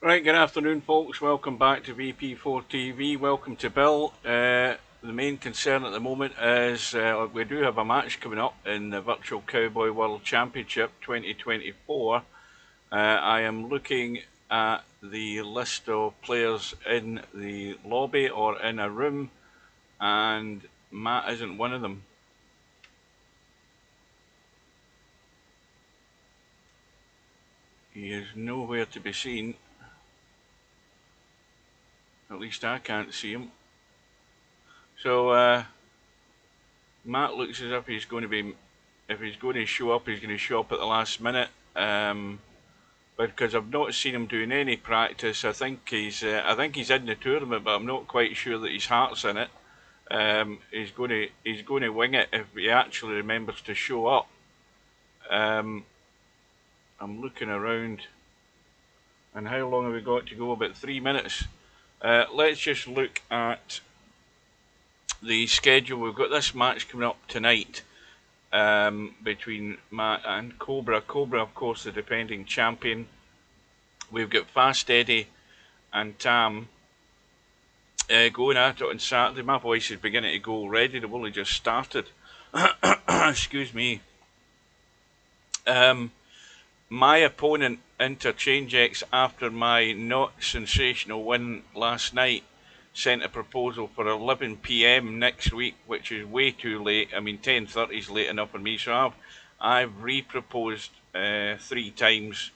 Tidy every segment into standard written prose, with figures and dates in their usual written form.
Right, good afternoon folks, welcome back to VP4TV, welcome to Bill. The main concern at the moment is we do have a match coming up in the Virtual Cowboy World Championship 2024. I am looking at the list of players in the lobby or in a room, and Matt isn't one of them. He is nowhere to be seen. At least I can't see him. So Matt looks as if he's going to be, if he's going to show up, he's going to show up at the last minute. But because I've not seen him doing any practice, I think he's in the tournament, but I'm not quite sure that his heart's in it. He's going to wing it if he actually remembers to show up. I'm looking around, and how long have we got to go? About 3 minutes. Let's just look at the schedule. We've got this match coming up tonight between Matt and Cobra. Cobra, of course, the defending champion. We've got Fast Eddie and Tam going at it on Saturday. My voice is beginning to go already. They've only just started. Excuse me. My opponent, Interchange X, after my not sensational win last night, sent a proposal for 11 PM next week, which is way too late. I mean, 10:30 is late enough for me, so I've re-proposed 3 times,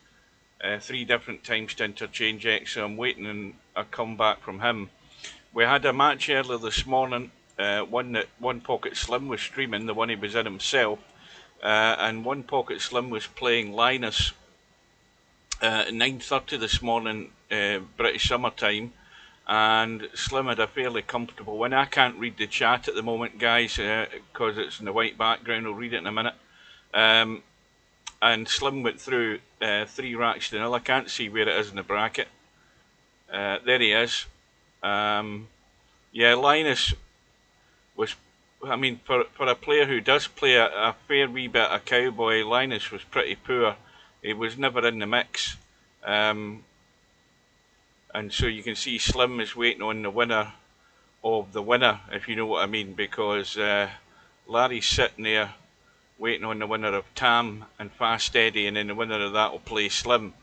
3 different times to Interchange X, so I'm waiting on a comeback from him. We had a match earlier this morning, one that One Pocket Slim was streaming, the one he was in himself, and One Pocket Slim was playing Linus at 9:30 this morning, British summertime. And Slim had a fairly comfortable win. I can't read the chat at the moment, guys, because it's in the white background. I'll read it in a minute. And Slim went through 3 racks to 0. I can't see where it is in the bracket. There he is. Yeah, Linus was, I mean, for a player who does play a fair wee bit of cowboy, Linus was pretty poor. He was never in the mix. And so you can see Slim is waiting on the winner of the winner, if you know what I mean, because Larry's sitting there waiting on the winner of Tam and Fast Eddie, and then the winner of that will play Slim.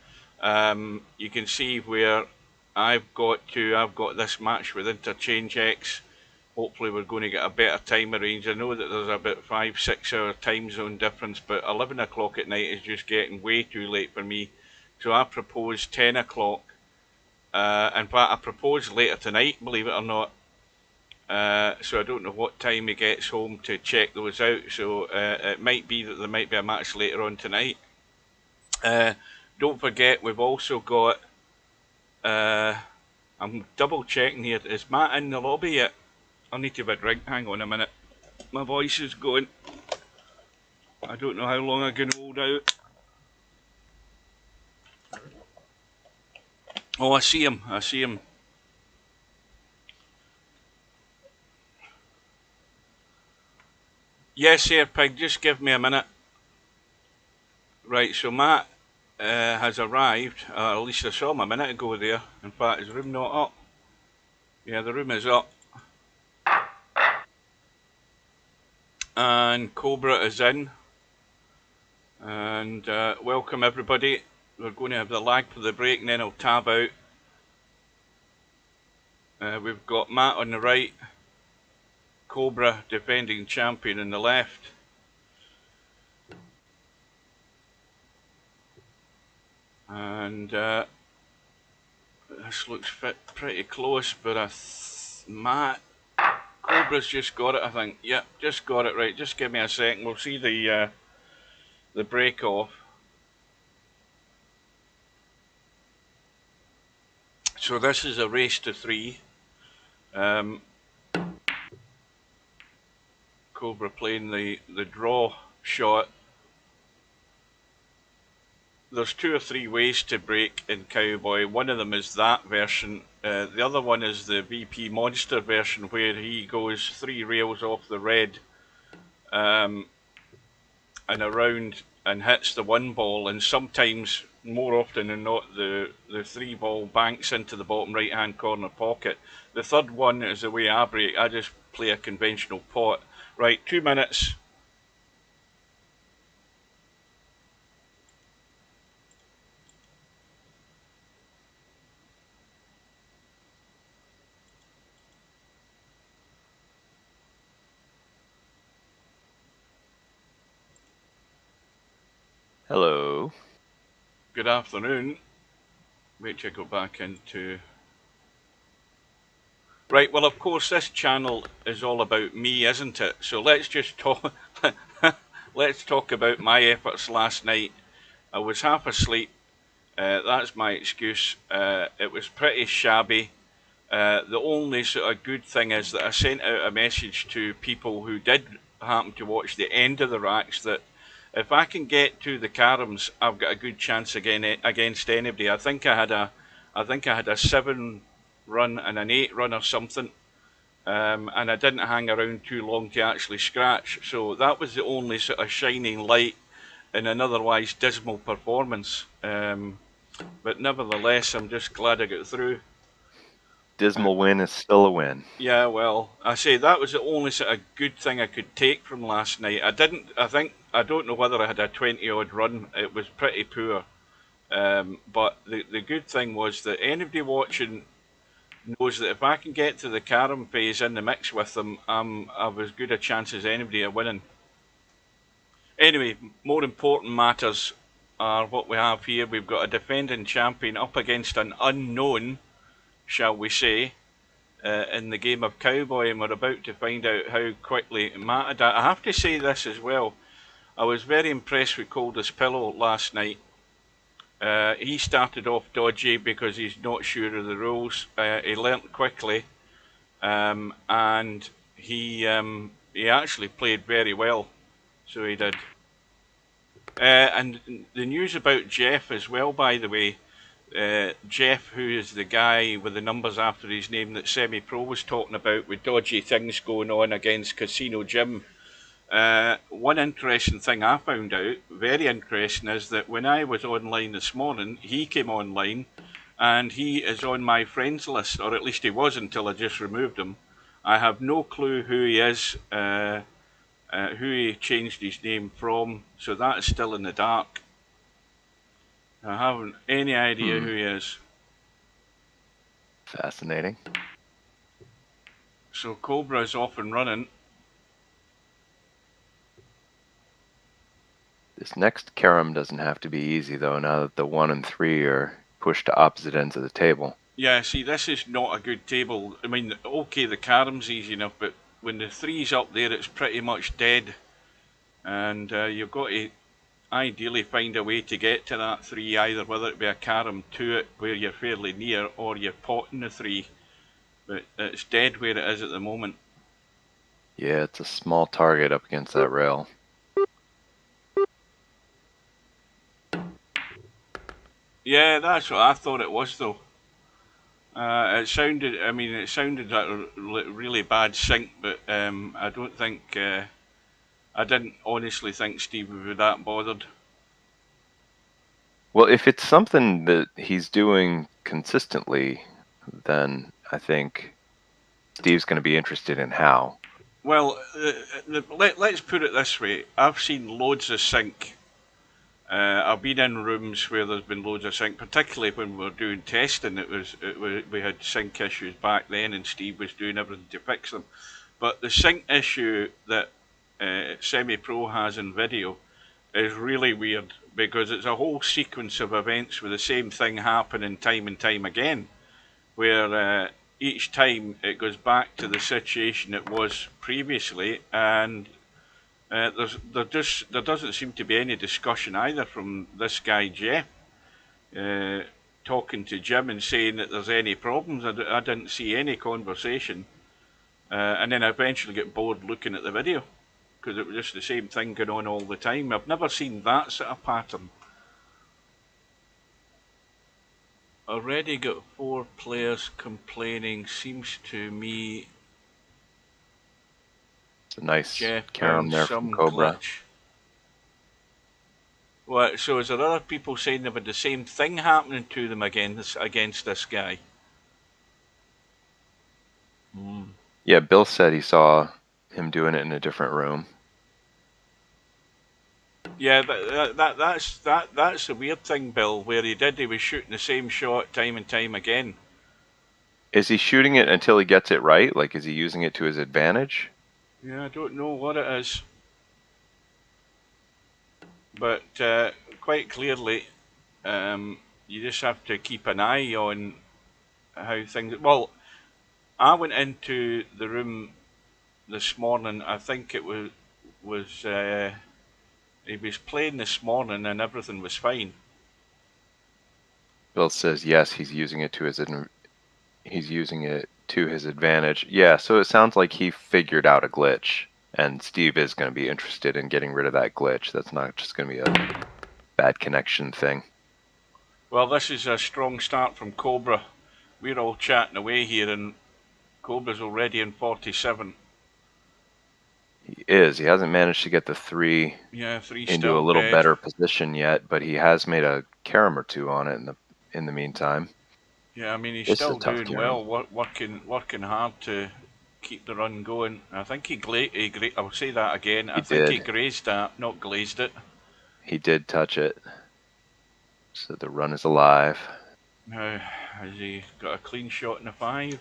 You can see where I've got this match with Interchange X. Hopefully we're going to get a better time arranged. I know that there's about 5-6 hour time zone difference, but 11 o'clock at night is just getting way too late for me. So I proposed 10 o'clock. In fact, I proposed later tonight, believe it or not. So I don't know what time he gets home to check those out. So it might be that there might be a match later on tonight. Don't forget, we've also got, I'm double checking here, is Matt in the lobby yet? I need to have a drink, hang on a minute. My voice is going. I don't know how long I can hold out. Oh, I see him. Yes, here, Pig, just give me a minute. Right, so Matt has arrived, at least I saw him a minute ago there. In fact, is the room not up? Yeah, the room is up. And Cobra is in. And welcome everybody. We're going to have the lag for the break and then I'll tab out. We've got Matt on the right, Cobra defending champion on the left. And this looks pretty close, but Matt, Cobra's just got it, I think. Yep, just got it right. Just give me a second. We'll see the break off. So this is a race to 3. Cobra playing the draw shot. There's 2 or 3 ways to break in Cowboy. One of them is that version. The other one is the VP Monster version, where he goes 3 rails off the red and around and hits the 1 ball, and sometimes, more often than not, the 3 ball banks into the bottom right hand corner pocket. The third one is the way I break. I just play a conventional pot. Right, 2 minutes. Hello. Good afternoon. Wait till I go back into... Right, well, of course, this channel is all about me, isn't it? So let's just talk... let's talk about my efforts last night. I was half asleep. That's my excuse. It was pretty shabby. The only sort of good thing is that I sent out a message to people who did happen to watch the end of the racks that if I can get to the caroms, I've got a good chance again against anybody. I think I had a 7 run and an 8 run or something, and I didn't hang around too long to actually scratch. So that was the only sort of shining light in an otherwise dismal performance. But nevertheless, I'm just glad I got through. Dismal win is still a win. Yeah, well, I say that was the only sort of good thing I could take from last night. I don't know whether I had a 20 odd run. It was pretty poor. But the good thing was that anybody watching knows that if I can get to the carom phase in the mix with them, I've as good a chance as anybody of winning. Anyway, more important matters are what we have here. We've got a defending champion up against an unknown, shall we say, in the game of Cowboy, and we're about to find out how quickly it mattered. I have to say this as well. I was very impressed with Coldest Pillow last night. He started off dodgy because he's not sure of the rules. He learnt quickly, and he actually played very well. So he did. And the news about Jeff as well, by the way. Jeff, who is the guy with the numbers after his name that Semi Pro was talking about with dodgy things going on against Casino Jim. One interesting thing I found out, very interesting, is that when I was online this morning, he came online and he is on my friends list, or at least he was until I just removed him. I have no clue who he is, who he changed his name from, so that is still in the dark. I haven't any idea who he is. Fascinating. So Cobra is off and running. This next carom doesn't have to be easy, though, now that the 1 and 3 are pushed to opposite ends of the table. Yeah, see, this is not a good table. I mean, okay, the carom's easy enough, but when the 3's up there, it's pretty much dead. And you've got to ideally find a way to get to that 3, either whether it be a carom to it, where you're fairly near, or you're potting the 3. But it's dead where it is at the moment. Yeah, it's a small target up against that rail. Yeah, that's what I thought it was, though. It sounded like a really bad sink, but I don't think, I didn't honestly think Steve would be that bothered. Well, if it's something that he's doing consistently, then I think Steve's going to be interested in how. Well, let's put it this way. I've seen loads of sink. I've been in rooms where there's been loads of sink, particularly when we were doing testing. We had sink issues back then, and Steve was doing everything to fix them. But the sink issue that Semi Pro has in video is really weird because it's a whole sequence of events with the same thing happening time and time again, where each time it goes back to the situation it was previously, and there doesn't seem to be any discussion either from this guy Jeff talking to Jim and saying that there's any problems. I didn't see any conversation, and then I eventually get bored looking at the video because it was just the same thing going on all the time. I've never seen that sort of pattern. Already got 4 players complaining. Seems to me It's a nice Jeff carom found there some from Cobra. glitch. What? So is there other people saying they've had the same thing happening to them against this guy? Yeah, Bill said he saw him doing it in a different room. Yeah, that's the weird thing, Bill. Where he was shooting the same shot time and time again. Is he shooting it until he gets it right? Like, is he using it to his advantage? Yeah, I don't know what it is, but quite clearly, you just have to keep an eye on how things. Well, I went into the room this morning. I think it was he was playing this morning and everything was fine. Bill says yes, he's using it to his advantage. Yeah, so it sounds like he figured out a glitch, and Steve is going to be interested in getting rid of that glitch. That's not just going to be a bad connection thing. Well, this is a strong start from Cobra. We're all chatting away here, and Cobra's already in 47. He is. He hasn't managed to get the 3 Yeah, 3 into a still little dead. better position yet, but he has made a carom or 2 on it in the meantime. Yeah, I mean he's It's a still tough doing carom. well, working hard to keep the run going. I think I'll say that again. I He think he did. grazed that, not glazed it. He did touch it. So the run is alive. Now, has he got a clean shot in the 5?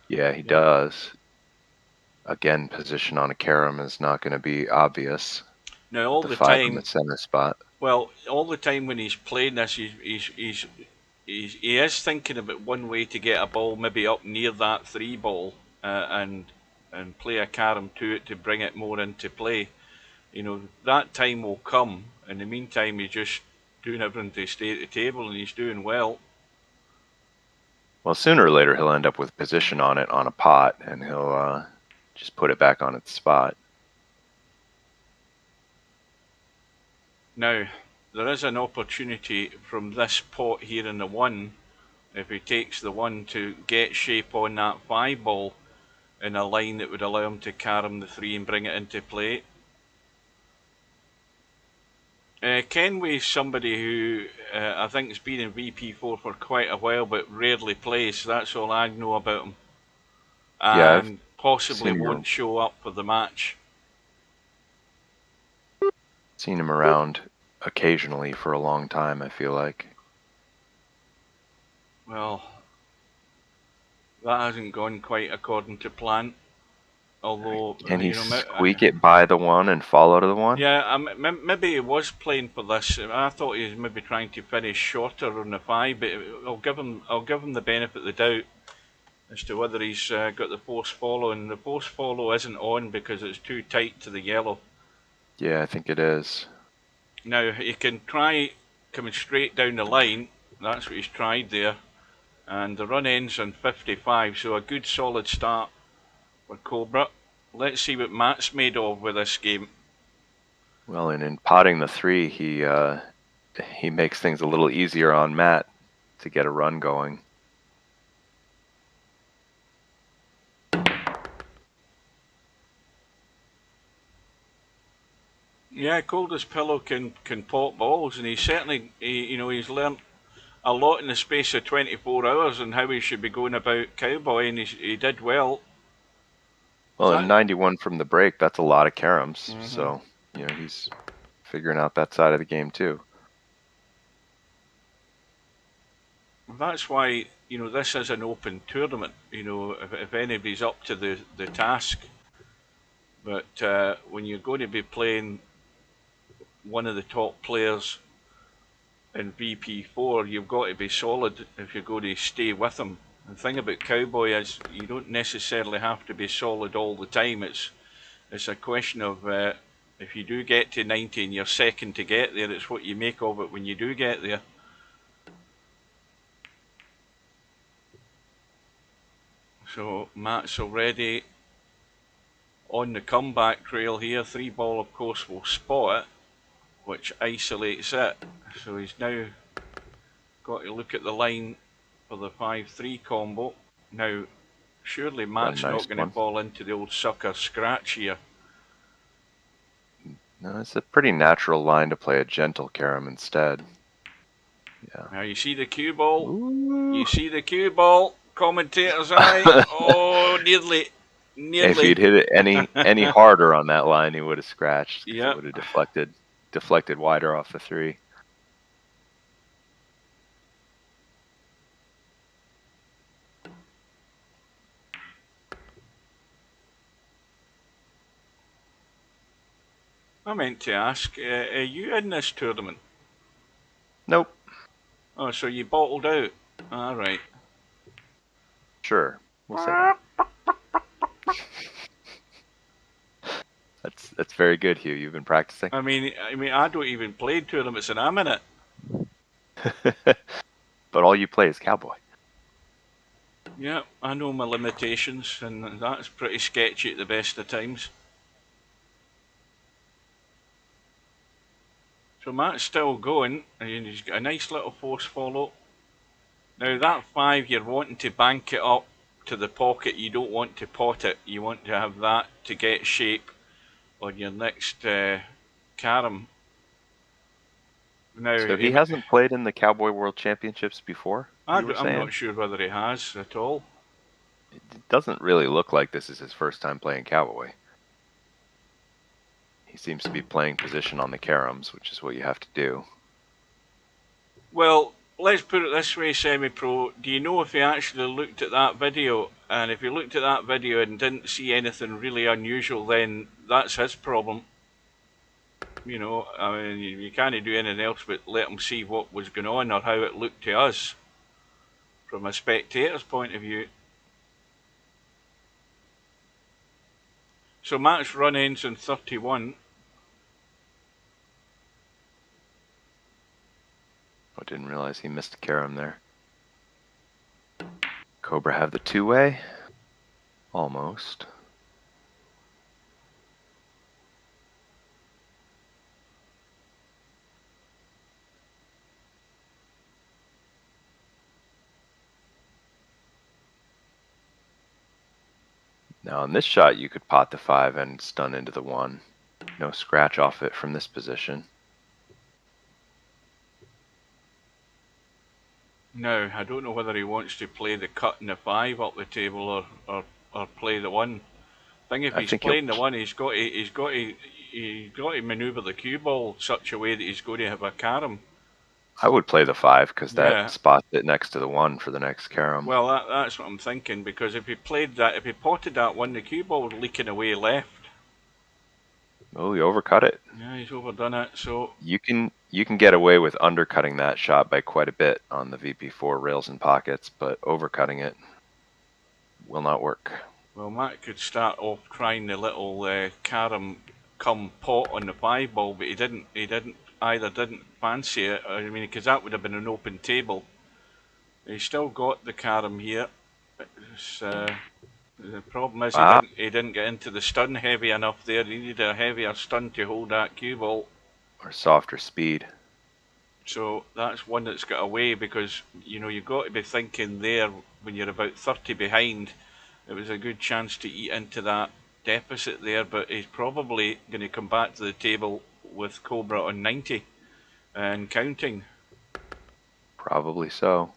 Yeah, he Yeah. does. Again, position on a carom is not going to be obvious. Now all The the 5 in the time, center spot. well, all the time when he's playing this, he is thinking about one way to get a ball maybe up near that 3 ball and play a carom to it to bring it more into play. You know, that time will come. In the meantime, he's just doing everything to stay at the table, and he's doing well. Well, sooner or later he'll end up with position on it on a pot, and he'll just put it back on its spot. Now, there is an opportunity from this pot here in the 1, if he takes the 1, to get shape on that 5 ball in a line that would allow him to carom the 3 and bring it into play. Kenway's somebody who I think has been in VP4 for quite a while but rarely plays. That's all I know about him. Yeah, I've And possibly seen him, won't show up for the match. seen him around occasionally for a long time, I feel like. Well, that hasn't gone quite according to plan. Although, Can he you know, squeak it by the 1 and fall out of the 1? yeah, maybe he was playing for this. I thought he was maybe trying to finish shorter on the 5, but I'll give him the benefit of the doubt as to whether he's got the force follow, and the force follow isn't on because it's too tight to the yellow. Yeah, I think it is. Now he can try coming straight down the line. That's what he's tried there, and the run ends on 55. So a good solid start for Cobra. Let's see what Matt's made of with this game. Well, and in potting the 3, he makes things a little easier on Matt to get a run going. Yeah, Cold as Pillow can pop balls, and he's learnt a lot in the space of 24 hours and how he should be going about Cowboy, and he did well. Well, in 91 from the break, that's a lot of caroms. So, he's figuring out that side of the game too. That's why, this is an open tournament, if anybody's up to the task. But when you're going to be playing one of the top players in VP4, you've got to be solid if you're going to stay with him. The thing about Cowboy is you don't necessarily have to be solid all the time. It's a question of if you do get to 90 and you're second to get there, it's what you make of it when you do get there. So Matt's already on the comeback trail here. 3 ball, of course, will spot it, which isolates it. So he's now got to look at the line for the 5-3 combo. Now, surely Matt's not going to fall into the old sucker scratch here. No, it's a pretty natural line to play a gentle carom instead. Yeah. Now you see the cue ball. Ooh. You see the cue ball. Commentator's eye. Oh, nearly. If he'd hit it any harder on that line, he would have scratched because it Yep. would have deflected wider off the 3. I meant to ask, are you in this tournament? Nope. Oh, so you bottled out. All right. Sure. We'll say that. That's very good, Hugh. You've been practicing. I mean, I don't even play tournaments, and I'm in it. But all you play is cowboy. Yeah, I know my limitations, and that's pretty sketchy at the best of times. So Matt's still going, and he's got a nice little force follow. Now that 5, you're wanting to bank it up to the pocket. You don't want to pot it. You want to have that to get shape on your next carom. Now, So he hasn't played in the Cowboy World Championships before? I'm not sure whether he has at all. It doesn't really look like this is his first time playing Cowboy. He seems to be playing position on the caroms, which is what you have to do. Well, let's put it this way, Semi-Pro. Do you know if he actually looked at that video? And if he looked at that video and didn't see anything really unusual, then that's his problem. You know, I mean, you can't do anything else but let him see what was going on or how it looked to us from a spectator's point of view. So Matt's run ends in 31. I didn't realize he missed a carom there. Cobra have the 2-way? Almost. Now in this shot you could pot the 5 and stun into the 1. No scratch off it from this position. Now, I don't know whether he wants to play the cut and the 5 up the table or play the 1. I think if he's playing the 1, he's got to manoeuvre the cue ball such a way that he's going to have a carom. I would play the 5 because that spots it next to the 1 for the next carom. Well, that's what I'm thinking, because if he potted that 1, the cue ball was leaking away left. Oh, he overcut it. Yeah, he's overdone it. So you can get away with undercutting that shot by quite a bit on the VP4 rails and pockets, but overcutting it will not work. Well, Matt could start off trying the little carom come pot on the 5 ball, but he didn't fancy it. I mean, because that would have been an open table. He's still got the carom here. The problem is he didn't get into the stun heavy enough there. He needed a heavier stun to hold that cue ball. Or softer speed. So that's one that's got away, because you know, you've got to be thinking there when you're about 30 behind. It was a good chance to eat into that deficit there, but he's probably going to come back to the table with Cobra on 90 and counting. Probably so.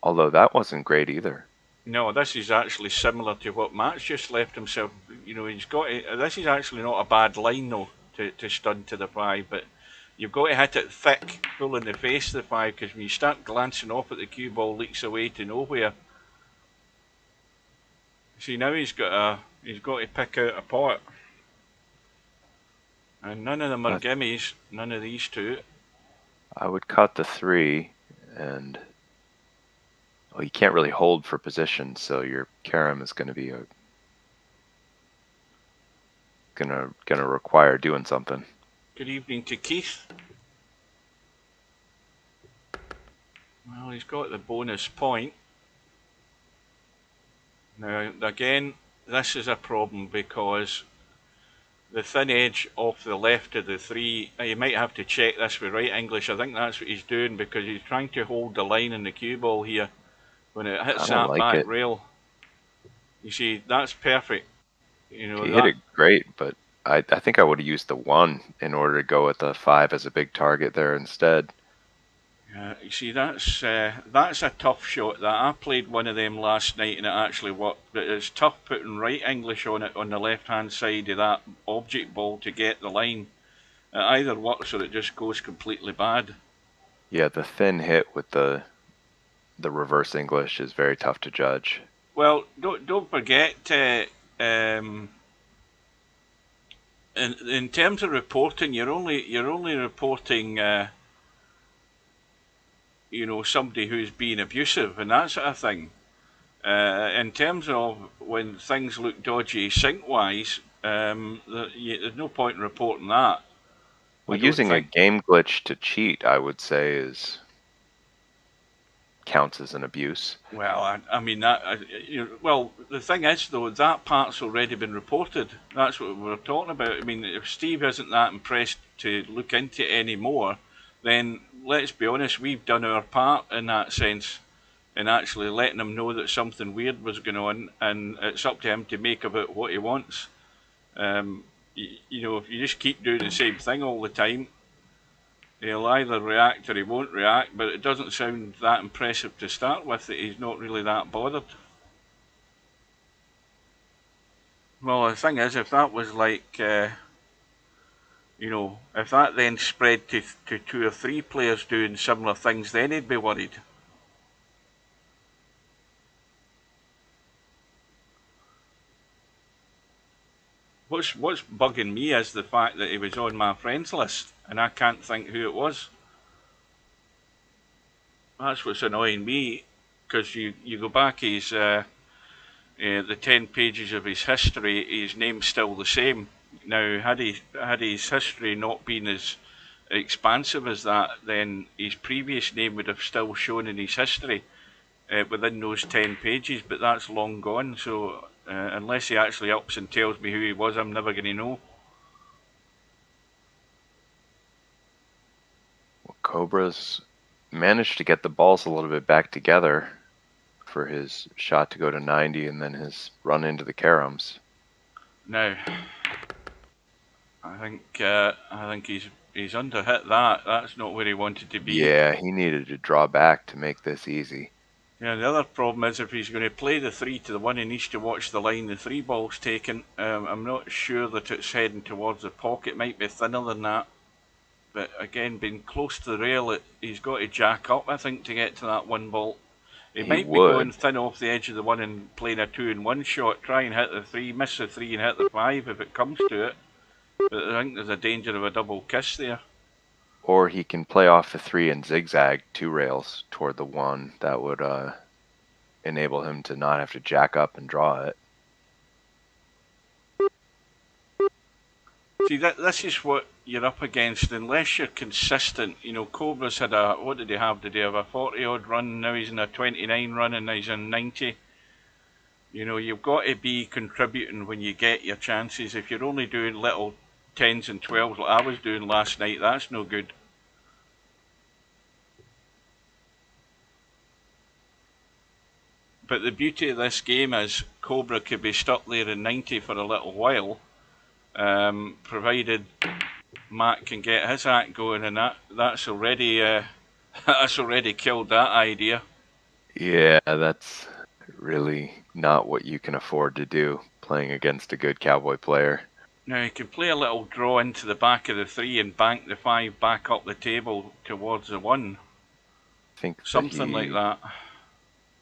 Although that wasn't great either. No, this is actually similar to what Matt's just left himself. You know, he's got to, this is actually not a bad line though to stun to the 5, but you've got to hit it thick, full in the face of the 5, because when you start glancing off at the cue ball, leaks away to nowhere. See, now he's got to pick out a pot, and none of them are gimmies. None of these two. I would cut the 3, and well, you can't really hold for position, so your carom is going to be gonna require doing something. Good evening to Keith. Well, he's got the bonus point. Now, again, this is a problem, because the thin edge off the left of the 3, you might have to check this with right English. I think that's what he's doing, because he's trying to hold the line in the cue ball here when it hits that back rail. You see, that's perfect. You know, he hit it great, but I think I would have used the 1 in order to go with the 5 as a big target there instead. You see, that's a tough shot. That I played one of them last night and it actually worked. But it's tough putting right English on it on the left-hand side of that object ball to get the line. It either works or it just goes completely bad. Yeah, the thin hit with the reverse English is very tough to judge. Well, don't forget. In terms of reporting, you're only reporting. Somebody who's being abusive and that sort of thing. In terms of when things look dodgy sync-wise, there's no point in reporting that. Well, I don't using a think. game glitch to cheat, I would say, counts as an abuse. Well, I mean that. Well, the thing is though, that part's already been reported. That's what we're talking about. I mean, if Steve isn't that impressed to look into it anymore, then let's be honest, we've done our part in that sense, in actually letting him know that something weird was going on, and it's up to him to make about what he wants. If you just keep doing the same thing all the time, he'll either react or he won't react, but it doesn't sound that impressive to start with that he's not really that bothered. Well, the thing is, if that was like, if that then spread to 2 or 3 players doing similar things, then he'd be worried. What's bugging me is the fact that he was on my friends list and I can't think who it was. That's what's annoying me, because you go back the 10 pages of his history, his name's still the same. Now, had his history not been as expansive as that, then his previous name would have still shown in his history within those 10 pages, but that's long gone, so unless he actually ups and tells me who he was, I'm never going to know. Well, Cobra's managed to get the balls a little bit back together for his shot to go to 90 and then his run into the caroms. Now, I think he's underhit that. That's not where he wanted to be. Yeah, he needed to draw back to make this easy. Yeah, the other problem is if he's going to play the 3 to the 1, he needs to watch the line the 3 ball's taken. I'm not sure that it's heading towards the pocket. It might be thinner than that. But again, being close to the rail, he's got to jack up, I think, to get to that 1 ball. He might be going thin off the edge of the 1 and playing a 2-in-1 shot, try and hit the 3, miss the 3 and hit the 5 if it comes to it. But I think there's a danger of a double kiss there. Or he can play off the 3 and zigzag 2 rails toward the 1. That would enable him to not have to jack up and draw it. See, this is what you're up against. Unless you're consistent, Cobra's had what did he have? Did he have a 40-odd run? Now he's in a 29 run and he's in 90. You've got to be contributing when you get your chances. If you're only doing little 10s and 12s like I was doing last night, that's no good. But the beauty of this game is Cobra could be stuck there in 90 for a little while, provided Matt can get his act going, and that's already that's already killed that idea. Yeah, that's really not what you can afford to do playing against a good Cowboy player. Now he can play a little draw into the back of the 3 and bank the 5 back up the table towards the 1. I think something like that.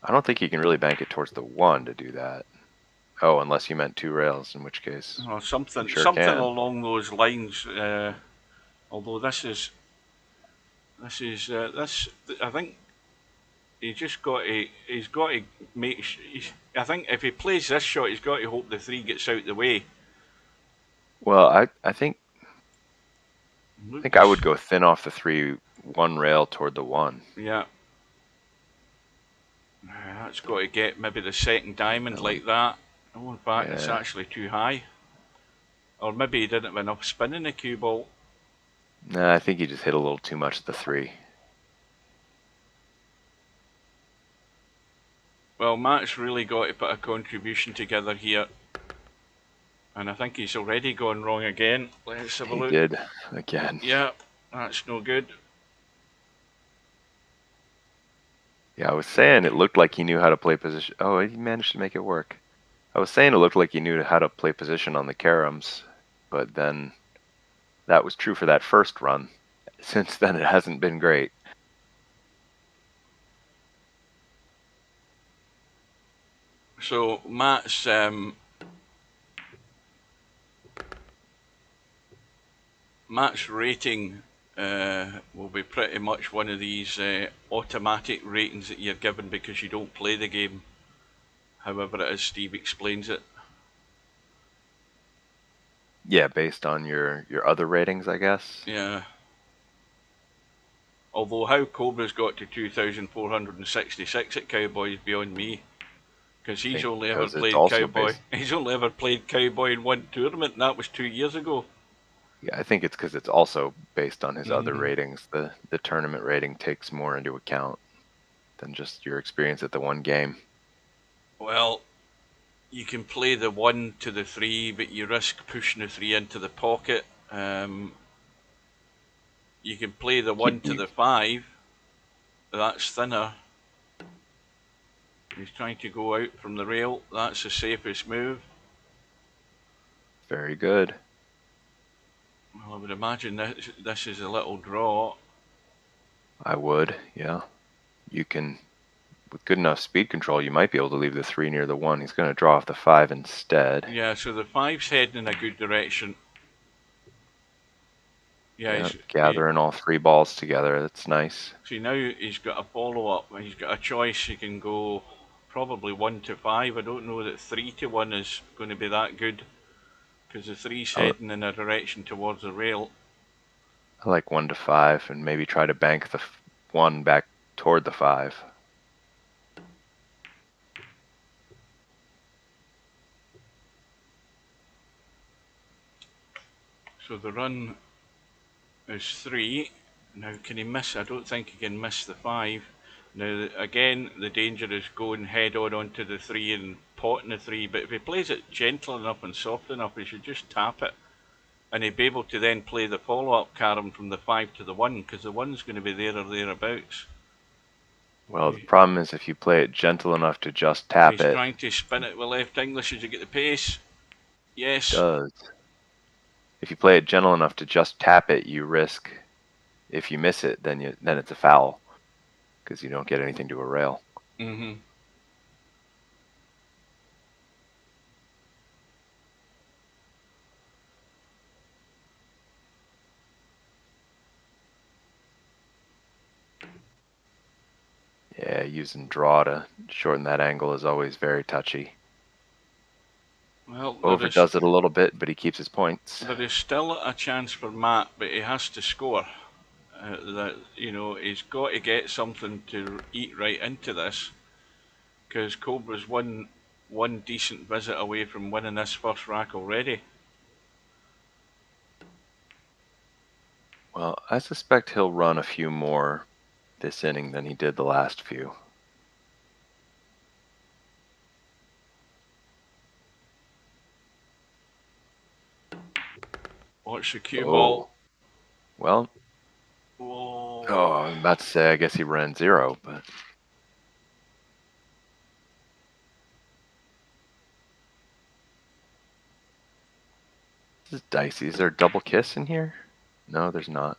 I don't think you can really bank it towards the 1 to do that. Oh, unless you meant 2 rails, in which case. Well, something can. along those lines. Although this. I think he's got to make. I think if he plays this shot, he's got to hope the 3 gets out the way. Well, I think I would go thin off the 3, 1 rail toward the 1. Yeah. That's got to get maybe the second diamond like that. Oh, in fact, it's actually too high. Or maybe he didn't have enough spin in the cue ball. Nah, I think he just hit a little too much at the 3. Well, Matt's really got to put a contribution together here. And I think he's already gone wrong again. Let's have a He look. did again. Yeah, that's no good. Yeah, I was saying it looked like he knew how to play position. Oh, he managed to make it work. I was saying it looked like he knew how to play position on the caroms, but then that was true for that first run. Since then, it hasn't been great. So Matt's rating will be pretty much one of these automatic ratings that you're given because you don't play the game. However it is Steve explains it. Yeah, based on your other ratings, I guess. Yeah. Although how Cobra's got to 2,466 at Cowboy is beyond me. Because I he's think only ever because it's played also Cowboy. based. He's only ever played Cowboy in one tournament, and that was 2 years ago. Yeah, I think it's because it's also based on his other Mm-hmm. ratings. The tournament rating takes more into account than just your experience at the one game. Well, you can play the 1 to the 3, but you risk pushing the 3 into the pocket. You can play the 1 to the 5, that's thinner. He's trying to go out from the rail, that's the safest move. Very good. Well, I would imagine this is a little draw. I would, yeah. You can, with good enough speed control, you might be able to leave the 3 near the 1. He's going to draw off the 5 instead. Yeah, so the 5's heading in a good direction. Yeah, Yeah, gathering all 3 balls together. That's nice. see now he's got a follow-up. He's got a choice. He can go probably 1 to 5. I don't know that 3 to 1 is going to be that good because the 3's I heading in a direction towards the rail. like 1 to 5 and maybe try to bank the 1 back toward the 5. So the run is 3. Now can he miss? I don't think he can miss the 5. Now again the danger is going head on onto the 3 and potting the 3, but if he plays it gentle enough and soft enough he should just tap it. And he'd be able to then play the follow-up carom from the 5 to the 1 because the 1's going to be there or thereabouts. Well, the problem is if you play it gentle enough to just tap He's it, trying to spin it with left English as you get the pace. Yes. does. If you play it gentle enough to just tap it, you risk, if you miss it, then it's a foul because you don't get anything to a rail. Mm-hmm. Yeah, using draw to shorten that angle is always very touchy. Well, Overdoes it a little bit, but he keeps his points. there is still a chance for Matt, but he has to score. He's got to get something to eat right into this because Cobra's one decent visit away from winning this first rack already. Well, I suspect he'll run a few more this inning than he did the last few. Watch the cue ball. Well, Whoa. oh, I'm about to say I guess he ran 0, but this is dicey. Is there a double kiss in here? No, there's not.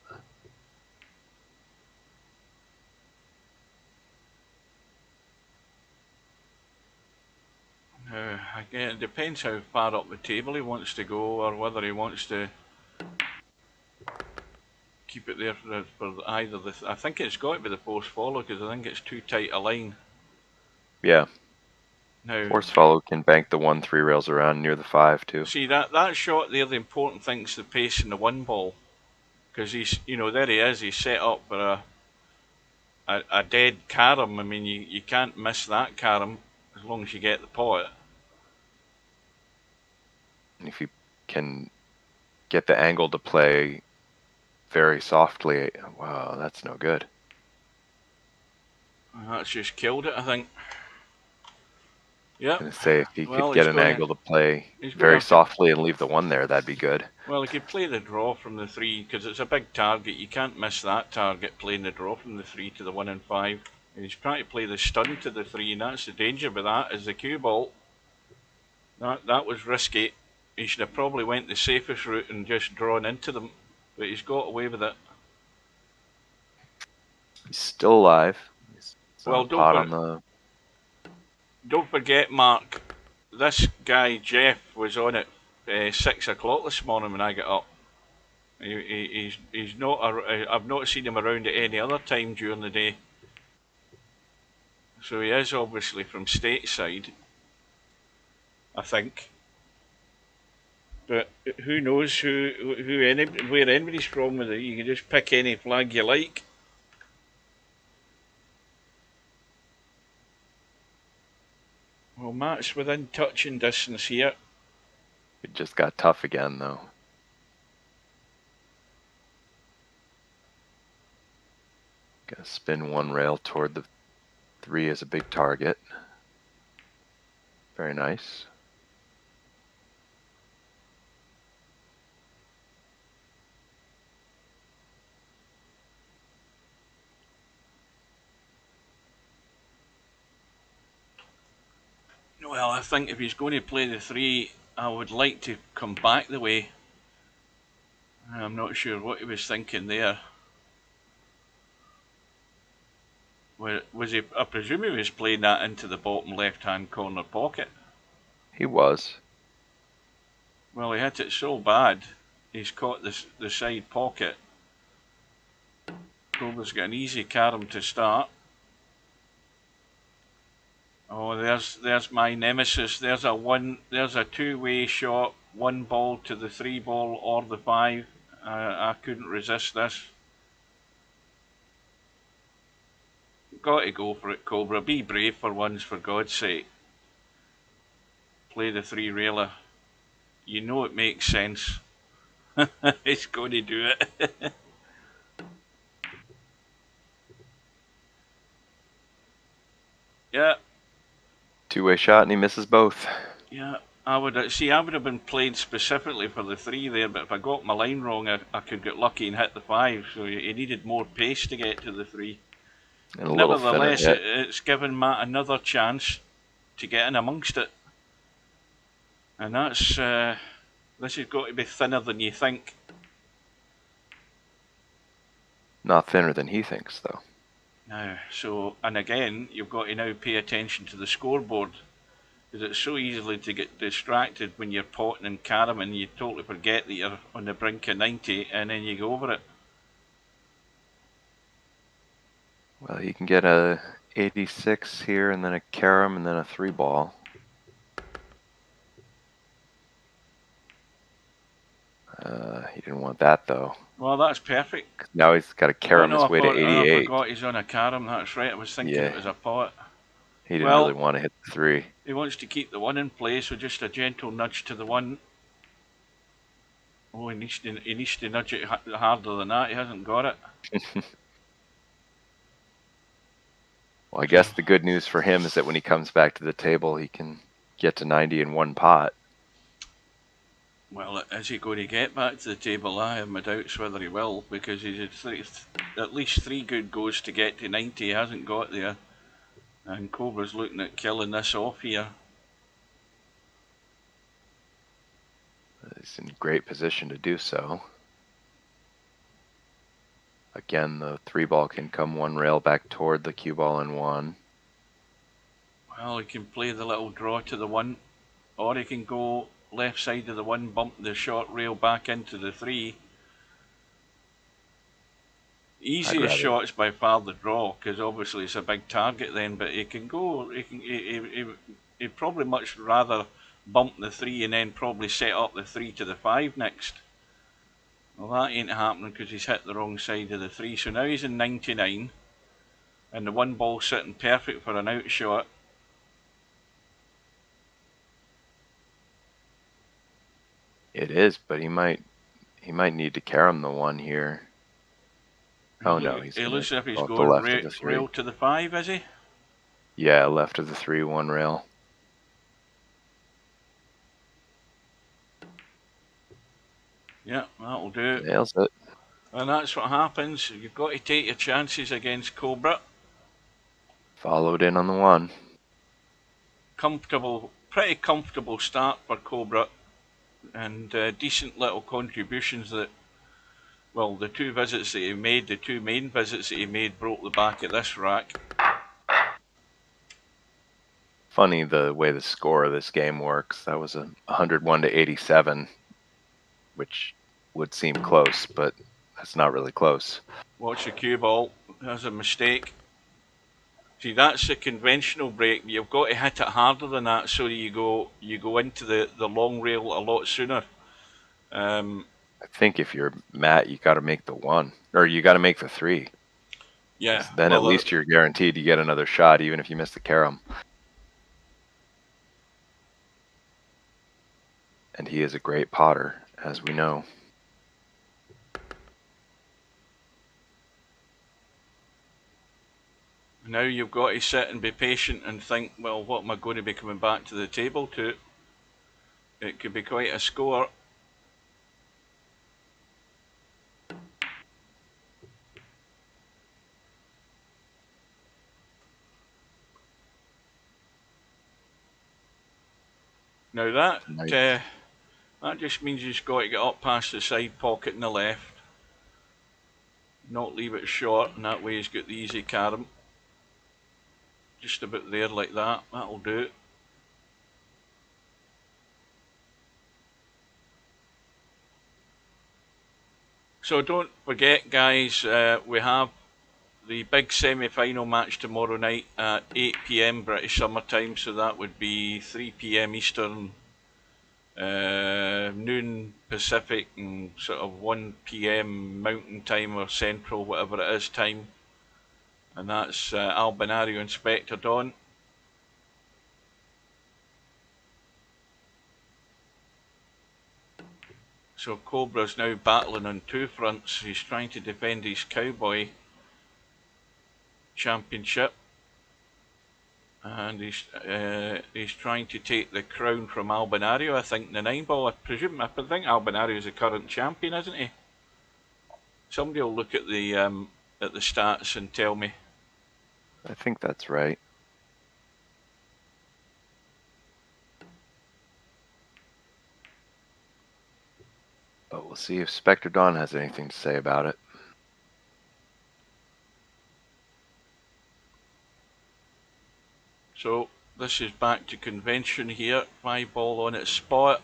Again, it depends how far up the table he wants to go or whether he wants to keep it there for either the. I think it's got to be the force follow because I think it's too tight a line. Yeah. Now, Force follow can bank the 1-3 rails around near the 5 too. see that shot there. The important thing's the pace in the 1 ball because he's there he is. He's set up for a dead carom. I mean you can't miss that carom as long as you get the pot. And if you can get the angle to play very softly, wow, that's no good. That's just killed it, I think. Yep. Gonna say if he Well, could he's get an gonna angle to play he's gonna very have to. softly and leave the 1 there, that'd be good. Well, he could play the draw from the 3 because it's a big target. You can't miss that target playing the draw from the 3 to the 1 and 5. And he's trying to play the stun to the 3, and that's the danger with that. Is the cue ball. That was risky. He should have probably went the safest route and just drawn into them, but he's got away with it. He's still alive. He's Well, on pot on the. don't forget, Mark. This guy Jeff was on at 6 o'clock this morning when I got up. He's not. I've not seen him around at any other time during the day. So he is obviously from stateside, I think. But who knows where anybody's from with it? You can just pick any flag you like. Well, Matt's within touching distance here. It just got tough again, though. Gonna spin 1 rail toward the 3 as a big target. Very nice. Well, I think if he's going to play the 3, I would like to come back the way. I'm not sure what he was thinking there. Was he? I presume he was playing that into the bottom left-hand corner pocket. He was. Well, he hit it so bad, he's caught the side pocket. Cobra's got an easy carom to start. Oh, there's my nemesis. There's a two-way shot. 1 ball to the 3 ball or the 5. I couldn't resist this. Got to go for it, Cobra. Be brave for once, for God's sake. Play the 3 railer. You know it makes sense. It's going to do it. Yeah. 2-way shot and he misses both. Yeah. I would have been playing specifically for the 3 there, but if I got my line wrong, I could get lucky and hit the 5. So he needed more pace to get to the 3. And Nevertheless, it's given Matt another chance to get in amongst it. And that's this has got to be thinner than you think. Not thinner than he thinks, though. Now, and again, you've got to now pay attention to the scoreboard, because it's so easily to get distracted when you're potting and caroming. You totally forget that you're on the brink of 90, and then you go over it. Well, you can get a 86 here, and then a carom, and then a 3 ball. He didn't want that, though. Well, that's perfect. Now he's got a carom his way to 88. I forgot he's on a carom. That's right. I was thinking it was a pot. He didn't really want to hit the 3. He wants to keep the 1 in play, so just a gentle nudge to the 1. Oh, he needs to nudge it harder than that. He hasn't got it. Well, I guess the good news for him is that when he comes back to the table, he can get to 90 in 1 pot. Well, is he going to get back to the table? I have my doubts whether he will, because he's had at least 3 good goes to get to 90. He hasn't got there. And Cobra's looking at killing this off here. He's in great position to do so. Again, the 3 ball can come 1 rail back toward the cue ball in 1. Well, he can play the little draw to the 1, or he can go left side of the 1, bump the short rail back into the 3. Easiest shot's by far the draw, because obviously it's a big target then, but he can go, he'd probably much rather bump the 3 and then probably set up the 3 to the 5 next. Well, that ain't happening because he's hit the wrong side of the 3, so now he's in 99, and the 1 ball sitting perfect for an out shot. It is, but he might need to carom the 1 here. Oh no, He looks as if he's off going the left of the 3. rail to the 5, is he? Yeah, left of the 3, 1 rail. Yeah, that'll do. Nails it. And that's what happens. You've got to take your chances against Cobra. Followed in on the 1. Comfortable, pretty comfortable start for Cobra, and decent little contributions that, well, the 2 visits that he made, the 2 main visits that he made, broke the back of this rack. Funny the way the score of this game works. That was a 101 to 87, which would seem close, but that's not really close. Watch the cue ball. There's a mistake. See, that's the conventional break. You've got to hit it harder than that so that you go into the long rail a lot sooner. I think if you're Matt, you got to make the 1, or you got to make the 3. Yeah. Then at least you're guaranteed to get another shot, even if you miss the carom. And he is a great potter, as we know. Now you've got to sit and be patient and think, well, what am I going to be coming back to the table to? It could be quite a score. Now that just means you've got to get up past the side pocket in the left, not leave it short, and that way he's got the easy carom. Just about there like that, that'll do. So don't forget, guys, we have the big semi-final match tomorrow night at 8 PM British Summer Time, so that would be 3 PM Eastern, noon Pacific, and sort of 1 PM Mountain Time or Central, whatever it is, time. And that's Albinario and Spectre Dawn. So Cobra's now battling on 2 fronts. He's trying to defend his Cowboy Championship, and he's trying to take the crown from Albinario. I think the 9-ball. I think Albinario is the current champion, isn't he? Somebody will look at the stats and tell me. I think that's right. But we'll see if Spectre Dawn has anything to say about it. So this is back to convention here. 5-ball on its spot.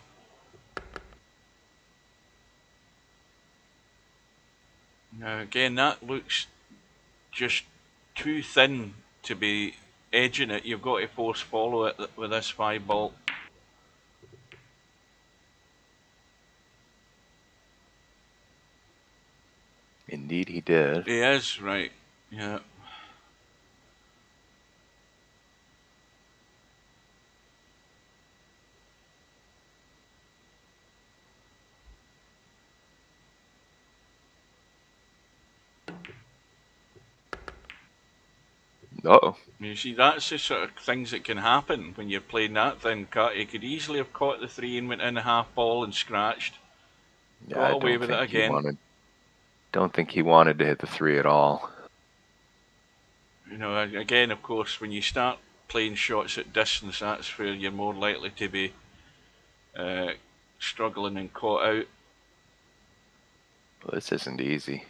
Now again, that looks just too thin to be edging it. You've got to force follow it with this 5-ball. Indeed he did. He is, right. Yeah. Uh-oh. You see, that's the sort of things that can happen when you're playing that thin cut. He could easily have caught the 3 and went in a half ball and scratched. Yeah, Got away with it again. Don't think he wanted to hit the 3 at all. You know, again, of course, when you start playing shots at distance, that's where you're more likely to be struggling and caught out. Well, this isn't easy.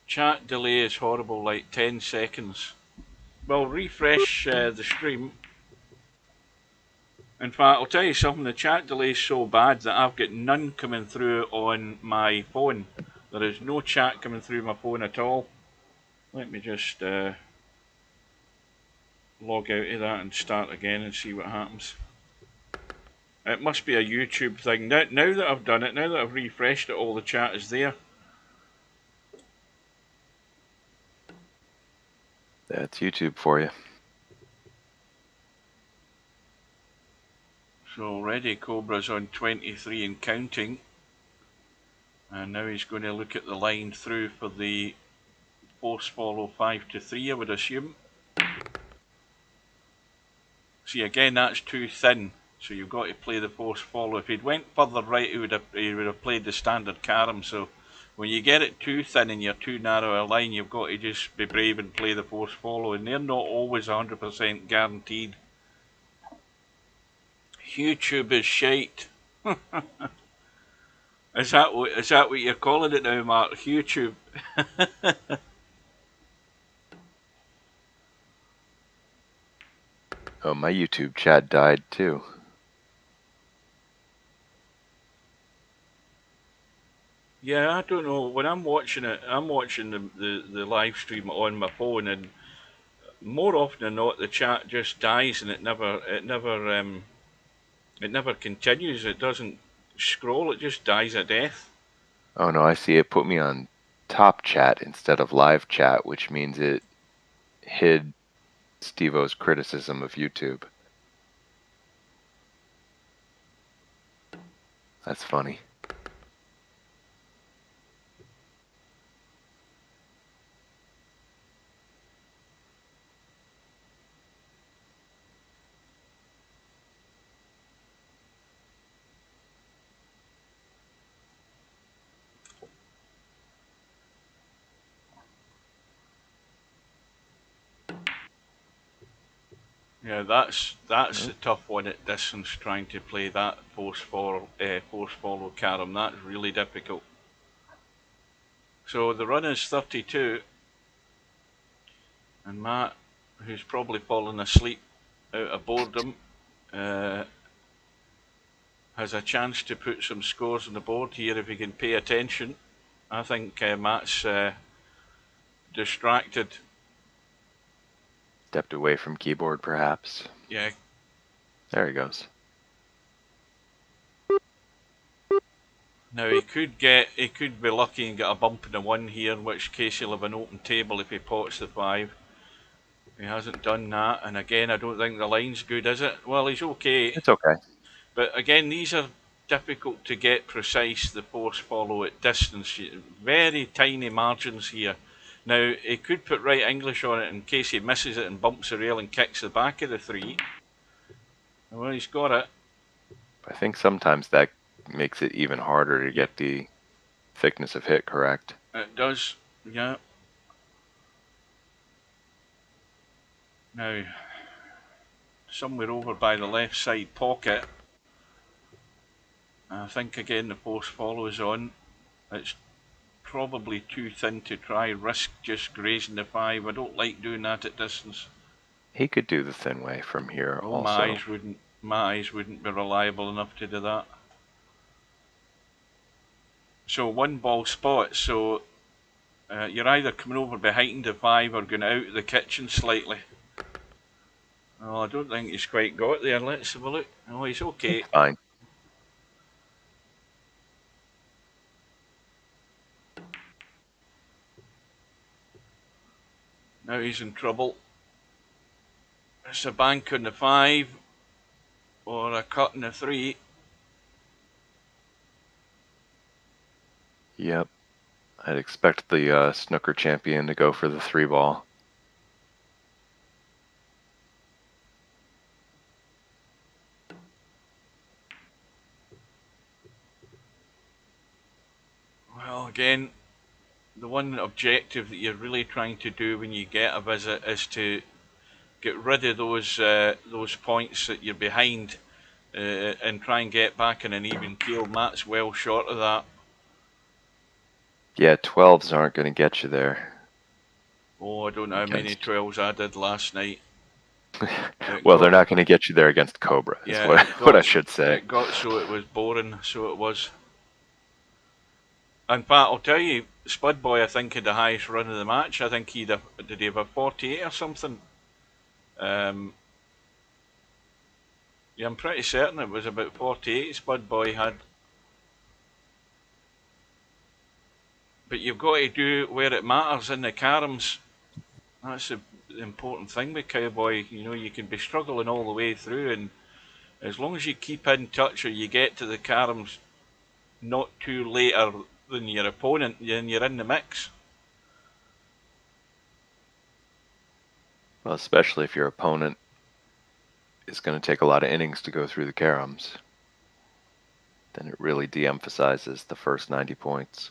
Chat delay is horrible, like 10 seconds. Well, refresh the stream. In fact, I'll tell you something, the chat delay is so bad that I've got none coming through on my phone. There is no chat coming through my phone at all. Let me just log out of that and start again and see what happens. It must be a YouTube thing. Now that I've done it, now that I've refreshed it, all the chat is there. That's YouTube for you. So already Cobra's on 23 and counting. And now he's going to look at the line through for the force follow 5 to 3, I would assume. See, again, that's too thin. So you've got to play the force follow. If he'd went further right, he would have played the standard carom. So when you get it too thin and you're too narrow a line, you've got to just be brave and play the force follow, and they're not always 100% guaranteed. YouTube is shite. Is that what you're calling it now, Mark? YouTube. Oh, my YouTube chat died too. Yeah, I don't know. When I'm watching it, I'm watching the live stream on my phone, and more often than not, the chat just dies, and it never continues. It doesn't scroll. It just dies a death. Oh no, I see it put me on top chat instead of live chat, which means it hid Steve-O's criticism of YouTube. That's funny. Yeah, that's the tough one at distance. Trying to play that force follow carom. That's really difficult. So the run is 32, and Matt, who's probably fallen asleep out of boredom, has a chance to put some scores on the board here if he can pay attention. I think Matt's distracted. Stepped away from keyboard, perhaps. Yeah. There he goes. Now he could be lucky and get a bump in the 1 here, in which case he'll have an open table if he pots the 5. He hasn't done that, and again I don't think the line's good, is it? Well, he's okay. It's okay. But again, these are difficult to get precise, the force follow at distance. Very tiny margins here. Now, he could put right English on it in case he misses it and bumps the rail and kicks the back of the 3. Well, he's got it. I think sometimes that makes it even harder to get the thickness of hit correct. It does, yeah. Now, somewhere over by the left side pocket, I think again the force follow is on. It's probably too thin to try risk just grazing the 5. I don't like doing that at distance. He could do the thin way from here also. My eyes wouldn't be reliable enough to do that. So 1 ball spot, so you're either coming over behind the 5 or going out of the kitchen slightly. Well, I don't think he's quite got there. Let's have a look. Oh, he's okay. It's fine. Now he's in trouble. It's a bank on the 5 or a cut on the 3. Yep. I'd expect the snooker champion to go for the 3 ball. Well, again, the one objective that you're really trying to do when you get a visit is to get rid of those points that you're behind and try and get back in an even keel. Matt's well short of that. Yeah, 12s aren't going to get you there. Oh, I don't know how many 12s I did last night. Well, they're not going to get you there against Cobra, is what I should say. It got so it was boring, so it was. In fact, I'll tell you, Spud Boy, I think, had the highest run of the match. I think did he have a 48 or something? Yeah, I'm pretty certain it was about 48 Spud Boy had. But you've got to do where it matters in the caroms. That's the important thing with Cowboy. You know, you can be struggling all the way through, and as long as you keep in touch or you get to the caroms not too later than your opponent, then you're in the mix. Well, especially if your opponent is going to take a lot of innings to go through the caroms. Then it really de-emphasizes the first 90 points.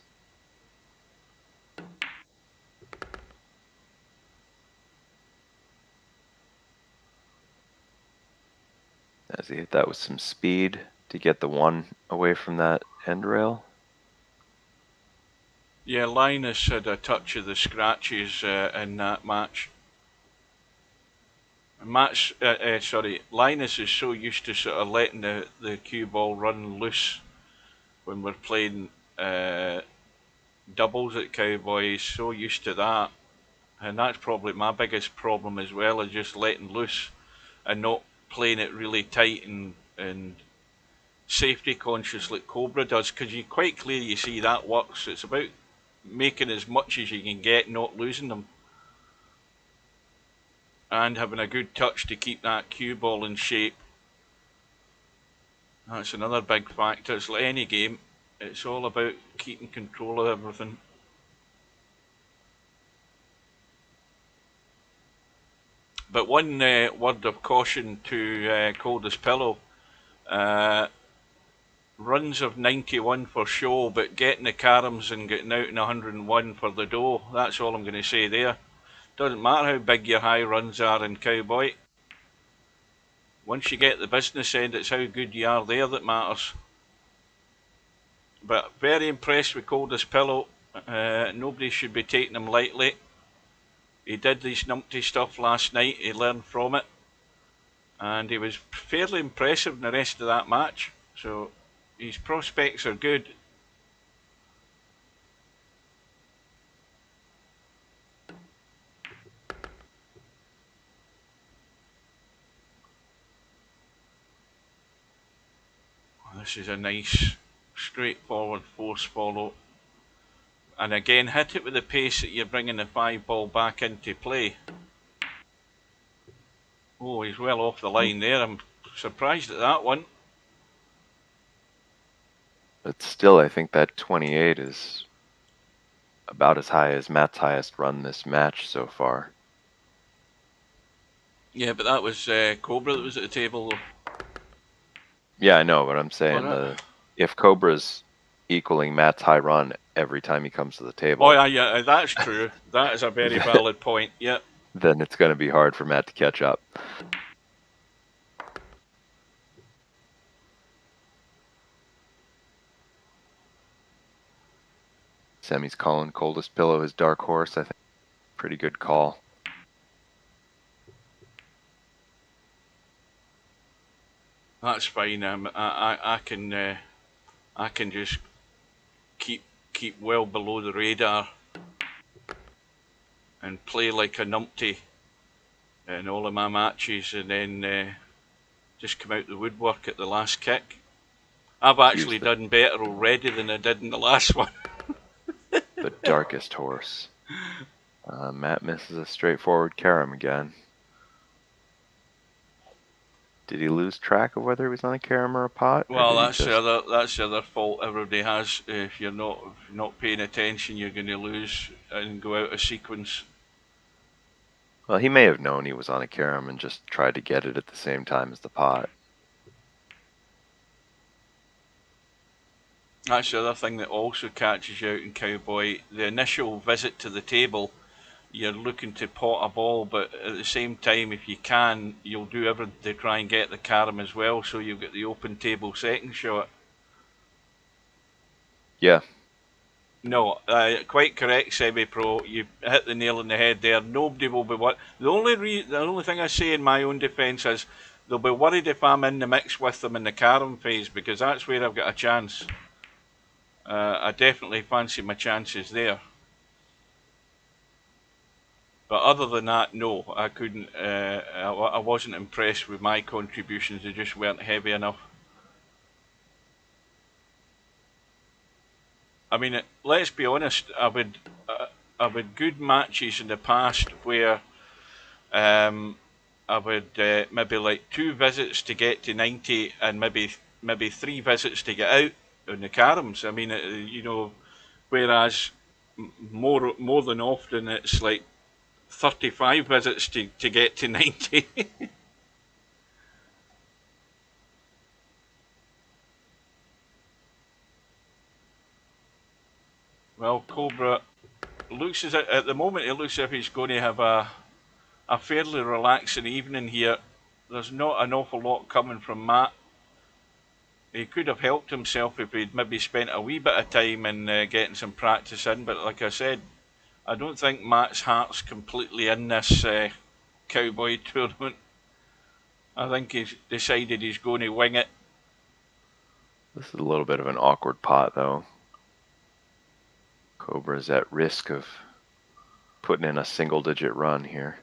As he hit that with some speed to get the one away from that end rail. Yeah, Linus had a touch of the scratches in that match. Linus is so used to sort of letting the cue ball run loose when we're playing doubles at Cowboy. He's so used to that. And that's probably my biggest problem as well, is just letting loose and not playing it really tight and safety conscious like Cobra does, because you quite clearly you see that works. It's about making as much as you can get, not losing them, and having a good touch to keep that cue ball in shape. That's another big factor. It's like any game, it's all about keeping control of everything. But one word of caution to Coldest Pillow. Runs of 91 for show, but getting the caroms and getting out in 101 for the dough. That's all I'm going to say there. Doesn't matter how big your high runs are in Cowboy. Once you get the business end, it's how good you are there that matters. But very impressed with Coldest Pillow. Nobody should be taking him lightly. He did this numpty stuff last night. He learned from it. And he was fairly impressive in the rest of that match. So his prospects are good. This is a nice, straightforward force follow. And again, hit it with the pace that you're bringing the 5 ball back into play. Oh, he's well off the line there. I'm surprised at that one. But still, I think that 28 is about as high as Matt's highest run this match so far. Yeah, but that was Cobra that was at the table, though. Yeah, I know, but I'm saying if Cobra's equaling Matt's high run every time he comes to the table. Oh, yeah, that's true. That is a very valid point, yeah. Then it's going to be hard for Matt to catch up. Semi's calling Coldest Pillow his dark horse. I think pretty good call. That's fine. I can just keep well below the radar and play like a numpty in all of my matches, and then just come out the woodwork at the last kick. I've actually done better already than I did in the last one. The darkest horse. Matt misses a straightforward carom again. Did he lose track of whether he was on a carom or a pot? Well, that's the other fault everybody has. If you're not paying attention, you're going to lose and go out of sequence. Well, he may have known he was on a carom and just tried to get it at the same time as the pot. That's the other thing that also catches you out in Cowboy. The initial visit to the table, you're looking to pot a ball, but at the same time, if you can, you'll do everything to try and get the carom as well, so you'll get the open table second shot. Yeah. No, quite correct, semi-pro. You hit the nail on the head there. Nobody will be worried. The only thing I say in my own defence is they'll be worried if I'm in the mix with them in the carom phase, because that's where I've got a chance. I definitely fancy my chances there. But other than that, no, I couldn't. I wasn't impressed with my contributions. They just weren't heavy enough. I mean, let's be honest. I've had good matches in the past where I've had maybe like 2 visits to get to 90 and maybe 3 visits to get out on the caroms. I mean, you know, whereas more than often it's like 35 visits to get to 90. Well, Cobra looks as at the moment it looks as if he's going to have a fairly relaxing evening here. There's not an awful lot coming from Matt. He could have helped himself if he'd maybe spent a wee bit of time in getting some practice in, but like I said, I don't think Matt's heart's completely in this cowboy tournament. I think he's decided he's going to wing it. This is a little bit of an awkward pot, though. Cobra's at risk of putting in a single-digit run here.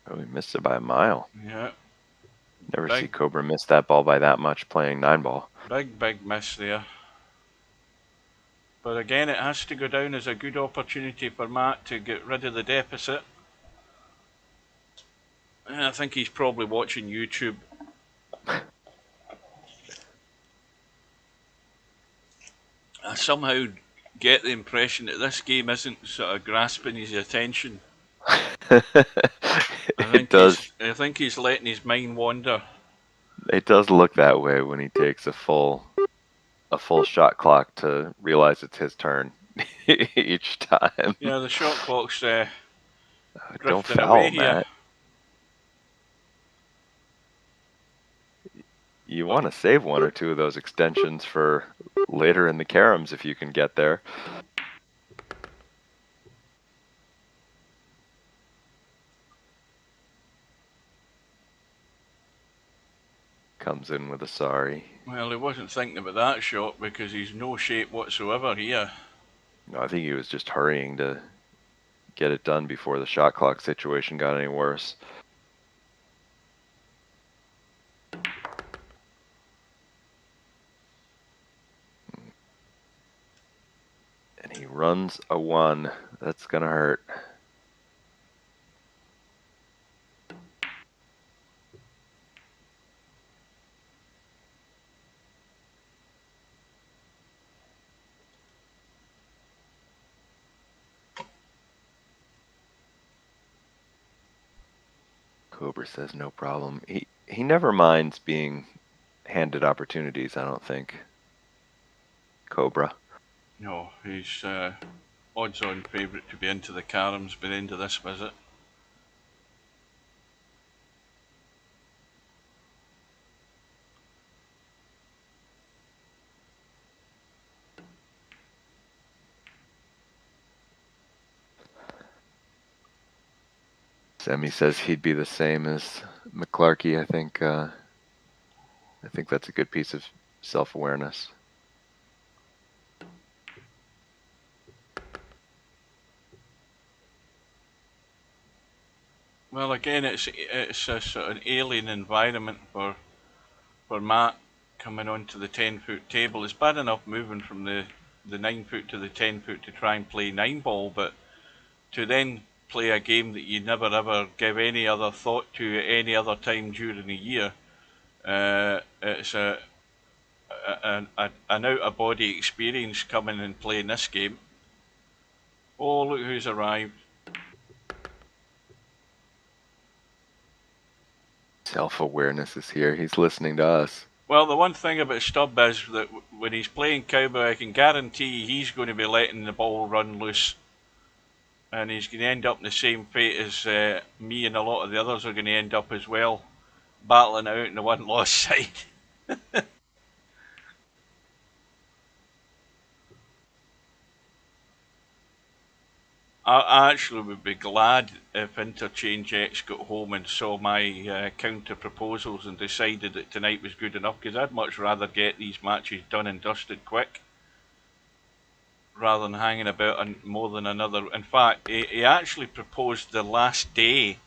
Oh, he missed it by a mile. Yeah. Never see Cobra miss that ball by that much playing 9-ball. Big miss there. But again, it has to go down as a good opportunity for Matt to get rid of the deficit. And I think he's probably watching YouTube. I somehow get the impression that this game isn't sort of grasping his attention. It does. I think he's letting his mind wander. It does look that way when he takes a full shot clock to realize it's his turn each time. Yeah, the shot clock's don't foul, Matt. You want to save one or two of those extensions for later in the caroms if you can get there. Comes in with a sorry. Well, he wasn't thinking about that shot because he's no shape whatsoever here. No, I think he was just hurrying to get it done before the shot clock situation got any worse. And he runs a 1. That's gonna hurt. Cobra says no problem. He never minds being handed opportunities, I don't think. Cobra. No, he's odds-on favourite to be into the caroms by the end of this visit. Sammy says he'd be the same as McClarkey. I think that's a good piece of self-awareness. Well, again, it's a sort of an alien environment for Matt coming onto the 10-foot table. It's bad enough moving from the 9-foot to the 10-foot to try and play 9-ball, but to then play a game that you never ever give any other thought to at any other time during the year, it's an out-of-body experience coming and playing this game. Oh, look who's arrived. Self-awareness is here. He's listening to us. Well, the one thing about Stubb is that when he's playing cowboy, I can guarantee he's going to be letting the ball run loose. And he's going to end up in the same fate as me and a lot of the others are going to end up as well, battling out in the one-loss side. I actually would be glad if Interchange X got home and saw my counter proposals and decided that tonight was good enough, because I'd much rather get these matches done and dusted quick rather than hanging about more than another. In fact, he actually proposed the last day,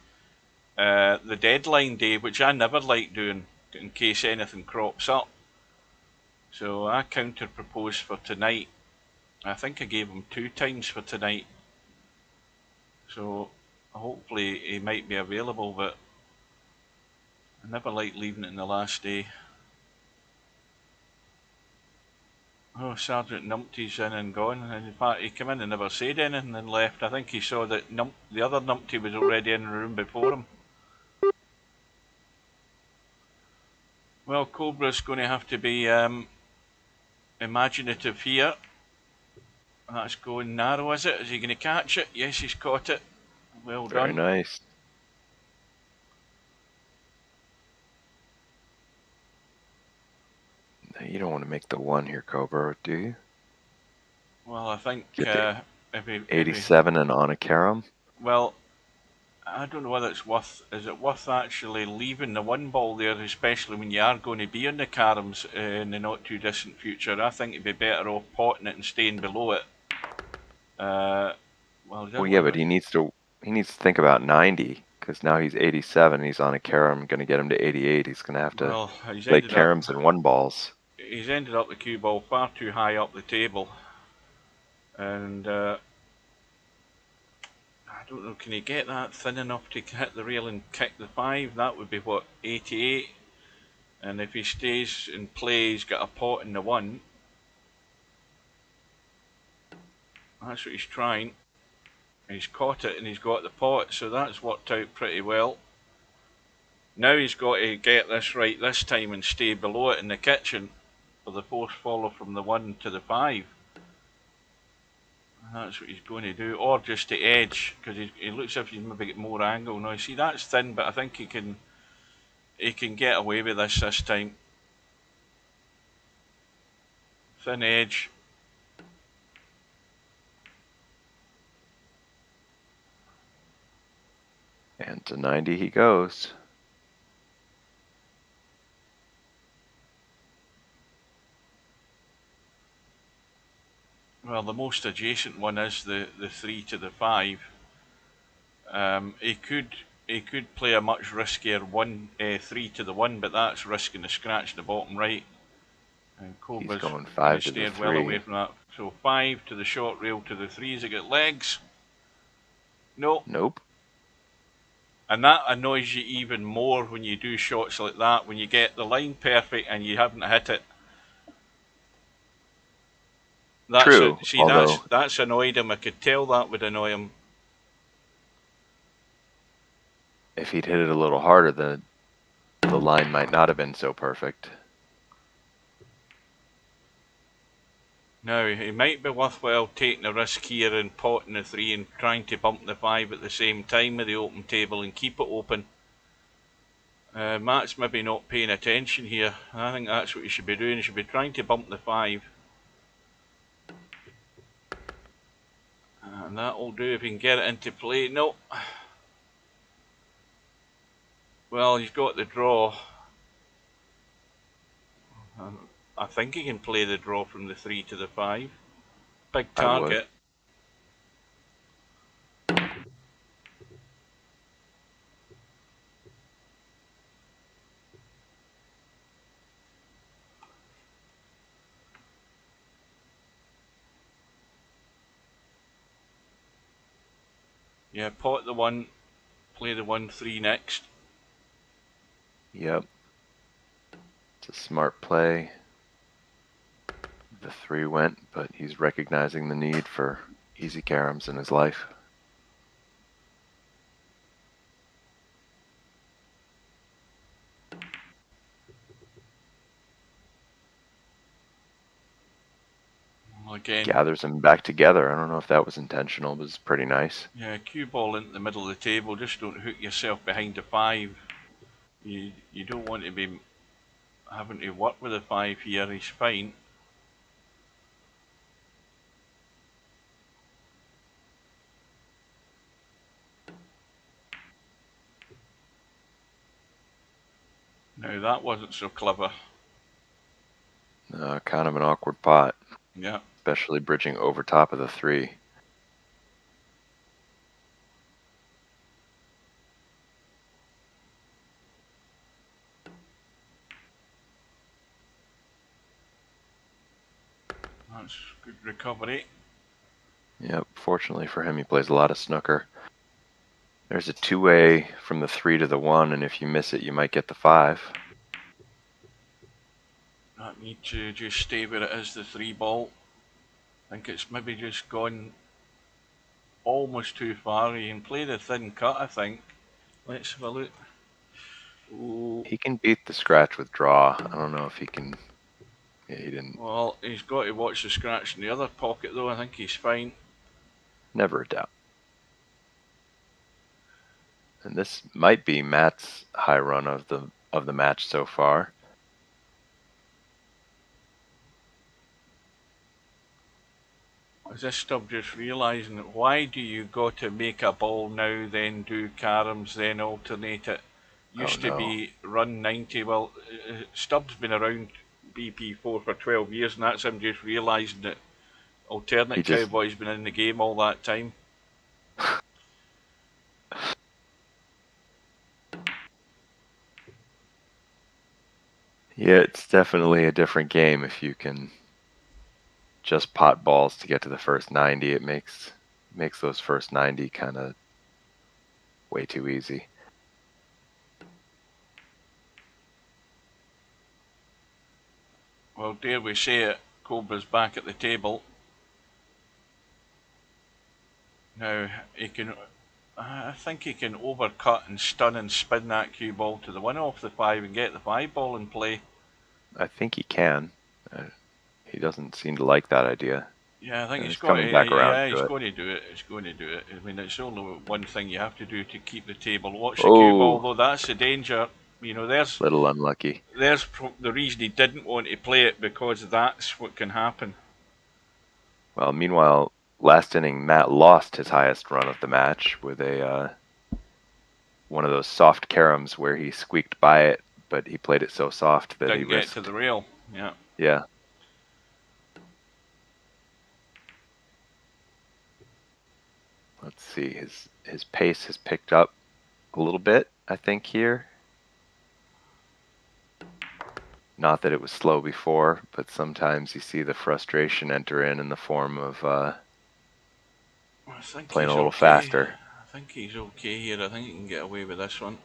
the deadline day, which I never like doing in case anything crops up. So I counter proposed for tonight. I think I gave him 2 times for tonight. So hopefully he might be available, but I never like leaving it in the last day. Oh, Sergeant Numpty's in and gone. And in fact, he came in and never said anything and left. I think he saw that the other Numpty was already in the room before him. Well, Cobra's going to have to be imaginative here. That's going narrow, is it? Is he going to catch it? Yes, he's caught it. Well Very done. nice. You don't want to make the one here, Cobra, do you? Well, I think Get if he 87 and on a carom. well, I don't know whether it's worth. Is it worth actually leaving the one ball there, especially when you are going to be on the caroms in the not too distant future? I think it'd be better off potting it and staying below it. Well, yeah, but he needs to think about 90 because now he's 87. He's on a carom, going to get him to 88. He's going to have to play caroms and one balls. He's ended up the cue ball far too high up the table, and I don't know. Can he get that thin enough to hit the rail and kick the 5? That would be what, 88. And if he stays in play, he's got a pot in the 1. That's what he's trying. He's caught it and he's got the pot, so that's worked out pretty well. Now he's got to get this right this time and stay below it in the kitchen for the force follow from the 1 to the 5. That's what he's going to do, or just to edge, because he looks as if he's maybe got more angle. Now, see, that's thin, but I think he can get away with this time. Thin edge. And to 90 he goes. Well, the most adjacent one is the 3 to the 5. He could play a much riskier 3 to the 1, but that's risking the scratch in the bottom right. And Cobra's He's going 5 to the 3. well away from that. So 5 to the short rail to the 3. Has it got legs? No. Nope. And that annoys you even more when you do shots like that, when you get the line perfect and you haven't hit it. True. That's annoyed him. I could tell that would annoy him. If he'd hit it a little harder, the line might not have been so perfect. Now, it might be worthwhile taking a risk here and potting the 3 and trying to bump the 5 at the same time with the open table and keep it open. Matt's maybe not paying attention here. I think that's what he should be doing. He should be trying to bump the 5. And that'll do if he can get it into play. No. Well, he's got the draw. I think he can play the draw from the 3 to the 5. Big target. Yeah, pot the 1, play the 1-3 next. Yep. It's a smart play. The 3 went, but he's recognizing the need for easy caroms in his life. Again, gathers them back together. I don't know if that was intentional, but it's pretty nice. Yeah, cue ball into the middle of the table. Just don't hook yourself behind the 5. You don't want to be having to work with the 5 here. He's fine. Now that wasn't so clever. Kind of an awkward pot. Yeah. Especially bridging over top of the 3. That's good recovery. Yep, fortunately for him, he plays a lot of snooker. There's a 2-way from the 3 to the 1, and if you miss it, you might get the 5. I need to just stay where it is, the 3 ball. I think it's maybe just gone almost too far. You can play the thin cut, I think. Let's have a look. Ooh. He can beat the scratch with draw. I don't know if he can. Yeah, he didn't. Well, he's got to watch the scratch in the other pocket, though. I think he's fine. Never a doubt. And this might be Matt's high run of the match so far. Is this stuff just realising that why do you go to make a ball now, then do caroms, then alternate it? Used to be run 90. Well, Stubb's been around VP4 for 12 years, and that's him just realising that alternate cowboy's been in the game all that time. Yeah, it's definitely a different game if you can just pot balls to get to the first 90. It makes those first 90 kind of way too easy. Well, dare we say it, Cobra's back at the table. Now, he can, I think he can overcut and stun and spin that cue ball to the 1 off the 5 and get the 5 ball in play. I think he can. He doesn't seem to like that idea. Yeah, I think he's coming back around. He's going to do it. He's going to do it. I mean, it's only one thing you have to do to keep the table. Watch the cue ball, though. That's the danger. You know, there's little unlucky. There's the reason he didn't want to play it, because that's what can happen. Well, meanwhile, last inning, Matt lost his highest run of the match with a one of those soft caroms where he squeaked by it, but he played it so soft that didn't he get risked. To the rail. Yeah. Yeah. Let's see. His pace has picked up a little bit, I think, here. Not that it was slow before, but sometimes you see the frustration enter in the form of playing a little faster. I think he's okay here. I think he can get away with this one.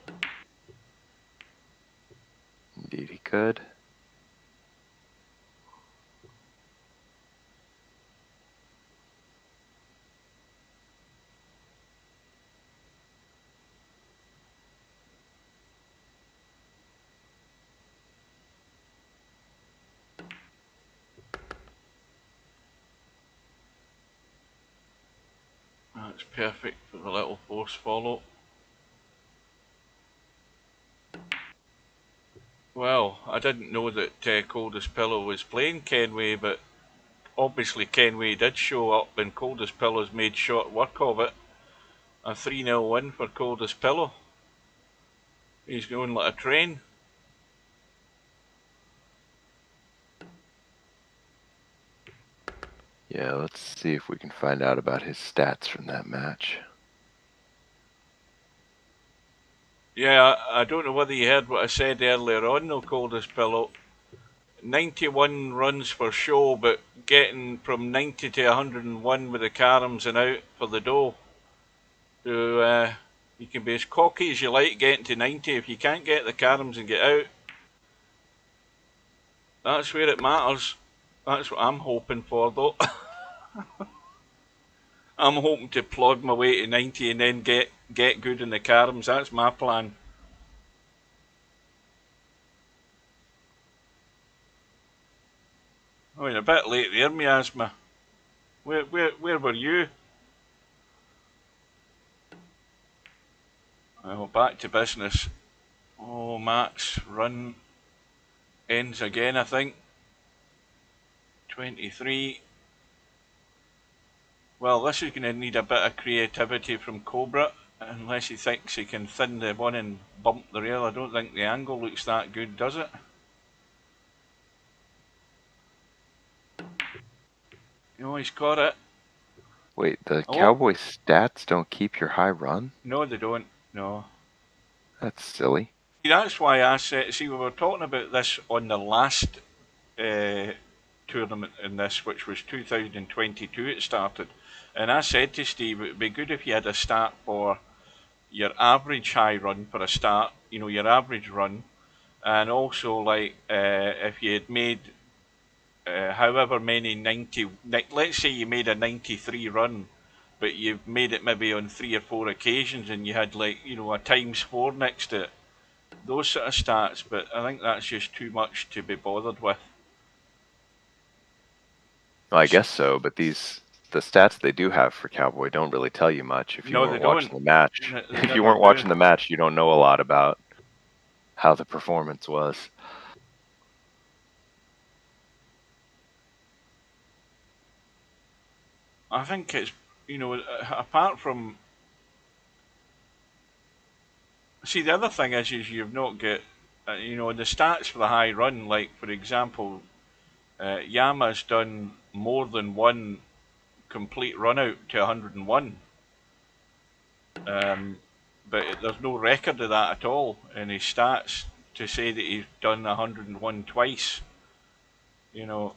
Indeed he could. That's perfect for the little force follow. Well, I didn't know that Coldest Pillow was playing Kenway, but obviously Kenway did show up, and Coldest Pillow's made short work of it. A 3-0 win for Coldest Pillow. He's going like a train. Yeah, let's see if we can find out about his stats from that match. Yeah, I don't know whether you heard what I said earlier on, though, Coldest Pillow. 91 runs for show, but getting from 90 to 101 with the caroms and out for the dough. So you can be as cocky as you like getting to 90. If you can't get the caroms and get out, that's where it matters. That's what I'm hoping for, though. I'm hoping to plod my way to 90 and then get good in the caroms. That's my plan. I mean, a bit late there, miasma. Where were you? Well, back to business. Oh, Matt's run ends again, I think. 23. Well, this is going to need a bit of creativity from Cobra, unless he thinks he can thin the one and bump the rail. I don't think the angle looks that good, does it? Oh, he's got it. Wait, the Cowboy stats don't keep your high run? No, they don't. No. That's silly. That's why I said, see, we were talking about this on the last tournament in this, which was 2022 it started. And I said to Steve, it would be good if you had a start for your average high run for a start, you know, your average run. And also, like, if you had made however many 90, let's say you made a 93 run, but you've made it maybe on 3 or 4 occasions and you had like, you know, a ×4 next to it. Those sort of stats, but I think that's just too much to be bothered with. Well, I guess so, but the stats they do have for Cowboy don't really tell you much if you No, they weren't watching don't. the match. They If you never weren't do. watching the match, you don't know a lot about how the performance was. I think it's, you know, apart from... See, the other thing is you've not got, you know, the stats for the high run, like, for example, Yama's done more than one complete run out to 101. But there's no record of that at all in his stats to say that he's done 101 twice. You know,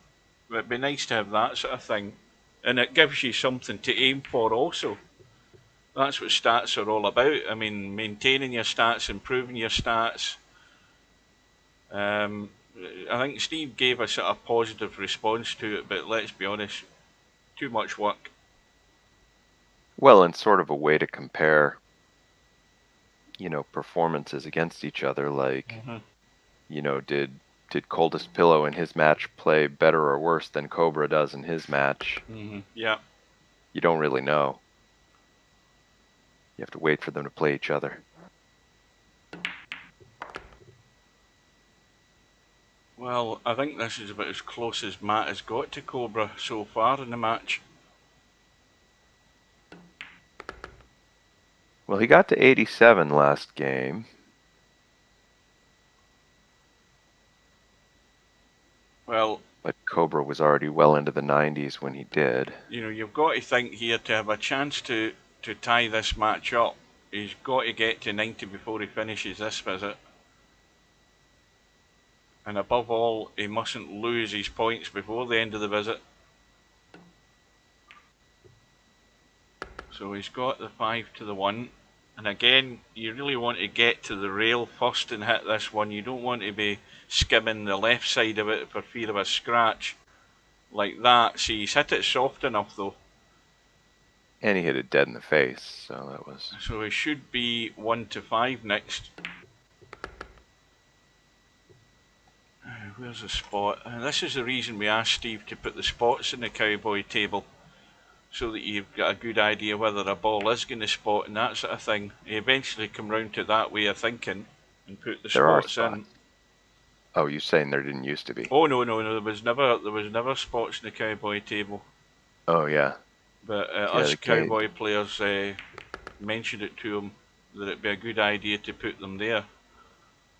it'd be nice to have that sort of thing. And it gives you something to aim for also. That's what stats are all about. I mean, maintaining your stats, improving your stats. I think Steve gave a sort of positive response to it, but let's be honest, too much work. Well, and sort of a way to compare, you know, performances against each other. Like, you know, did Coldest Pillow in his match play better or worse than Cobra does in his match? Yeah. You don't really know. You have to wait for them to play each other. Well, I think this is about as close as Matt has got to Cobra so far in the match. Well, he got to 87 last game. Well, but Cobra was already well into the 90s when he did. You know, you've got to think here to have a chance to tie this match up. He's got to get to 90 before he finishes this visit. And above all, he mustn't lose his points before the end of the visit. So he's got the 5 to the 1. And again, you really want to get to the rail first and hit this one. You don't want to be skimming the left side of it for fear of a scratch like that. See, he's hit it soft enough though. And he hit it dead in the face, so that was... So he should be 1 to 5 next. Where's the spot? And this is the reason we asked Steve to put the spots in the Cowboy table, so that you've got a good idea whether a ball is going to spot and that sort of thing. He eventually come round to that way of thinking and put the spots in. Oh, you're saying there didn't used to be? Oh no, there was never spots in the Cowboy table. Oh yeah. But us Cowboy players mentioned it to him that it'd be a good idea to put them there.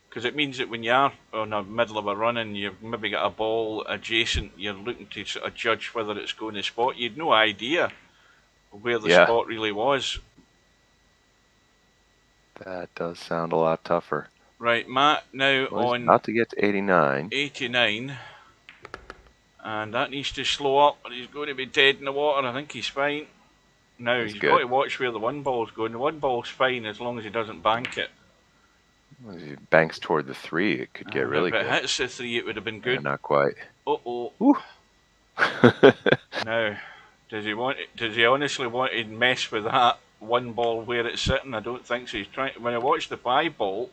Because it means that when you are on the middle of a run and you've maybe got a ball adjacent, you're looking to sort of judge whether it's going to spot. You'd no idea where the spot really was. That does sound a lot tougher. Right, Matt now on... He's about to get to 89. 89. And that needs to slow up, and he's going to be dead in the water. I think he's fine. Now, he's got to watch where the one ball's going. The one ball's fine as long as he doesn't bank it. Well, if he banks toward the 3, it could get really good. If it hits the 3, it would have been good. Not quite. Uh-oh. Now, does he honestly want to mess with that one ball where it's sitting? I don't think so. He's trying. When I watch the 5 ball,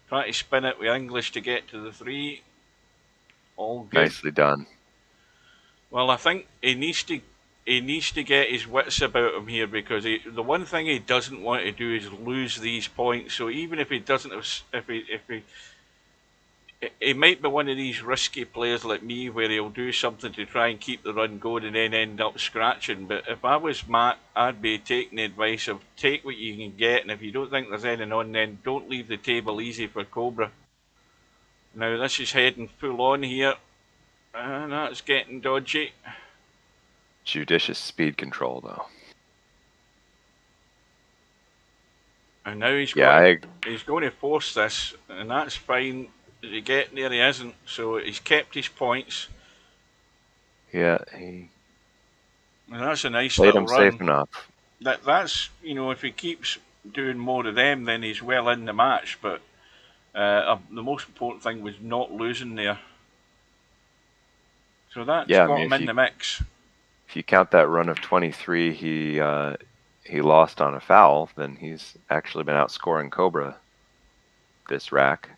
trying to spin it with English to get to the 3. All good. Nicely done. Well, I think he needs to get his wits about him here, because the one thing he doesn't want to do is lose these points. So even if he doesn't have, he might be one of these risky players like me where he'll do something to try and keep the run going and then end up scratching. But if I was Matt, I'd be taking the advice of take what you can get, and if you don't think there's anything on, then don't leave the table easy for Cobra. Now this is heading full on here, and that's getting dodgy. Judicious speed control, though. And now he's going to force this, and that's fine. Is he getting there? He isn't. So he's kept his points. Yeah, and that's a nice played little him run. Safe enough. That's, you know, if he keeps doing more of them, then he's well in the match. But the most important thing was not losing there. So that's Yeah, I got mean, him in the mix. if you count that run of 23, he lost on a foul, then he's actually been outscoring Cobra this rack.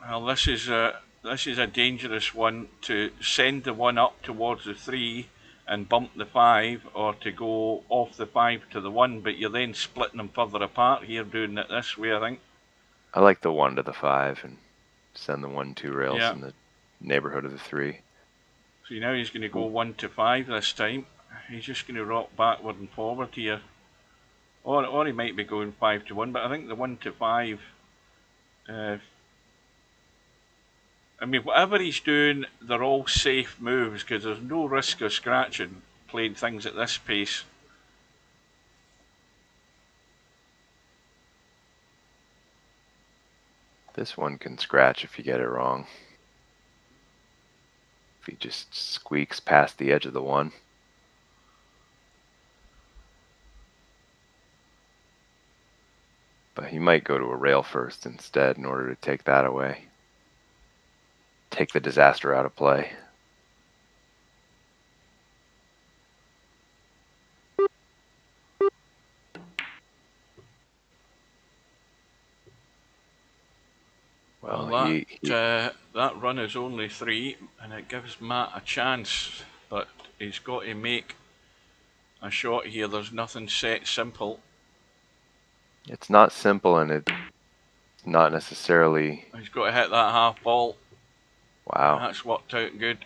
Well, this is a dangerous one, to send the one up towards the 3 and bump the 5, or to go off the 5 to the 1, but you're then splitting them further apart here doing it this way, I think. I like the 1 to the 5 and send the 1-2 rails Yeah. in the neighborhood of the 3. So now he's going to go 1 to 5 this time. He's just going to rock backward and forward here. Or he might be going 5 to 1, but I think the 1 to 5... I mean, whatever he's doing, they're all safe moves, because there's no risk of scratching playing things at this pace. This one can scratch if you get it wrong. If he just squeaks past the edge of the 1. But he might go to a rail first instead in order to take that away. Take the disaster out of play. Well, Well, that run is only 3, and it gives Matt a chance, but he's got to make a shot here. There's nothing set simple. it's not simple, and it's not necessarily... He's got to hit that half ball. Wow. That's worked out good.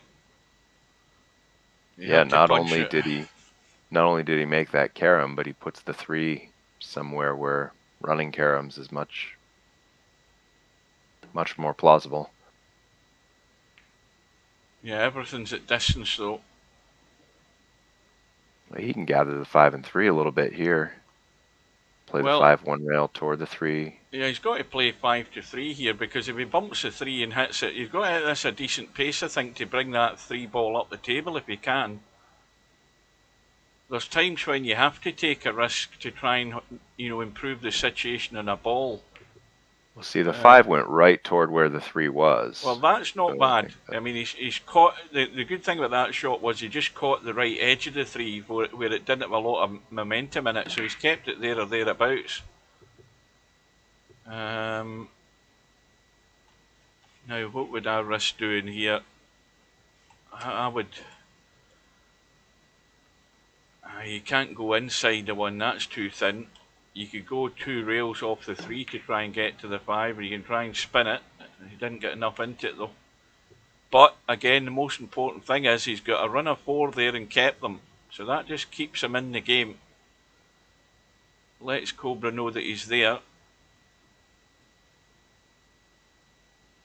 Yeah, not only did he make that carom, but he puts the 3 somewhere where running caroms is much more plausible. Yeah, everything's at distance though. He can gather the 5 and 3 a little bit here. Play the 5-1 rail toward the 3. Yeah, he's got to play 5 to 3 here, because if he bumps the 3 and hits it, he's got to hit this a decent pace, I think, to bring that 3 ball up the table if he can. There's times when you have to take a risk to try and, improve the situation on a ball. Well, see, the 5 went right toward where the 3 was. Well, that's not bad. I mean, he's caught... The good thing about that shot was he just caught the right edge of the 3 where it didn't have a lot of momentum in it, so he's kept it there or thereabouts. Now, what would I risk doing here? I would... You can't go inside the 1, that's too thin. You could go 2 rails off the 3 to try and get to the 5, or you can try and spin it. He didn't get enough into it though. But again, the most important thing is he's got a run of 4 there and kept them. So that just keeps him in the game. Lets Cobra know that he's there.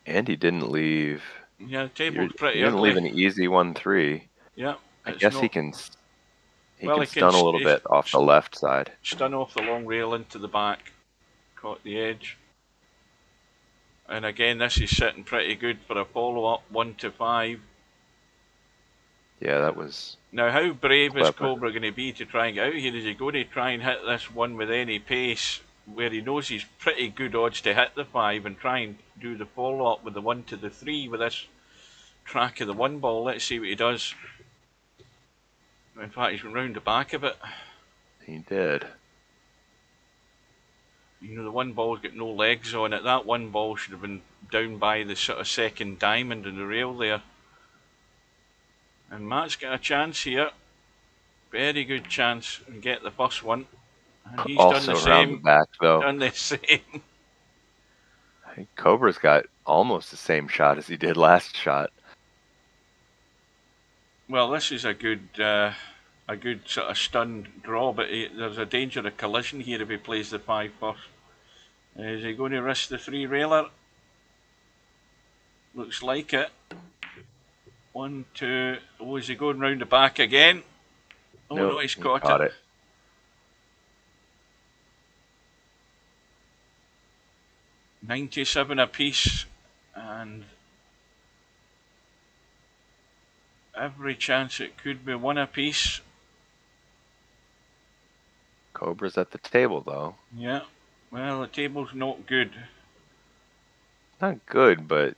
And he didn't leave... Yeah, the table's pretty ugly. He didn't leave an easy 1-3. Yeah. I guess he can stun a little bit off the left side. Stun off the long rail into the back. Caught the edge. And again, this is sitting pretty good for a follow-up 1 to 5. Yeah, that was... Now, how brave is Cobra going to be to try and get out here? Is he going to try and hit this 1 with any pace, where he knows he's pretty good odds to hit the 5, and try and do the follow-up with the 1 to the 3 with this track of the 1 ball? Let's see what he does. In fact, he's went round the back of it. He did. The 1 ball's got no legs on it. That 1 ball should have been down by the sort of second diamond in the rail there. And Matt's got a chance here. Very good chance, and get the first one. And he's also done the same. Around the back, though. Done the same. I think Cobra's got almost the same shot as he did last shot. Well, this is a good sort of stunned draw, but there's a danger of collision here if he plays the 5 first. Is he going to risk the 3 railer? Looks like it. 1, 2. Oh, is he going round the back again? Oh no, he's caught it. 97 apiece, and every chance it could be 1 apiece. Cobra's at the table, though. Yeah, well, the table's not good. Not good, but...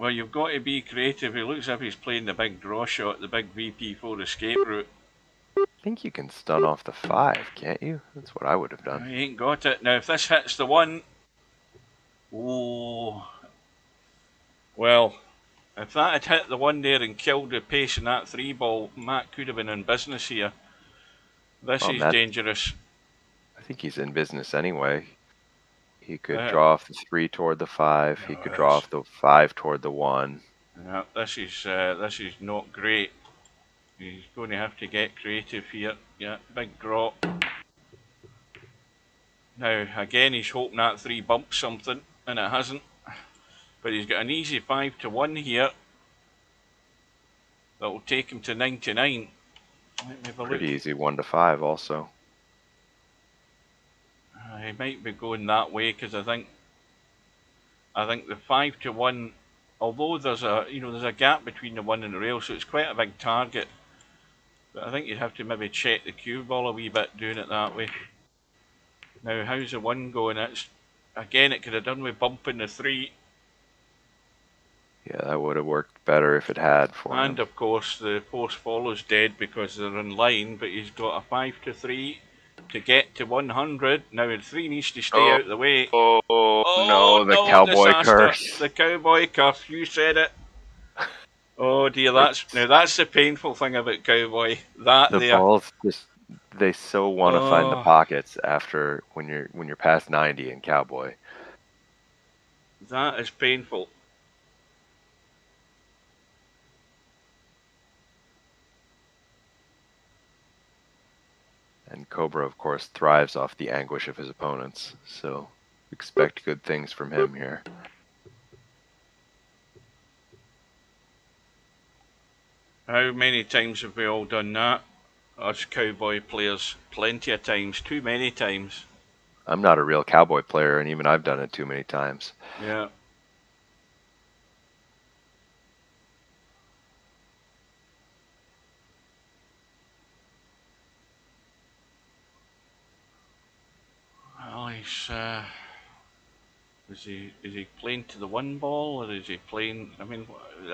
Well, you've got to be creative. He looks as if he's playing the big draw shot, the big VP4 escape route. I think you can stun off the 5, can't you? That's what I would have done. He ain't got it. Now, if this hits the 1... Oh... Well, if that had hit the 1 there and killed the pace in that 3 ball, Matt could have been in business here. This is dangerous. I think he's in business anyway. He could draw off the 3 toward the 5. He could draw off the 5 toward the 1. Yeah, this is not great. He's going to have to get creative here. Yeah, big drop. Now, again, he's hoping that 3 bumps something, and it hasn't. But he's got an easy 5 to 1 here. That will take him to 99. Let me have a Pretty look. easy 1 to 5 also. He might be going that way because I think the 5 to 1, although there's a gap between the 1 and the rail, so it's quite a big target. But I think you'd have to maybe check the cue ball a wee bit doing it that way. Now, how's the 1 going? Again, it could have done with bumping the 3. Yeah, that would have worked better if it had for him. And of course, the post follow's dead because they're in line, but he's got a 5 to 3 to get to 100. Now, the 3 needs to stay out of the way. Oh, no, the cowboy disaster. curse. The cowboy curse, you said it. Oh dear, that's the painful thing about cowboy. The balls just, they so want to find the pockets after when you're past 90 in cowboy. That is painful. And Cobra, of course, thrives off the anguish of his opponents, so expect good things from him here. How many times have we all done that? Us cowboy players, plenty of times, too many times. I'm not a real cowboy player, and even I've done it too many times. Yeah. Well, is he playing to the 1 ball, or is he playing? I mean,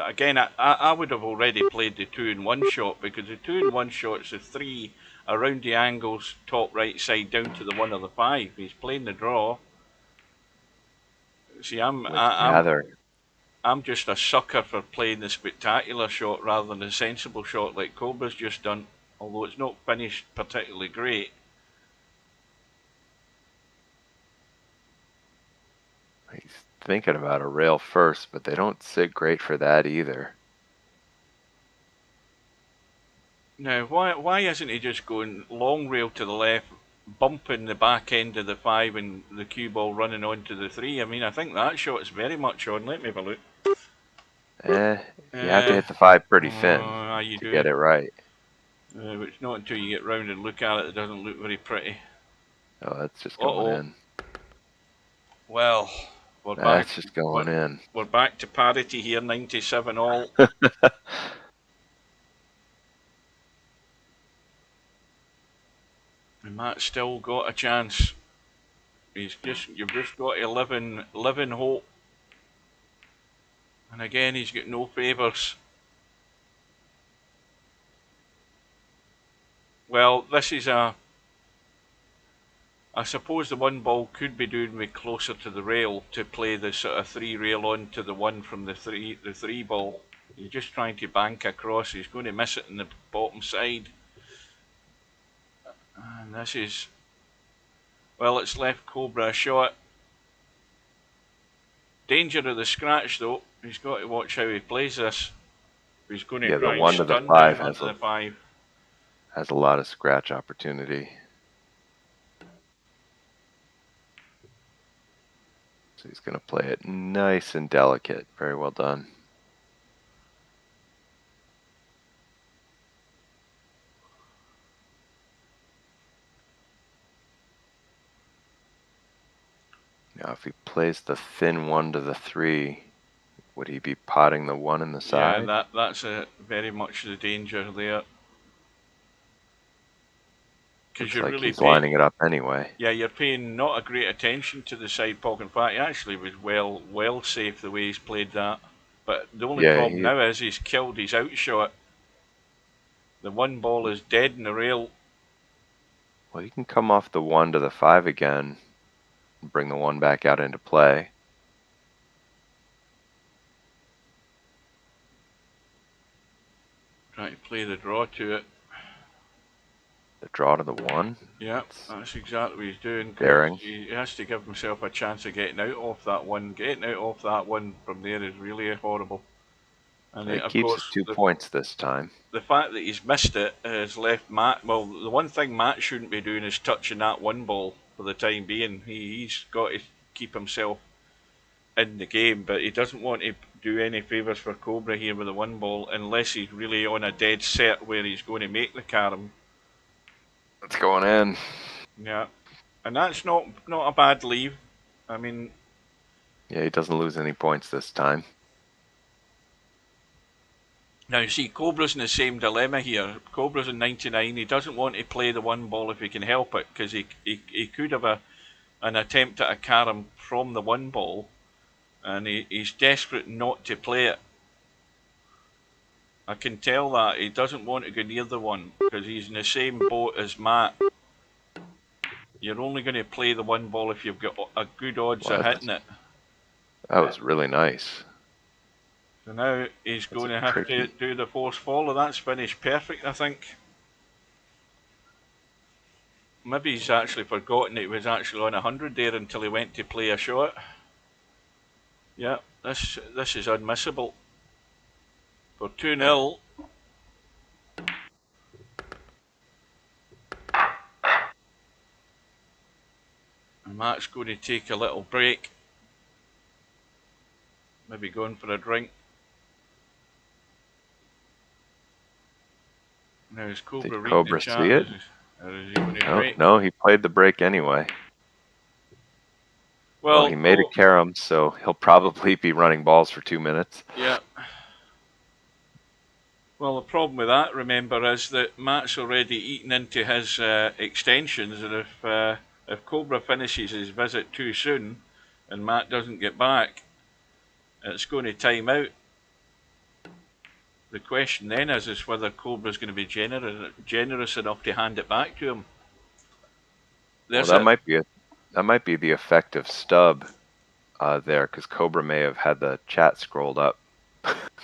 again, I would have already played the 2 in 1 shot, because the 2 in 1 shot's the 3 around the angles, top right side down to the 1 or the 5. He's playing the draw. See, I'm just a sucker for playing the spectacular shot rather than the sensible shot like Cobra's just done, although it's not finished particularly great. He's thinking about a rail first, but they don't sit great for that either. Now, why isn't he just going long rail to the left, bumping the back end of the 5 and the cue ball running onto the 3? I mean, I think that shot is very much on. Let me have a look. You have to hit the 5 pretty thin to get it right. It's not until you get round and look at it, it doesn't look very pretty. Oh, that's just going in. Well, that's just going in. We're back to parity here, 97 all. And Matt's still got a chance. You've just got to live in hope. And again, he's got no favours. Well, this is I suppose the 1 ball could be doing me closer to the rail to play the sort of 3 rail on to the 1 from the 3 ball. He's just trying to bank across. He's going to miss it in the bottom side. And this is, well, it's left Cobra a shot. Danger of the scratch though. He's got to watch how he plays this. He's going to try and stun down onto the 5. Has a lot of scratch opportunity. So he's going to play it nice and delicate. Very well done. Now, if he plays the thin 1 to the 3, would he be potting the 1 in the side? Yeah, that's very much the danger there. Because you're really lining it up anyway. Yeah, you're paying not a great attention to the side pocket. In fact, he actually was well safe the way he's played that. But the only Yeah, problem now is he's killed his outshot. The 1 ball is dead in the rail. well, you can come off the 1 to the 5 again, and bring the 1 back out into play. Trying to play the draw to it. The draw to the 1. Yeah, that's exactly what he's doing. Daring. He has to give himself a chance of getting out off that 1. Getting out off that 1 from there is really horrible. And It of keeps his course, 2 points this time. the fact that he's missed it has left Matt. Well, the one thing Matt shouldn't be doing is touching that 1 ball for the time being. He's got to keep himself in the game, but he doesn't want to do any favours for Cobra here with the 1 ball unless he's really on a dead set where he's going to make the carom. It's going in. Yeah, and that's not a bad leave. I mean, yeah, he doesn't lose any points this time. Now you see, Cobra's in the same dilemma here. Cobra's in 99. He doesn't want to play the 1 ball if he can help it, because he could have an attempt at a carom from the 1 ball, and he's desperate not to play it. I can tell that he doesn't want to go near the 1 because he's in the same boat as Matt. You're only going to play the 1 ball if you've got a good odds of hitting it. That was really nice. So now he's going to have to do the force follow. That's finished perfect, I think. Maybe he's actually forgotten it was actually on 100 there until he went to play a shot. Yeah, this is unmissable. For 2-0. And Matt's going to take a little break. Maybe going for a drink. Now is Cobra reading the chat? See it? Or is he going to break? No, he played the break anyway. Well, he made a carom, so he'll probably be running balls for 2 minutes. Yeah. Well, the problem with that, remember, is that Matt's already eaten into his extensions, and if Cobra finishes his visit too soon, and Matt doesn't get back, it's going to time out. The question then is whether Cobra's going to be generous enough to hand it back to him. Well, that might be the effect of Stub there, because Cobra may have had the chat scrolled up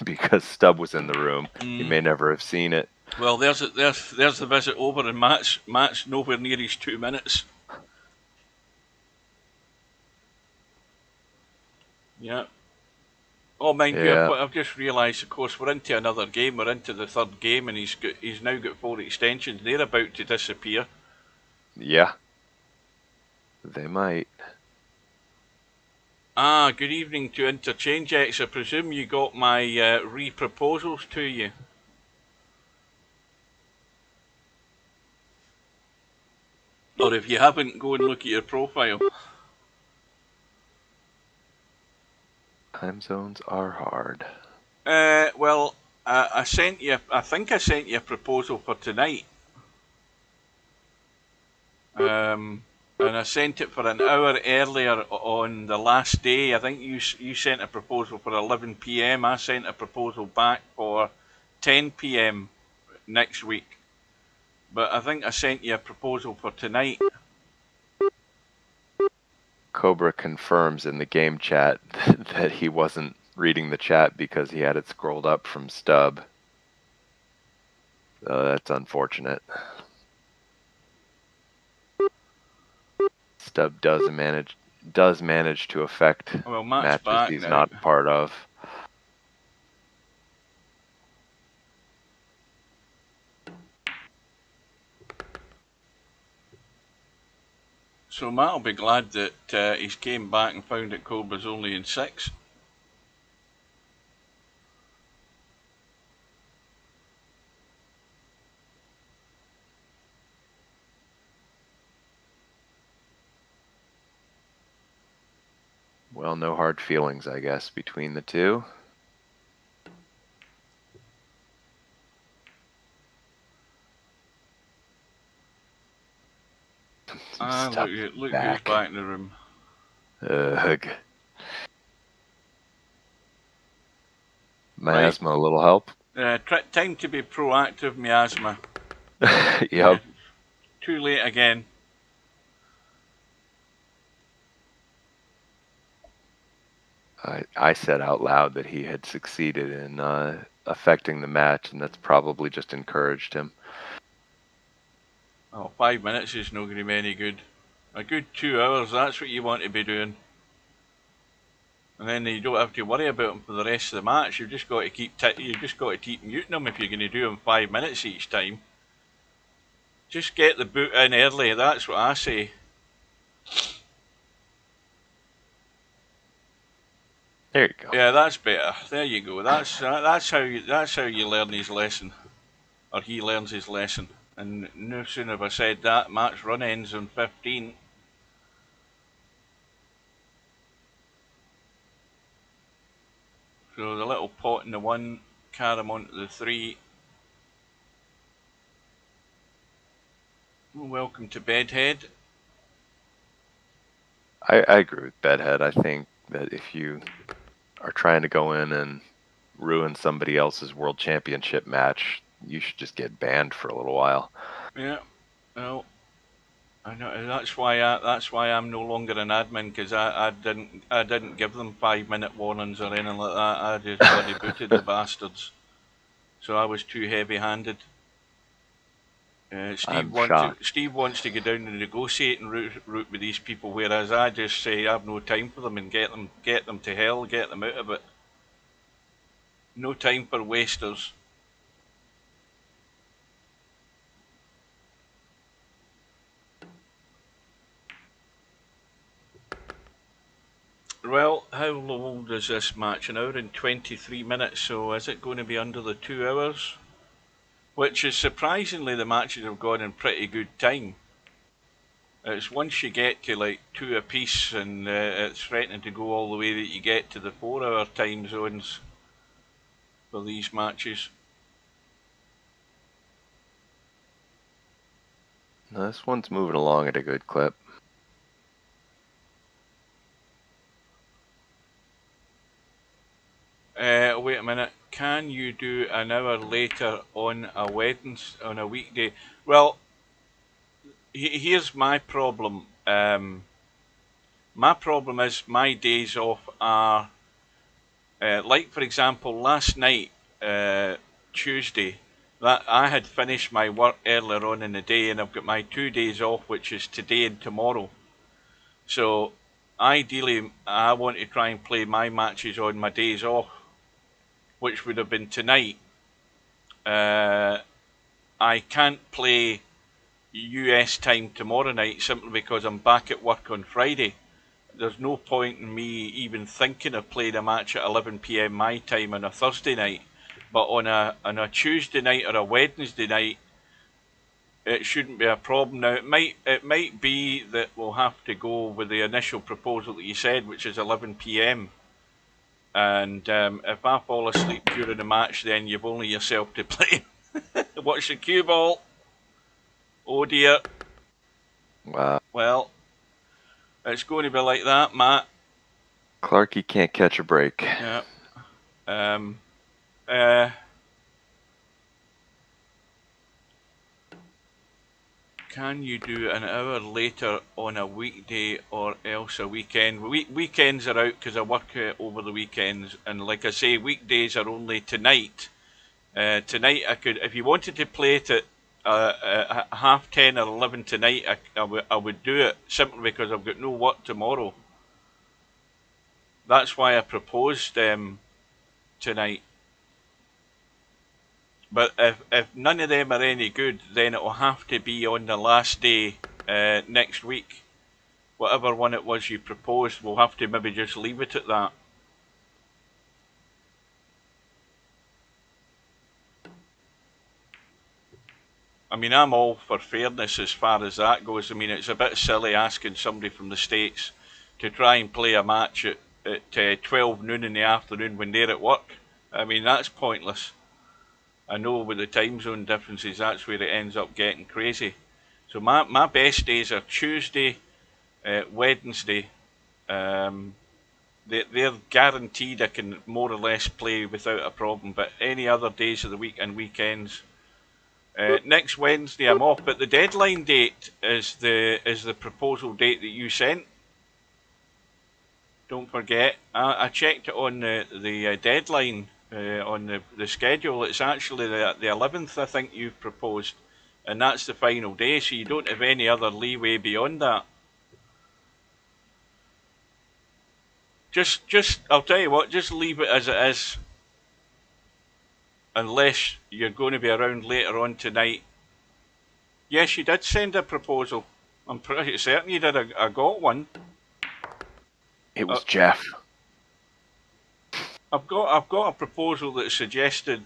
because Stub was in the room. He may never have seen it. Well, there's the visit over, and Matt's nowhere near his 2 minutes. Yeah. Oh, mind you, I've just realised, of course, we're into another game. We're into the 3rd game, and he's now got 4 extensions. They're about to disappear. Yeah. They might. Good evening to Interchange X. I presume you got my re-proposals to you. Or if you haven't, go and look at your profile. Time zones are hard. Well, I think I sent you a proposal for tonight. And I sent it for an hour earlier on the last day. I think you sent a proposal for 11 PM. I sent a proposal back for 10 PM next week. But I think I sent you a proposal for tonight. Cobra confirms in the game chat that he wasn't reading the chat because he had it scrolled up from Stub. So that's unfortunate. Stub does manage to affect matches he's not part of. So Matt will be glad that he's came back and found that Cobra's only in 6. Well, no hard feelings, I guess, between the two. Look who's back in the room. Ugh. Miasma, a little help. Time to be proactive, miasma. Yep. Too late again. I said out loud that he had succeeded in affecting the match, and that's probably just encouraged him. Oh, 5 minutes is not going to be any good. A good 2 hours, that's what you want to be doing. And then you don't have to worry about them for the rest of the match. You've just got to keep muting them if you're going to do them 5 minutes each time. Just get the boot in early. That's what I say. There you go. Yeah, that's better. There you go. That's how you learn his lesson, or he learns his lesson. And no sooner have I said that, match run ends on 15. So the little pot in the 1, Karam onto the 3. Welcome to Bedhead. I agree with Bedhead. I think that if you are trying to go in and ruin somebody else's world championship match, you should just get banned for a little while. Yeah, well, I know that's why I'm no longer an admin, because I didn't give them 5-minute warnings or anything like that. I just bloody booted the bastards. So I was too heavy-handed. Steve wants to go down the negotiating route with these people, whereas I just say I have no time for them and get them to hell, get them out of it. No time for wasters. Well, how long does this match? An hour and 23 minutes, so is it going to be under the 2 hours? Which is surprisingly, the matches have gone in pretty good time. It's once you get to like 2 apiece and it's threatening to go all the way that you get to the 4-hour time zones for these matches. No, this one's moving along at a good clip. Wait a minute. Can you do an hour later on a weekday? Well, here's my problem. My problem is my days off are like, for example, last night, Tuesday, that I had finished my work earlier on in the day, and I've got my 2 days off, which is today and tomorrow. So ideally, I want to try and play my matches on my days off, which would have been tonight. I can't play US time tomorrow night simply because I'm back at work on Friday. There's no point in me even thinking of playing a match at 11 PM my time on a Thursday night. But on a Tuesday night or a Wednesday night, it shouldn't be a problem. Now it might be that we'll have to go with the initial proposal that you said, which is 11 PM. And if I fall asleep during the match, then you've only yourself to blame. Watch the cue ball. Oh dear. Wow. Well, it's going to be like that, Matt. Clarky can't catch a break. Yeah. Can you do an hour later on a weekday or else a weekend? Weekends are out because I work over the weekends, and like I say, weekdays are only tonight. Tonight I could, if you wanted to play it at 10:30 or 11 tonight, I would do it simply because I've got no work tomorrow. That's why I proposed tonight. But if none of them are any good, then it will have to be on the last day next week. Whatever one it was you proposed, we'll have to maybe just leave it at that. I mean, I'm all for fairness as far as that goes. I mean, it's a bit silly asking somebody from the States to try and play a match at 12 noon in the afternoon when they're at work. I mean, that's pointless. I know with the time zone differences, that's where it ends up getting crazy. So my best days are Tuesday, Wednesday, they're guaranteed I can more or less play without a problem. But any other days of the week and weekends, next Wednesday I'm off. But the deadline date is the proposal date that you sent. Don't forget. I checked it on the deadline on the schedule. It's actually the 11th, I think you've proposed, and that's the final day. So you don't have any other leeway beyond that. Just I'll tell you what. Just leave it as it is, unless you're going to be around later on tonight. Yes, you did send a proposal. I'm pretty certain you did. I got one. It was Jeff. I've got a proposal that suggested.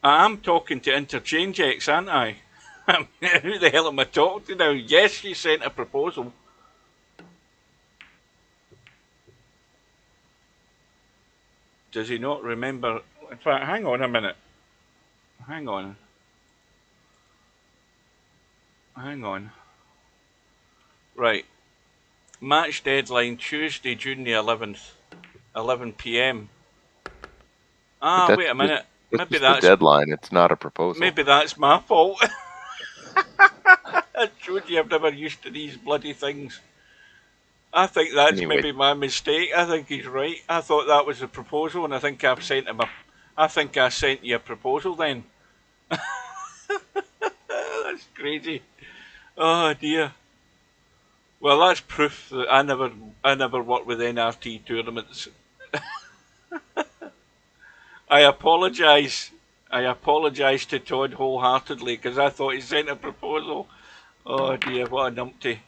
I am talking to InterchangeX, aren't I? Who the hell am I talking to now? Yes, you sent a proposal. Does he not remember? In fact, hang on a minute. Hang on. Right. Match deadline Tuesday, June the 11th, 11 p.m. Wait a minute. Maybe that's the deadline. It's not a proposal. Maybe that's my fault. I told you I've never used to these bloody things. I think that's maybe my mistake. I think he's right. I thought that was a proposal, and I think I've sent him I think I sent you a proposal then. That's crazy. Oh dear. Well, that's proof that I never worked with NRT tournaments. I apologise. To Todd wholeheartedly because I thought he sent a proposal. Oh dear, what a numpty.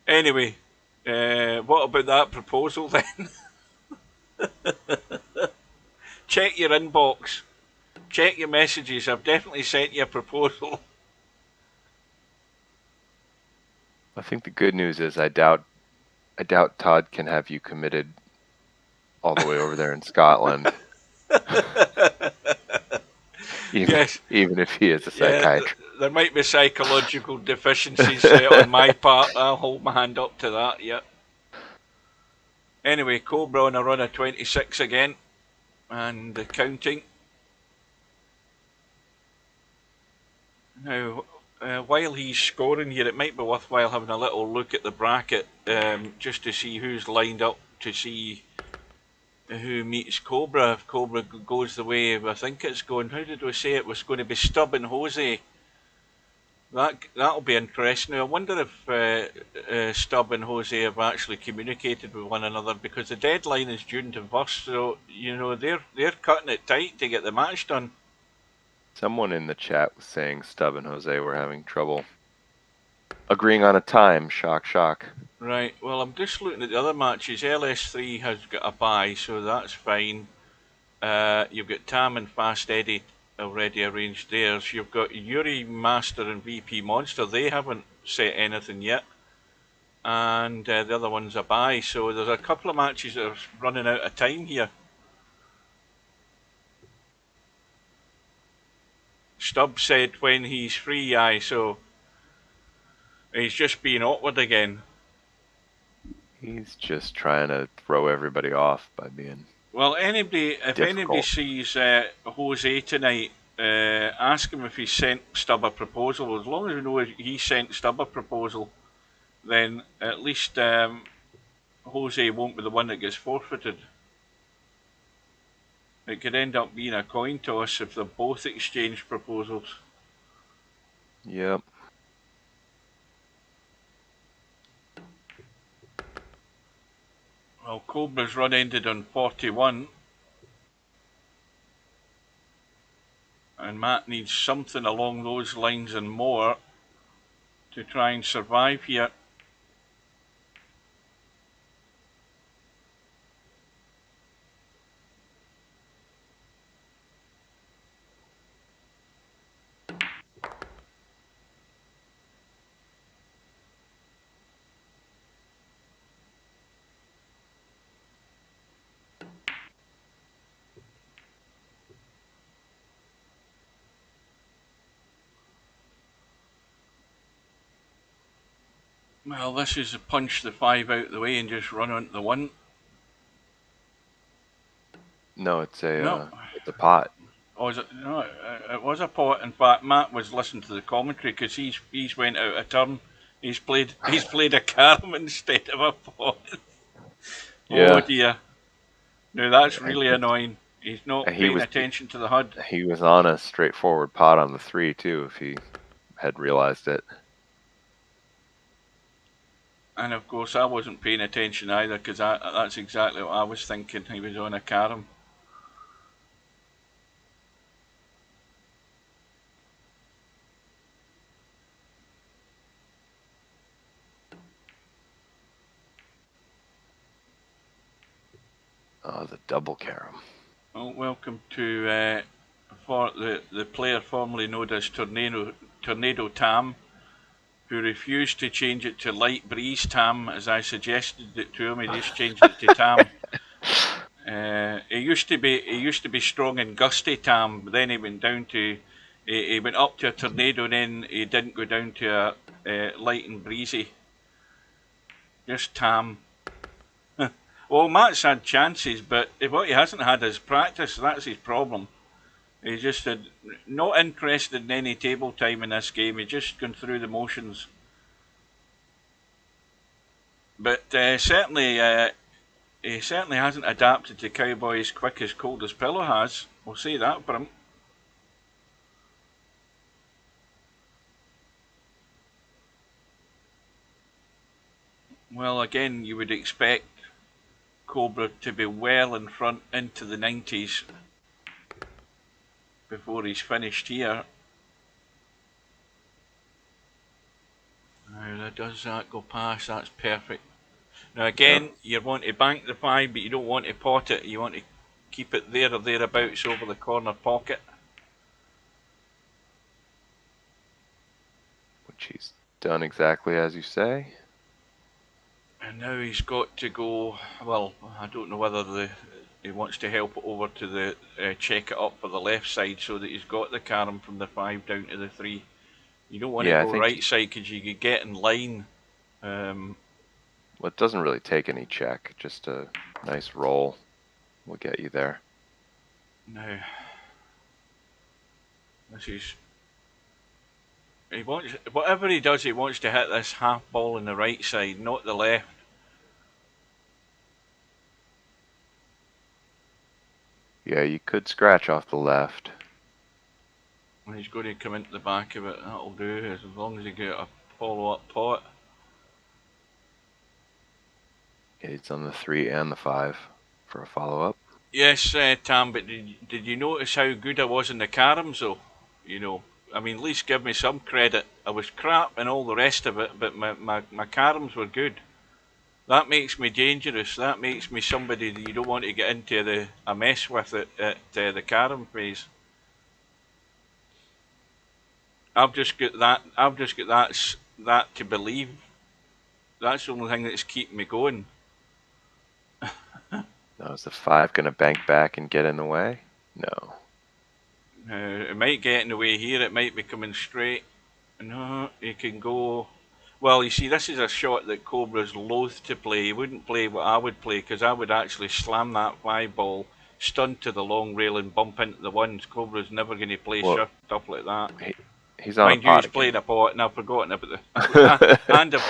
Anyway, what about that proposal then? Check your inbox. Check your messages. I've definitely sent you a proposal. I think the good news is I doubt Todd can have you committed all the way over there in Scotland. Even if he is a psychiatrist. There might be psychological deficiencies on my part. I'll hold my hand up to that, yeah. Anyway, Cobra on a run of 26 again. And counting. Now, while he's scoring here, it might be worthwhile having a little look at the bracket just to see who's lined up to see who meets Cobra. If Cobra goes the way I think it's going, how did we say it was going to be Stubb and Jose? That'll be interesting. I wonder if Stubb and Jose have actually communicated with one another because the deadline is June the 1st, so you know they're cutting it tight to get the match done. Someone in the chat was saying Stubb and Jose were having trouble agreeing on a time. Shock, shock. Right, well, I'm just looking at the other matches. LS3 has got a bye, so that's fine. You've got Tam and Fast Eddie already arranged theirs. You've got Yuri Master and VP Monster. They haven't set anything yet. And the other one's a bye, so there's a couple of matches that are running out of time here. Stubb said when he's free, aye, so he's just being awkward again. He's just trying to throw everybody off by being. Well, if anybody sees Jose tonight, ask him if he sent Stubb a proposal. As long as we know he sent Stubb a proposal, then at least Jose won't be the one that gets forfeited. It could end up being a coin toss if they both exchange proposals. Yep. Well, Cobra's run ended on 41. And Matt needs something along those lines and more to try and survive here. Well, this is to punch the 5 out the way and just run onto the 1. No, it's a No. it's a pot. Oh, is it? No, it was a pot. In fact, Matt was listening to the commentary because he's went out of turn. He's played a carom instead of a pot. Oh Yeah. dear. No, that's really annoying. He's not He paying was attention to the HUD. he was on a straightforward pot on the 3 too, if he had realized it. And of course, I wasn't paying attention either because that's exactly what I was thinking. He was on a carom. Oh, the double carom. Well, welcome to for the player formerly known as Tornado Tam, who refused to change it to Light Breeze Tam as I suggested it to him. He just changed it to Tam. He used to be strong and gusty Tam, but then he went down to he went up to a tornado, and then he didn't go down to a light and breezy. Just Tam. Well, Matt's had chances, but what he hasn't had is practice. That's his problem. He's just not interested in any table time in this game. He's just gone through the motions. But certainly, he certainly hasn't adapted to Cowboy as quick as Cold as Pillow has. We'll say that for him. Well, again, you would expect Cobra to be well in front into the 90s before he's finished here. Now, does that go past? That's perfect. Now, again, you want to bank the 5, but you don't want to pot it. You want to keep it there or thereabouts over the corner pocket. Which he's done exactly as you say. And now he's got to go. Well, I don't know whether he wants to help it over to the check it up for the left side so that he's got the carom from the 5 down to the 3. You don't want to go right side because you could get in line. Well, it doesn't really take any check. Just a nice roll will get you there. Now, this is. He wants, whatever he does, he wants to hit this half ball on the right side, not the left. Yeah, you could scratch off the left. And he's going to come into the back of it. That'll do, as long as he get a follow-up pot. Yeah, he's on the 3 and the 5 for a follow-up. Yes, Tam, but did you notice how good I was in the caroms, though? You know, I mean, at least give me some credit. I was crap and all the rest of it, but my caroms were good. That makes me dangerous. That makes me somebody that you don't want to get into a mess with it at the carom phase. I've just got that to believe. That's the only thing that's keeping me going. Now, is the 5 going to bank back and get in the way? No. It might get in the way here. It might be coming straight. No, he can go. Well, you see, this is a shot that Cobra's loath to play. He wouldn't play what I would play because I would actually slam that 5 ball, stun to the long rail and bump into the 1s. Cobra's never going to play stuff like that. He's on Mind a pot. He's playing a pot, and I've forgotten about the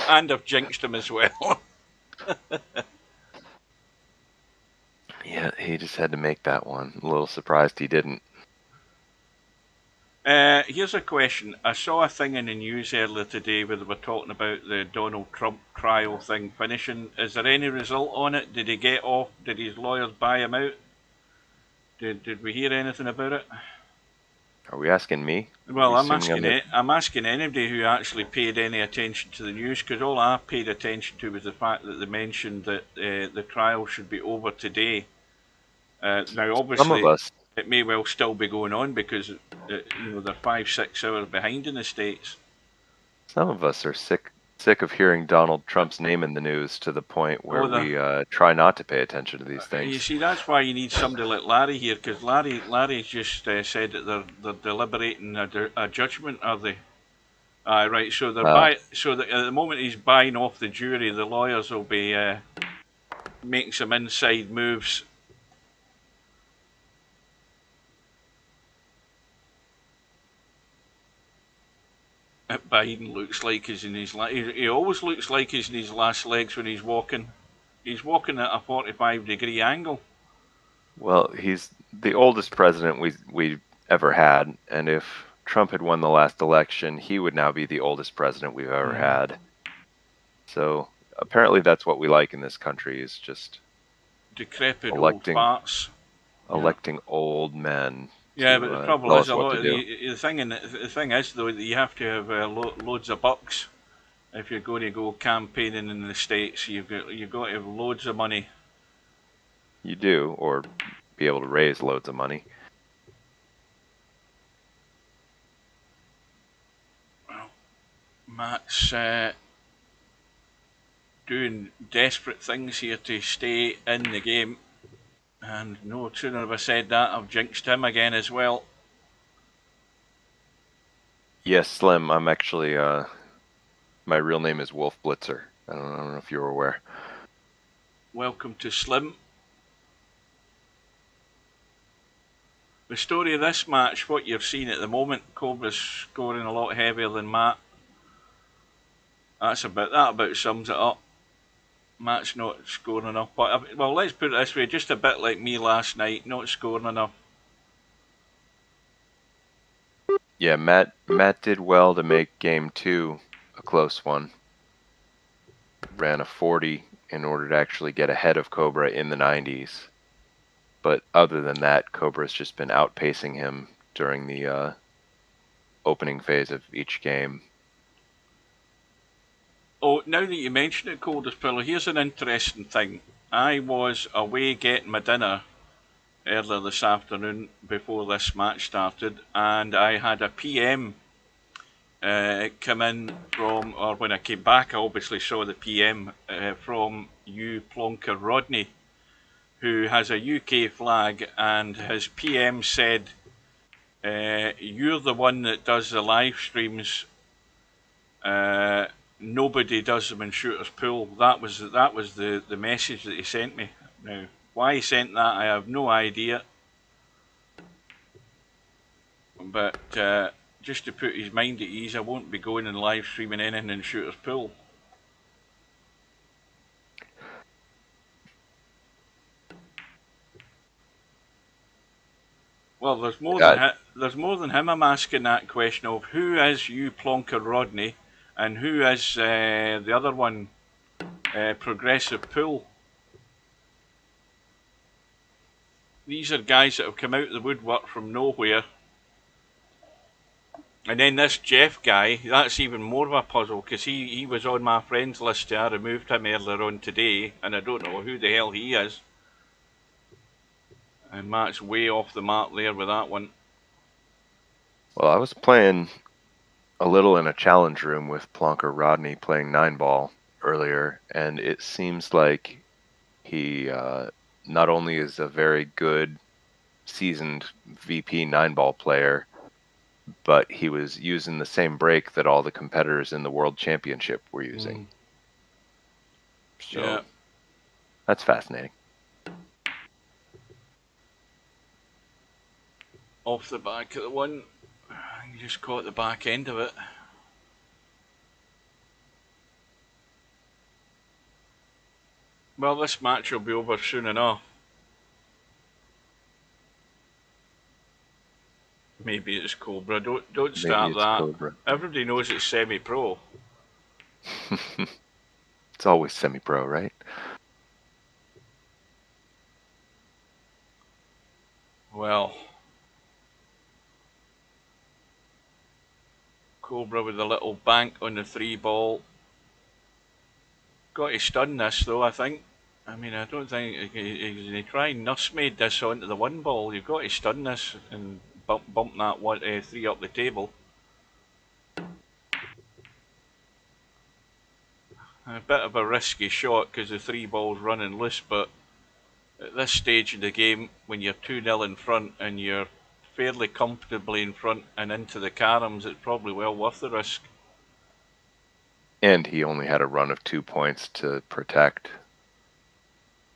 and I've jinxed him as well. Yeah, he just had to make that one. A little surprised he didn't. Here's a question. I saw a thing in the news earlier today where they were talking about the Donald Trump trial thing finishing. Is there any result on it? Did he get off? Did his lawyers buy him out? Did we hear anything about it? Are we asking me? Well, I'm asking anybody who actually paid any attention to the news, because all I paid attention to was the fact that they mentioned that the trial should be over today. Now, obviously, some of us, it may well still be going on because they're 5-6 hours behind in the States. Some of us are sick of hearing Donald Trump's name in the news to the point where we try not to pay attention to these things. You see, that's why you need somebody like Larry here, because Larry's just said that they're deliberating a judgment, are they? Aye, right. So they're so that at the moment he's buying off the jury, the lawyers will be making some inside moves. Biden looks like he's in his he always looks like he's in his last legs when he's walking. He's walking at a 45-degree angle. Well, he's the oldest president we ever had, and if Trump had won the last election, he would now be the oldest president we've ever had. So apparently that's what we like in this country, is just decrepit old farts. Electing old men. Yeah, but the trouble is, a lot of the thing is though that you have to have loads of bucks if you're going to go campaigning in the States. You've got to have loads of money. You do, or be able to raise loads of money. Well, Matt's doing desperate things here to stay in the game, and no sooner have I said that, I've jinxed him again as well. Yes, Slim, I'm actually, my real name is Wolf Blitzer. I don't know if you're aware. Welcome to Slim. The story of this match, what you're seeing at the moment, Cobra's scoring a lot heavier than Matt. That about sums it up. Matt's not scoring enough, but well, let's put it this way, just a bit like me last night, not scoring enough. Yeah, Matt did well to make game 2 a close one. Ran a 40 in order to actually get ahead of Cobra in the 90s. But other than that, Cobra's just been outpacing him during the opening phase of each game. Oh, now that you mention it, Coldest Pillow, here's an interesting thing. I was away getting my dinner earlier this afternoon before this match started, and I had a PM come in from, or when I came back I obviously saw the PM from U Plonker Rodney, who has a UK flag, and his PM said, you're the one that does the live streams, nobody does them in Shooter's Pool. That was the message that he sent me. Now, why he sent that, I have no idea. But just to put his mind at ease, I won't be going and live streaming anything in Shooter's Pool. Well, there's more than him. I'm asking that question of who is you Plonker Rodney, and who is the other one, Progressive Pool. These are guys that have come out of the woodwork from nowhere. And then this Jeff guy, that's even more of a puzzle, because he was on my friends list. I removed him earlier on today, and I don't know who the hell he is. And Matt's way off the mark there with that one. Well, I was playing a little in a challenge room with Plonker Rodney playing 9-ball earlier, and it seems like he not only is a very good, seasoned VP 9-ball player, but he was using the same break that all the competitors in the World Championship were using. So, yeah. That's fascinating. Off the back of the one, you just caught the back end of it. Well, this match will be over soon enough. Maybe it's Cobra. Don't start that. Cobra. Everybody knows it's semi-pro. It's always semi-pro, right? Well, Cobra with a little bank on the 3-ball. Got to stun this though, I think. I mean, I don't think he's going to try and nursemaid this onto the 1-ball. You've got to stun this and bump that 3 up the table. A bit of a risky shot because the 3-ball's running loose, but at this stage of the game, when you're 2-0 in front and you're fairly comfortably in front and into the caroms, it's probably well worth the risk. And he only had a run of 2 points to protect.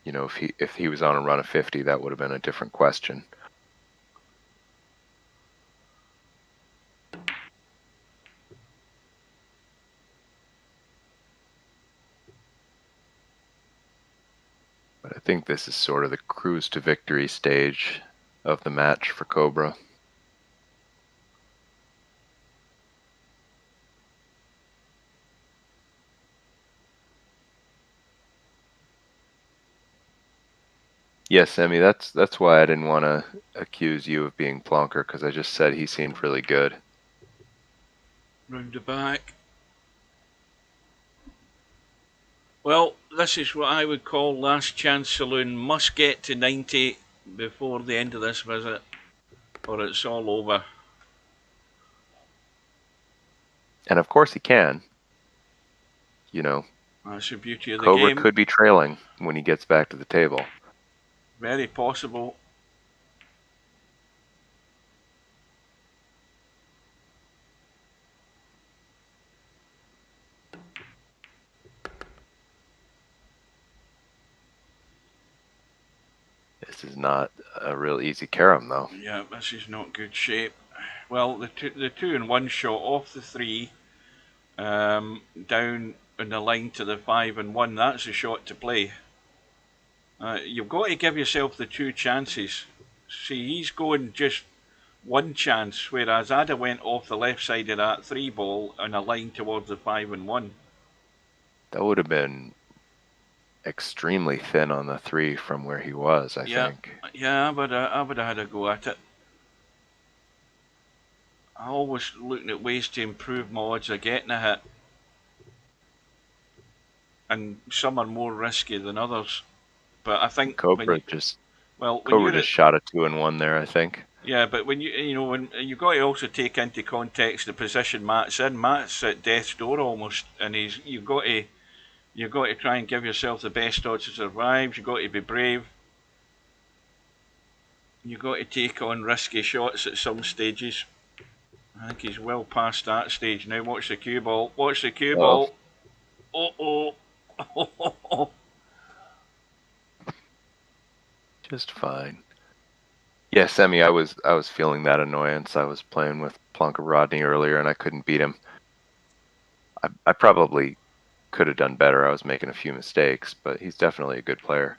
You know, if he was on a run of 50, that would have been a different question. But I think this is sort of the cruise to victory stage of the match for Cobra. Yes, Emmy, that's why I didn't want to accuse you of being plonker, because I just said he seemed really good. Round the back. Well, this is what I would call last chance saloon. Must get to 90 before the end of this visit, or it's all over. And of course he can. You know, That's the beauty of the Cobra game. could be trailing when he gets back to the table. Very possible. This is not a real easy carom, though. Yeah, this is not good shape. Well, the two in one shot off the 3, down in the line to the 5 and 1. That's a shot to play. You've got to give yourself the 2 chances. See, he's going just 1 chance, whereas Ada went off the left side of that 3 ball and a line towards the 5 and 1. That would have been extremely thin on the 3 from where he was, I think. Yeah, but I would have had a go at it. I'm always looking at ways to improve my odds of getting a hit. And some are more risky than others. But I think Cobra just shot a 2 and 1 there, I think. Yeah, but when when you've got to also take into context the position Matt's in. Matt's at death's door almost, and you've got to try and give yourself the best odds to survive. You've got to be brave. You've got to take on risky shots at some stages. I think he's well past that stage now. Watch the cue ball. Watch the cue ball. Oh. Just fine. Yes, Emmy, I was feeling that annoyance. I was playing with Plonka Rodney earlier and I couldn't beat him. I probably could have done better. I was making a few mistakes, but he's definitely a good player.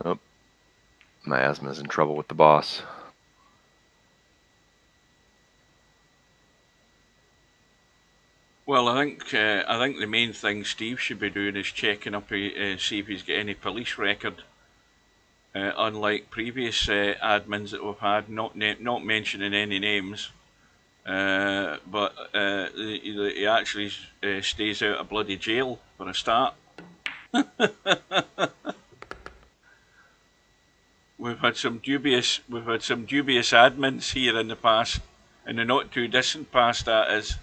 Oh, my asthma's in trouble with the boss. Well, I think the main thing Steve should be doing is checking up, see if he's got any police record. Unlike previous admins that we've had, not mentioning any names, but he actually stays out of bloody jail for a start. We've had some dubious admins here in the past, in the not too distant past, that is.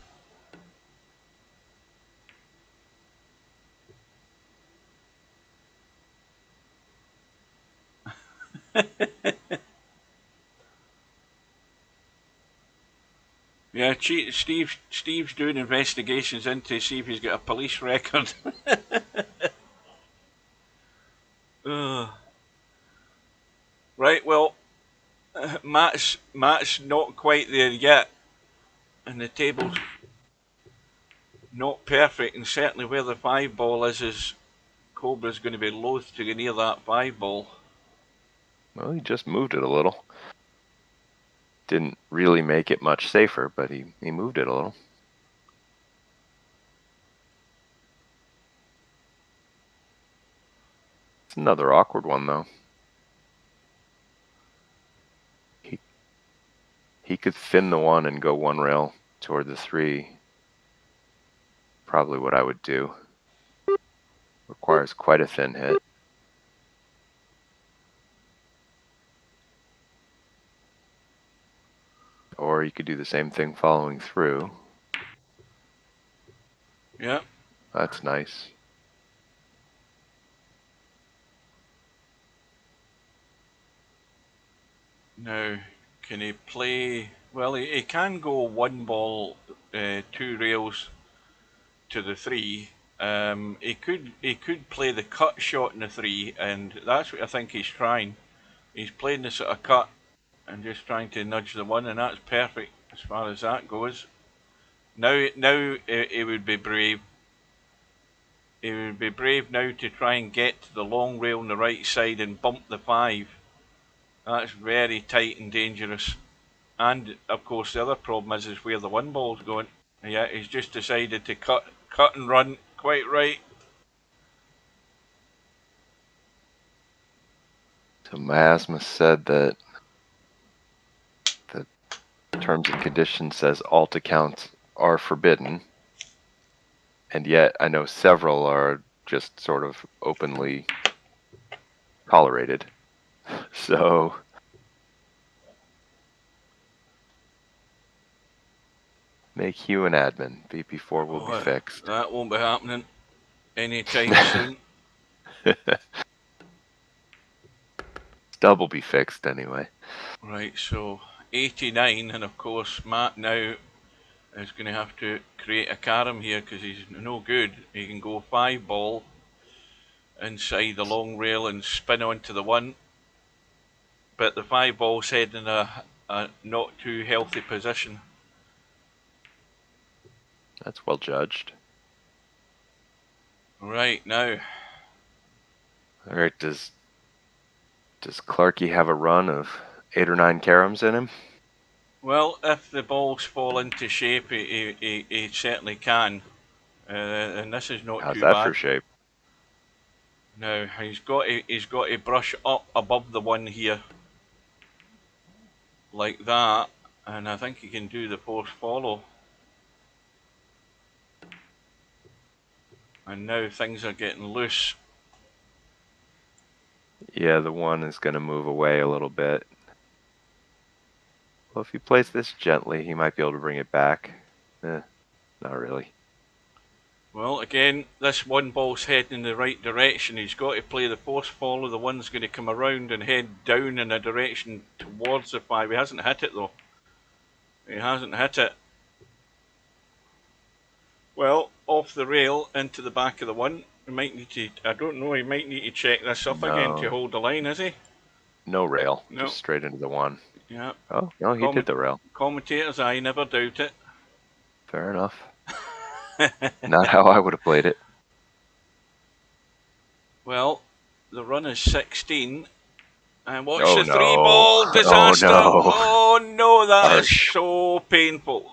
Yeah, Steve's doing investigations into see if he's got a police record. Right, well, Matt's not quite there yet, and the table's not perfect, and certainly where the 5 ball is Cobra's going to be loath to go near that 5 ball. Well, he just moved it a little. Didn't really make it much safer, but he moved it a little. It's another awkward one, though. He could thin the 1 and go 1 rail toward the 3. Probably what I would do. Requires quite a thin hit. Or you could do the same thing following through. Yeah. That's nice. Now, can he play? Well, he can go one ball, 2 rails to the 3. He could play the cut shot in the 3, and that's what I think he's trying. He's playing the sort of cut and just trying to nudge the 1, and that's perfect as far as that goes. Now he would be brave. He would be brave now to try and get to the long rail on the right side and bump the 5. That's very tight and dangerous. And of course, the other problem is where the 1 ball's going. Yeah, he's just decided to cut and run. Quite right. So Miasma said that the terms and conditions says alt accounts are forbidden, and yet I know several are just sort of openly tolerated. So make Hugh an admin. VP4 will be fixed. That won't be happening anytime soon. Stub will be fixed anyway. Right, so 89, and of course Matt now is going to have to create a carom here because he's no good. He can go 5 ball inside the long rail and spin onto the 1, but the 5 ball's heading in a not too healthy position. That's well judged. Right, now. Alright, does Clarky have a run of 8 or 9 caroms in him? Well, if the balls fall into shape, he certainly can. And this is not How's too that bad. for shape? Now he's got to brush up above the 1 here, like that, and I think he can do the force follow. And now things are getting loose. Yeah, the 1 is going to move away a little bit. Well, if he plays this gently, he might be able to bring it back. Not really. Well, again, this 1 ball's heading in the right direction. He's got to play the force follow. The 1's going to come around and head down in a direction towards the 5. He hasn't hit it though. He hasn't hit it. Well, off the rail into the back of the 1. He might need to, I don't know, he might need to check this up again to hold the line, is he? No rail, No. just straight into the 1. Yeah. Oh, no, he did the rail. Commentators, I never doubt it. Fair enough. Not how I would have played it. Well, the run is 16. And watch Oh, the no. 3-ball disaster. Oh, no, that is so painful.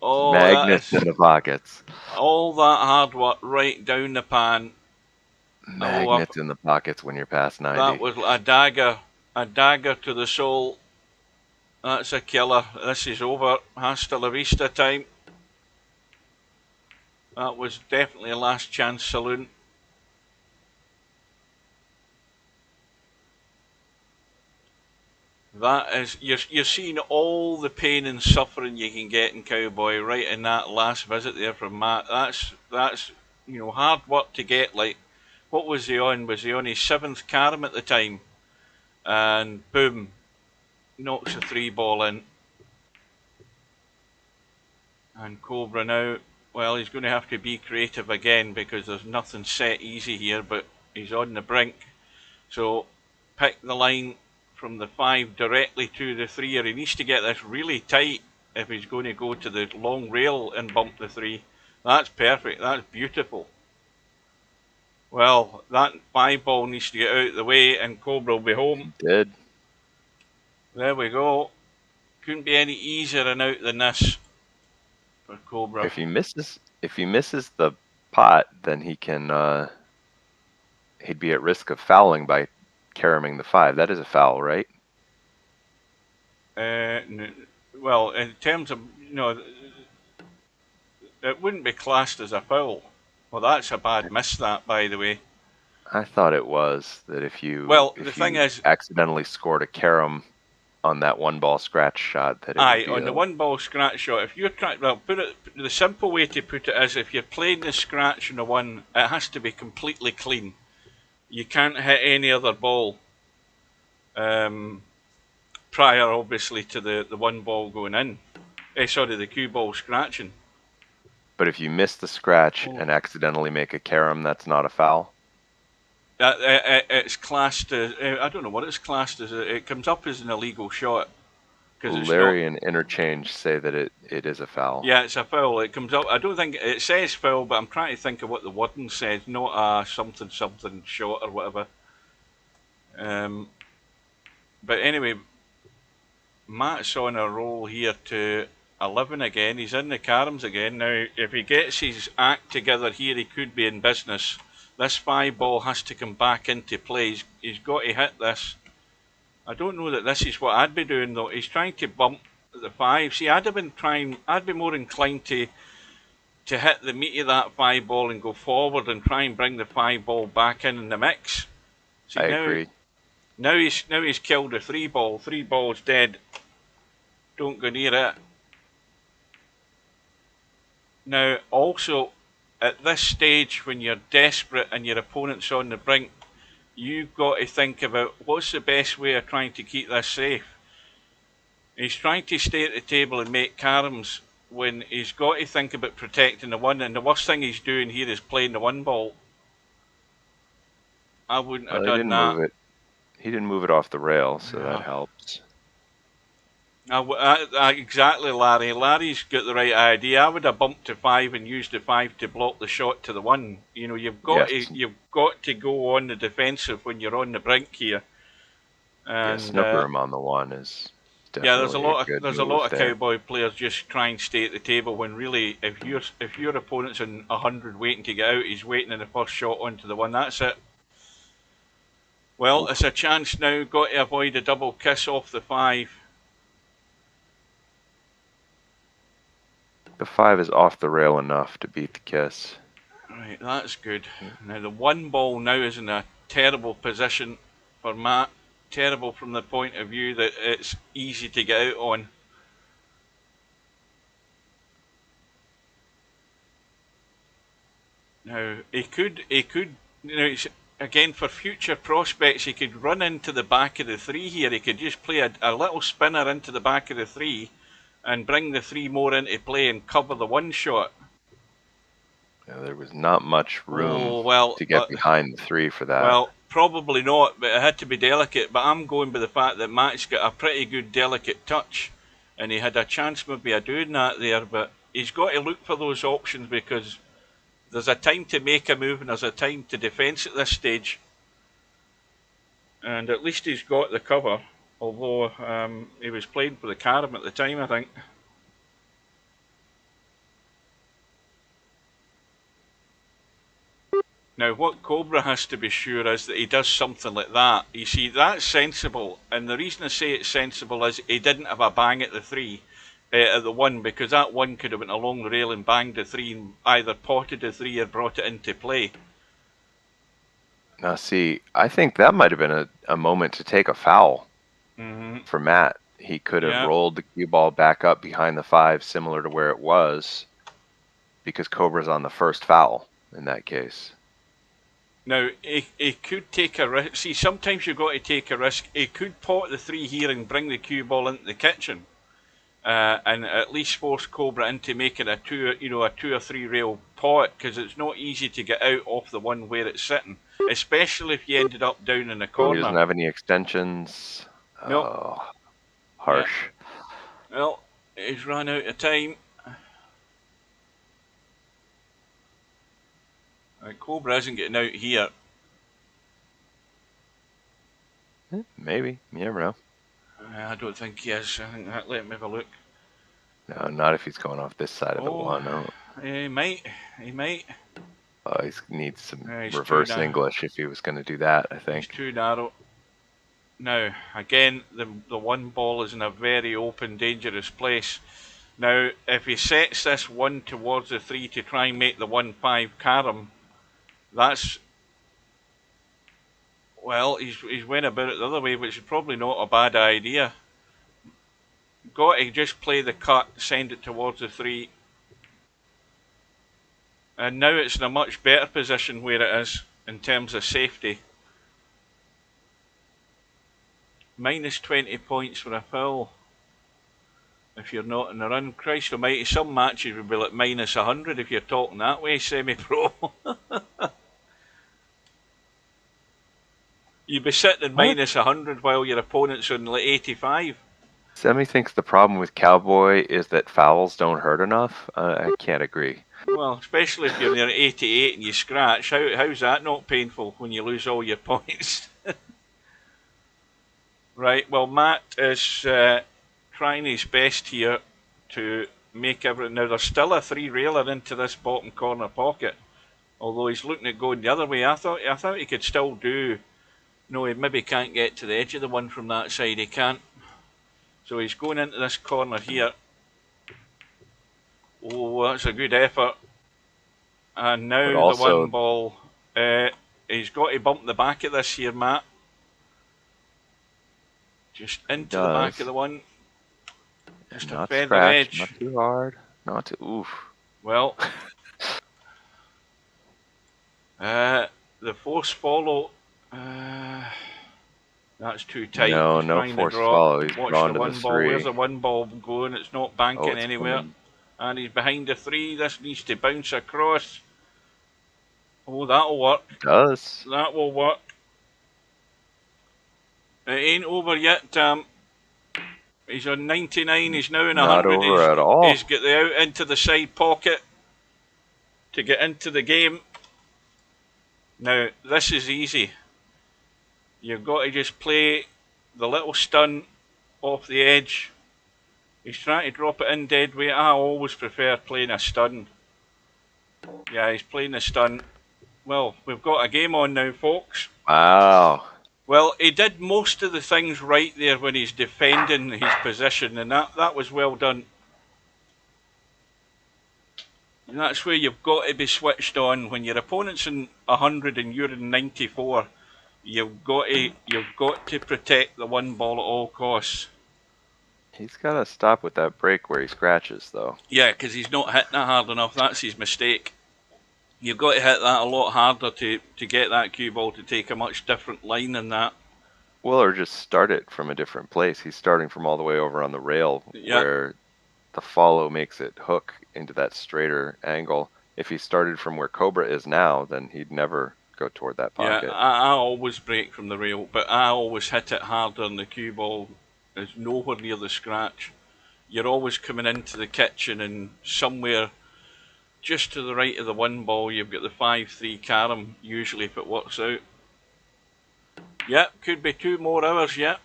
Oh, magnets in the pockets. All that hard work right down the pan. Magnets in the pockets when you're past 90. That was a dagger to the soul. That's a killer. This is over. Hasta la vista time. That was definitely a last chance saloon. That is, you're seeing all the pain and suffering you can get in Cowboy right in that last visit there from Matt. That's hard work to get. Like, what was he on? Was he on his 7th carom at the time? And boom, knocks a 3-ball in. And Cobra now, well, he's going to have to be creative again because there's nothing set easy here, but he's on the brink. So pick the line from the 5 directly to the 3, or he needs to get this really tight if he's going to go to the long rail and bump the 3. That's perfect. That's beautiful. Well, that 5-ball needs to get out of the way and Cobra will be home. He did. There we go. Couldn't be any easier an out than this for Cobra. If he misses the pot, then he can he'd be at risk of fouling by caroming the 5. That is a foul, right? Well, in terms of, it wouldn't be classed as a foul. Well, that's a bad miss, that, by the way. I thought it was that if you thing is, accidentally scored a carom on that one ball scratch shot that it would Aye, be on the one ball scratch shot, if you're trying, well, the simple way to put it is if you're playing the scratch on the one, it has to be completely clean. You can't hit any other ball prior, obviously, to the one ball going in. Sorry, the cue ball scratching. But if you miss the scratch and accidentally make a carom, that's not a foul? It's classed as, I don't know what it's classed as. It comes up as an illegal shot. Larry and Interchange say that it is a foul. Yeah, it's a foul. It comes up. I don't think it says foul, but I'm trying to think of what the wording says. Not a something shot or whatever. But anyway, Matt's on a roll here to 11 again. He's in the caroms again. Now, if he gets his act together here, he could be in business. This 5 ball has to come back into play. He's got to hit this. I don't know that this is what I'd be doing though. He's trying to bump the 5. See, I'd be more inclined to hit the meat of that 5 ball and go forward and try and bring the 5 ball back in the mix. See, I agree. Now he's killed the 3 ball. 3 ball's dead. Don't go near it. Now, also, at this stage, when you're desperate and your opponent's on the brink, you've got to think about what's the best way of trying to keep this safe. He's trying to stay at the table and make caroms when he's got to think about protecting the 1, and the worst thing he's doing here is playing the 1 ball. I wouldn't have done that. He didn't move it off the rail, so that helps. Exactly, Larry. Larry's got the right idea. I would have bumped to 5 and used the 5 to block the shot to the 1. You know, you've got to go on the defensive when you're on the brink here. And snooker him on the 1 is definitely there's a lot of cowboy players just try and stay at the table when really, if your opponent's in 100 waiting to get out, he's waiting in the first shot onto the 1. That's it. Well, it's a chance now. Got to avoid a double kiss off the 5. The 5 is off the rail enough to beat the kiss. Right, that's good. Now the 1 ball now is in a terrible position for Matt. Terrible from the point of view that it's easy to get out on. Now he could, again, for future prospects, he could run into the back of the 3 here. He could just play a little spinner into the back of the 3 and bring the 3 more into play and cover the 1 shot. Yeah, there was not much room to get behind the 3 for that. Well, probably not, but it had to be delicate. But I'm going by the fact that Matt's got a pretty good delicate touch, and he had a chance maybe of doing that there, but he's got to look for those options because there's a time to make a move and there's a time to defence at this stage. And at least he's got the cover, although he was playing for the carom at the time, I think. Now, what Cobra has to be sure is that he does something like that. You see, that's sensible, and the reason I say it's sensible is he didn't have a bang at the 3, at the 1, because that 1 could have went along the rail and banged the 3 and either potted the 3 or brought it into play. Now, see, I think that might have been a moment to take a foul for Matt. He could have rolled the cue ball back up behind the 5, similar to where it was, because Cobra's on the first foul in that case. Now, he could take a risk. See, sometimes you've got to take a risk. He could pot the 3 here and bring the cue ball into the kitchen, and at least force Cobra into making a 2 or 3 rail pot, because it's not easy to get out off the 1 where it's sitting, especially if you ended up down in the corner. He doesn't have any extensions. Nope. Oh, harsh. Yeah. Well, he's run out of time. Cobra isn't getting out here. Maybe. You never know. I don't think he is. I think let him have a look. No, not if he's going off this side of the 1. No. He might. He needs some reverse English if he was going to do that, I think. He's too narrow. Now, again, the 1 ball is in a very open, dangerous place. Now, if he sets this 1 towards the 3 to try and make the 1-5 carom, that's, well, he's went about it the other way, which is probably not a bad idea. got to just play the cut, send it towards the 3. And now it's in a much better position where it is in terms of safety. Minus 20 points for a foul. If you're not in the run, Christ almighty, some matches would be like minus 100 if you're talking that way, semi-pro. You'd be sitting minus 100 while your opponent's on like 85. Semi thinks the problem with Cowboy is that fouls don't hurt enough. I can't agree. Well, especially if you're near 88 and you scratch. How's that not painful when you lose all your points? Right, well, Matt is trying his best here to make everything. Now, there's still a 3-railer into this bottom corner pocket. Although he's looking at going the other way. I thought he could still do... No, he maybe can't get to the edge of the one from that side. He can't. So he's going into this corner here. Oh, that's a good effort. And now also, the one ball. He's got to bump the back of this here, Matt. Just into the back of the one. Just a feather edge. Not too hard. Not too... Oof. Well. The force follow... that's too tight. No, no force follow. He's drawn to the 3. Where's the one ball going? It's not banking anywhere. And he's behind the 3. This needs to bounce across. Oh, that'll work. It does. That will work. It ain't over yet. He's on 99. He's now in 100. Not over at all. He's got the out into the side pocket to get into the game. Now, this is easy. You've got to just play the little stun off the edge. He's trying to drop it in dead weight. I always prefer playing a stun. Yeah, he's playing a stun. Well, we've got a game on now, folks. Wow. Well, he did most of the things right there when he's defending his position, and that was well done. And that's where you've got to be switched on. When your opponent's in 100 and you're in 94, you've got to protect the one ball at all costs. He's got to stop with that break where he scratches, though. Yeah, because he's not hitting it hard enough. That's his mistake. You've got to hit that a lot harder to get that cue ball to take a much different line than that. Well, or just start it from a different place. He's starting from all the way over on the rail where the follow makes it hook into that straighter angle. If he started from where Cobra is now, then he'd never go toward that pocket. Yeah, I always break from the rail, but I always hit it harder and the cue ball is nowhere near the scratch. You're always coming into the kitchen and somewhere just to the right of the one ball you've got the 5-3 carom, usually if it works out. Yep, could be 2 more hours yet.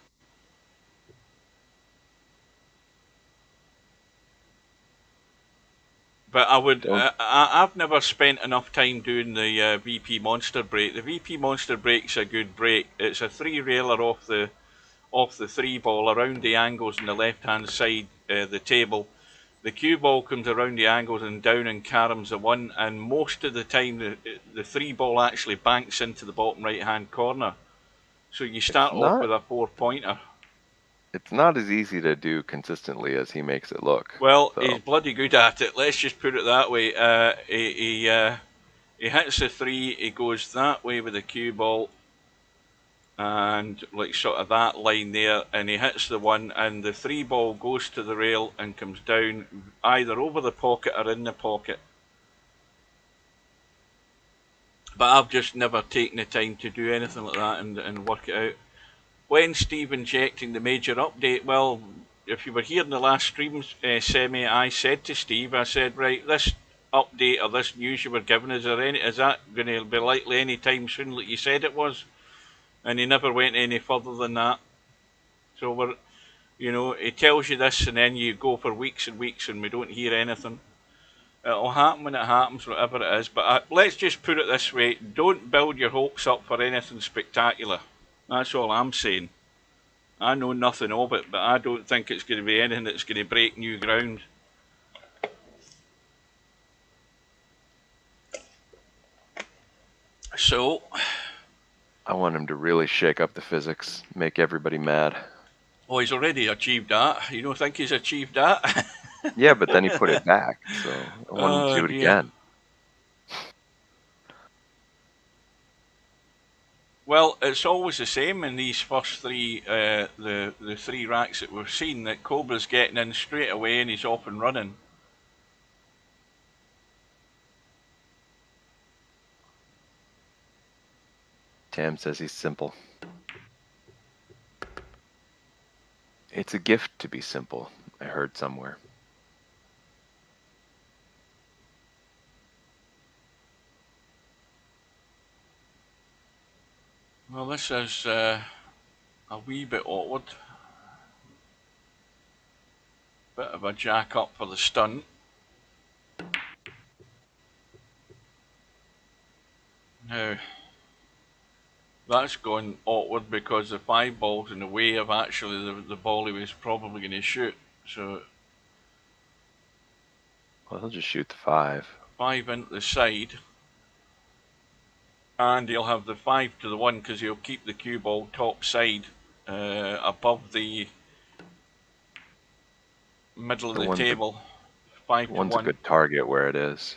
But I would, I've never spent enough time doing the VP Monster break. The VP Monster break's a good break. It's a 3-railer off the 3 ball around the angles on the left hand side the table. The cue ball comes around the angles and down and caroms the 1, and most of the time the 3 ball actually banks into the bottom right hand corner. So you start off with a 4-pointer. It's not as easy to do consistently as he makes it look. Well, he's bloody good at it. Let's just put it that way. He hits the 3, he goes that way with the cue ball, and like sort of that line there, and he hits the 1, and the 3 ball goes to the rail and comes down either over the pocket or in the pocket. But I've just never taken the time to do anything like that and work it out. When Steve injecting the major update, well, if you were here in the last stream, Semi, I said to Steve, I said, right, this update or this news you were giving, is that going to be likely any time soon like you said it was? And he never went any further than that. So we're, you know, he tells you this and then you go for weeks and weeks and we don't hear anything. It'll happen when it happens, whatever it is. But let's just put it this way. Don't build your hopes up for anything spectacular. That's all I'm saying. I know nothing of it, but I don't think it's going to be anything that's going to break new ground. So... I want him to really shake up the physics, make everybody mad. Oh, he's already achieved that. You don't think he's achieved that? Yeah, but then he put it back, so I want him to do it dear. again. Well, it's always the same in these first three, the three racks that we've seen, that Cobra's getting in straight away and he's off and running. Tam says he's simple. It's a gift to be simple, I heard somewhere. Well, this is a wee bit awkward. Bit of a jack up for the stunt. Now, that's going awkward because the 5 ball's in the way of actually the ball he was probably going to shoot. So, Well, he'll just shoot the 5. 5 into the side. And he'll have the 5 to the 1 because he'll keep the cue ball top side above the middle of the table. 5 to 1. One's a good target where it is.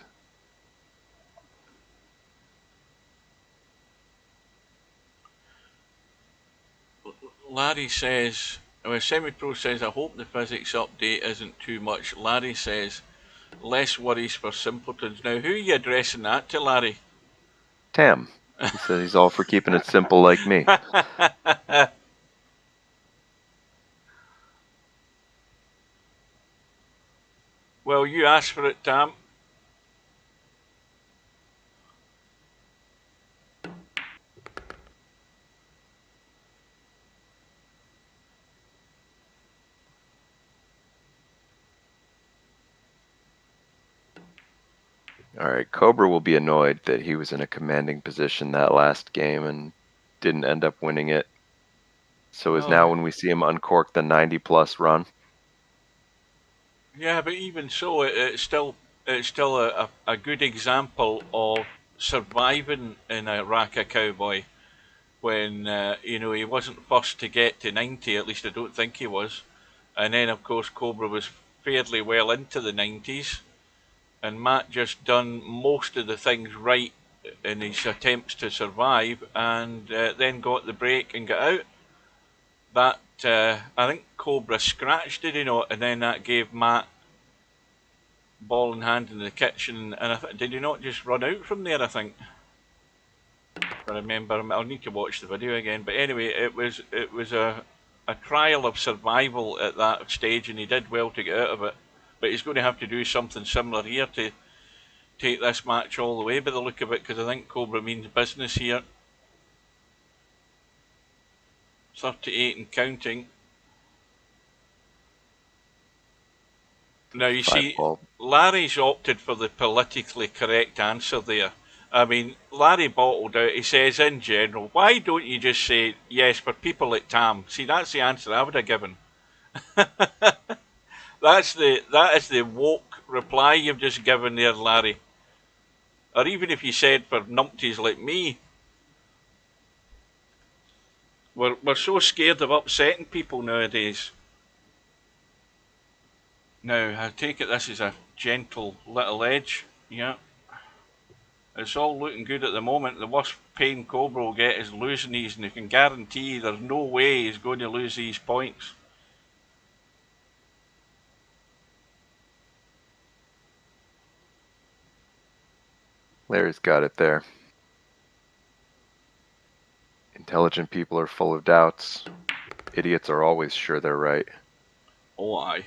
Larry says, Semi-Pro says, I hope the physics update isn't too much. Larry says, less worries for simpletons. Now, who are you addressing that to, Larry? Tam. He says he's all for keeping it simple like me. Well, you asked for it, Tam. Alright, Cobra will be annoyed that he was in a commanding position that last game and didn't end up winning it. So is now when we see him uncork the 90-plus run. Yeah, but even so, it's still a good example of surviving in a Raka Cowboy when he wasn't first to get to 90. At least I don't think he was. And then of course Cobra was fairly well into the 90s, and Matt just done most of the things right in his attempts to survive, and then got the break and got out. That I think Cobra scratched, did he not? And then that gave Matt ball in hand in the kitchen, and did he not just run out from there? I think. If I remember, I'll need to watch the video again. But anyway, it was a trial of survival at that stage, and he did well to get out of it. But he's going to have to do something similar here to take this match all the way by the look of it, because I think Cobra means business here. 38 and counting. Now you see, Larry's opted for the politically correct answer there. I mean, Larry bottled out, he says, in general, why don't you just say, yes, for people like Tam? See, that's the answer I would have given. That is the woke reply you've just given there, Larry. Or even if you said for numpties like me. We're so scared of upsetting people nowadays. Now, I take it this is a gentle little edge. Yeah. It's all looking good at the moment. The worst pain Cobra will get is losing these, and you can guarantee there's no way he's going to lose these points. Larry's got it there. Intelligent people are full of doubts. Idiots are always sure they're right. Oh, aye.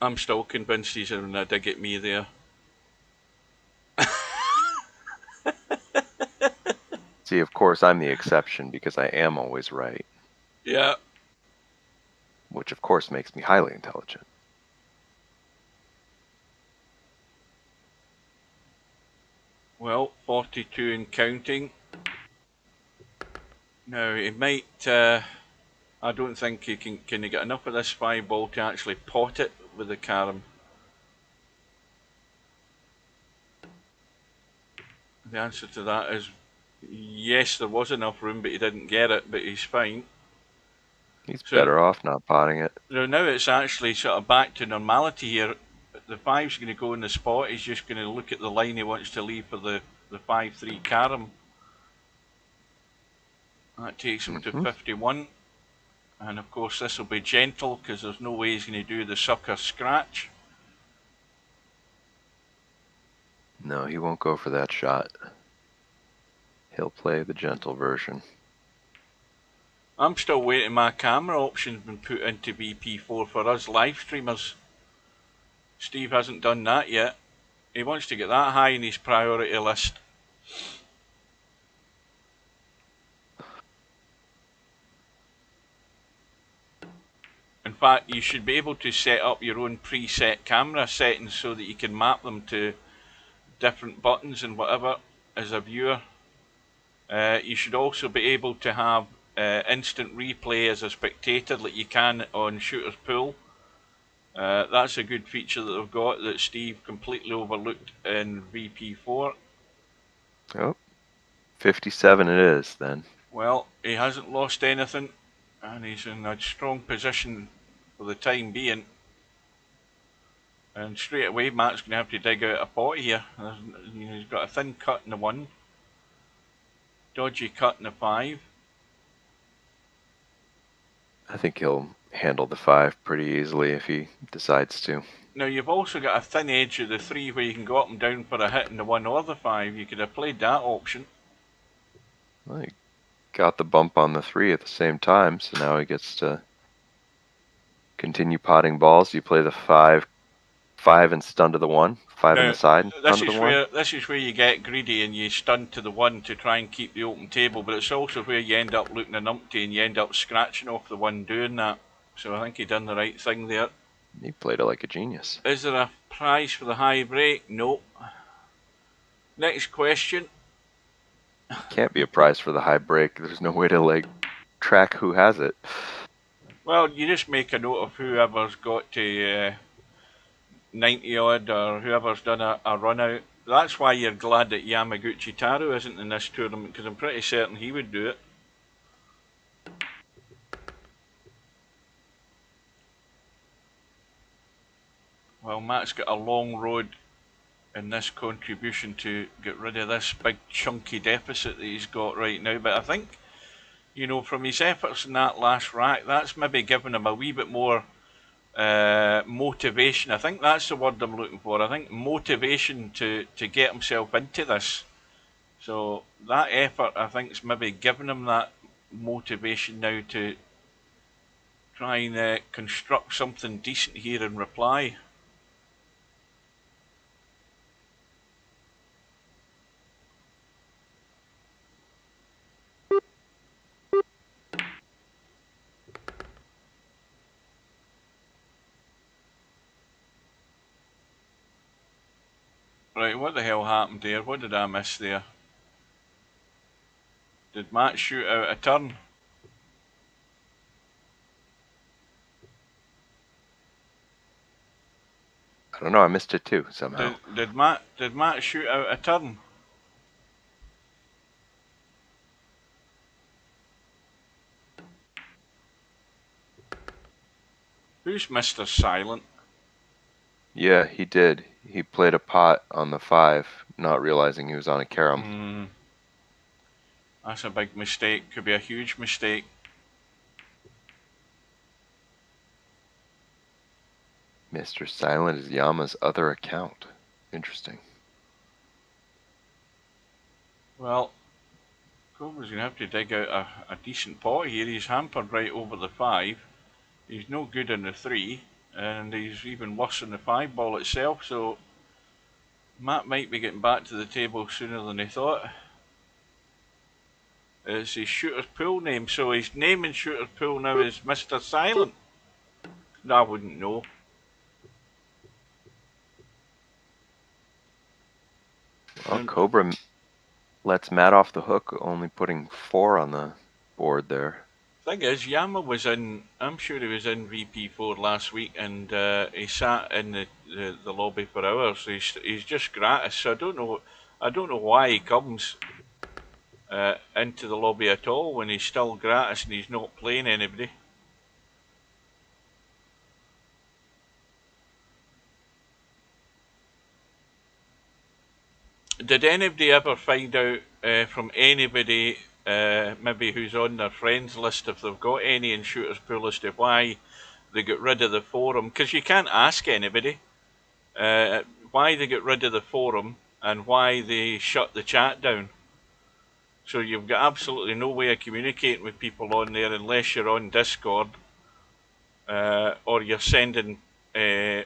I'm still convinced he's having a dig at me there. See, of course, I'm the exception because I am always right. Yeah. Which, of course, makes me highly intelligent. Well, 42 and counting. Now, he might... I don't think he can he get enough of this 5 ball to actually pot it with the carom. The answer to that is Yes, there was enough room, but he didn't get it, but he's fine. He's So better off not potting it. now it's actually sort of back to normality here. The 5's going to go in the spot. He's just going to look at the line he wants to leave for the 5-3 carom. That takes him to 51. And of course this will be gentle because there's no way he's going to do the sucker scratch. No, he won't go for that shot. He'll play the gentle version. I'm still waiting my camera option's been put into VP4 for us live streamers. Steve hasn't done that yet. He wants to get that high in his priority list. In fact, you should be able to set up your own preset camera settings so that you can map them to different buttons and whatever as a viewer. You should also be able to have instant replay as a spectator like you can on Shooter's Pool. That's a good feature that they've got that Steve completely overlooked in VP4. Oh, 57 it is then. Well, he hasn't lost anything and he's in a strong position for the time being. And straight away Matt's going to have to dig out a pot here. He's got a thin cut in the 1, dodgy cut in the 5. I think he'll handle the 5 pretty easily if he decides to. Now you've also got a thin edge of the 3 where you can go up and down for a hit in the 1 or the 5. You could have played that option. Well, he got the bump on the 3 at the same time, so now he gets to continue potting balls. You play the 5 and stun to the 1, 5 on the side and stun to the 1. This is where you get greedy and you stun to the 1 to try and keep the open table, but it's also where you end up looking an umpty and you end up scratching off the 1 doing that. So I think he done the right thing there. He played it like a genius. Is there a prize for the high break? No. Next question. Can't be a prize for the high break. There's no way to track who has it. Well, you just make a note of whoever's got to 90 odd or whoever's done a run out. That's why you're glad that Yamaguchi Taro isn't in this tournament, because I'm pretty certain he would do it. Well, Matt's got a long road in this contribution to get rid of this big chunky deficit that he's got right now, but I think, you know, from his efforts in that last rack, that's maybe given him a wee bit more motivation. I think that's the word I'm looking for. I think motivation to get himself into this. So that effort, I think, is maybe giving him that motivation now to try and construct something decent here in reply. Right, what the hell happened there? What did I miss there? Did Matt shoot out a turn? I don't know, I missed it too, somehow. Did Matt shoot out a turn? Who's Mr. Silent? Yeah, he did. He played a pot on the 5, not realizing he was on a carom. That's a big mistake. Could be a huge mistake. Mr. Silent is Yama's other account. Interesting. Well, Cobra's going to have to dig out a decent pot here. He's hampered right over the 5. He's no good in the 3. And he's even worse in the 5 ball itself. So Matt might be getting back to the table sooner than he thought. It's his Shooter's Pool name. So his name in Shooter's Pool now is Mr. Silent. I wouldn't know. Well, Cobra lets Matt off the hook, only putting 4 on the board there. Thing is, Yama was in, I'm sure he was in VP4 last week, and he sat in the lobby for hours. He's just gratis, so I don't know why he comes. into the lobby at all when he's still gratis and he's not playing anybody. Did anybody ever find out from anybody, maybe who's on their friends list, if they've got any in Shooters Pool, as to why they got rid of the forum? Because you can't ask anybody why they got rid of the forum and why they shut the chat down. So you've got absolutely no way of communicating with people on there unless you're on Discord or you're sending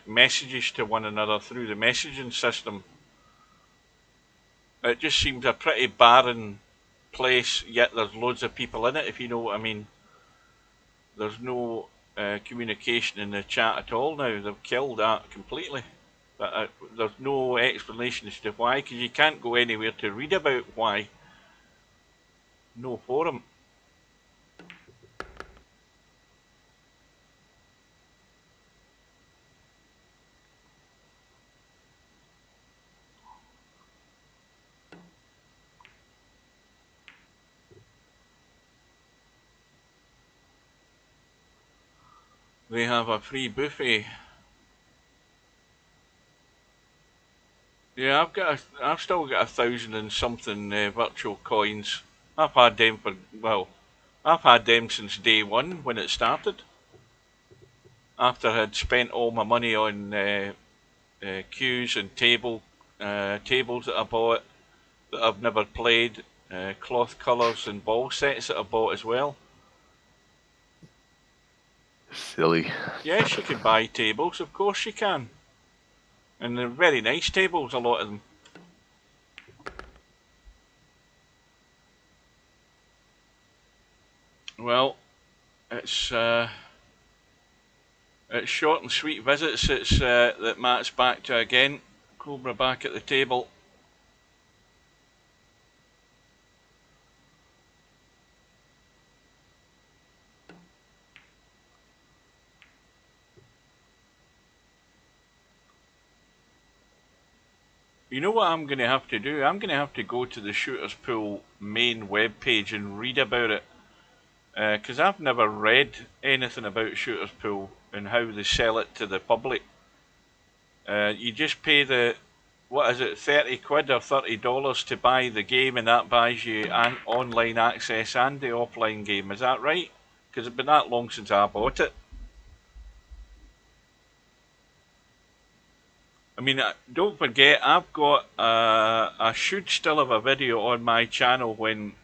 messages to one another through the messaging system. It just seems a pretty barren place, yet there's loads of people in it, if you know what I mean. There's no communication in the chat at all now. They've killed that completely. There's no explanation as to why, because you can't go anywhere to read about why. No forum. They have a free buffet. Yeah, I've still got 1,000 and something virtual coins. I've had them I've had them since day one when it started. After I had spent all my money on queues and tables that I bought that I've never played, cloth colours and ball sets that I bought as well. Silly. Yes, you can buy tables, of course you can. And they're very nice tables, a lot of them. Well, it's short and sweet visits. It's that Matt's back to again. Cobra back at the table. You know what I'm going to have to do? I'm going to have to go to the Shooters Pool main webpage and read about it. Because I've never read anything about Shooters Pool and how they sell it to the public. You just pay the, what is it, 30 quid or $30 to buy the game, and that buys you an online access and the offline game. Is that right? Because it's been that long since I bought it. I mean, don't forget, I've got. I should still have a video on my channel when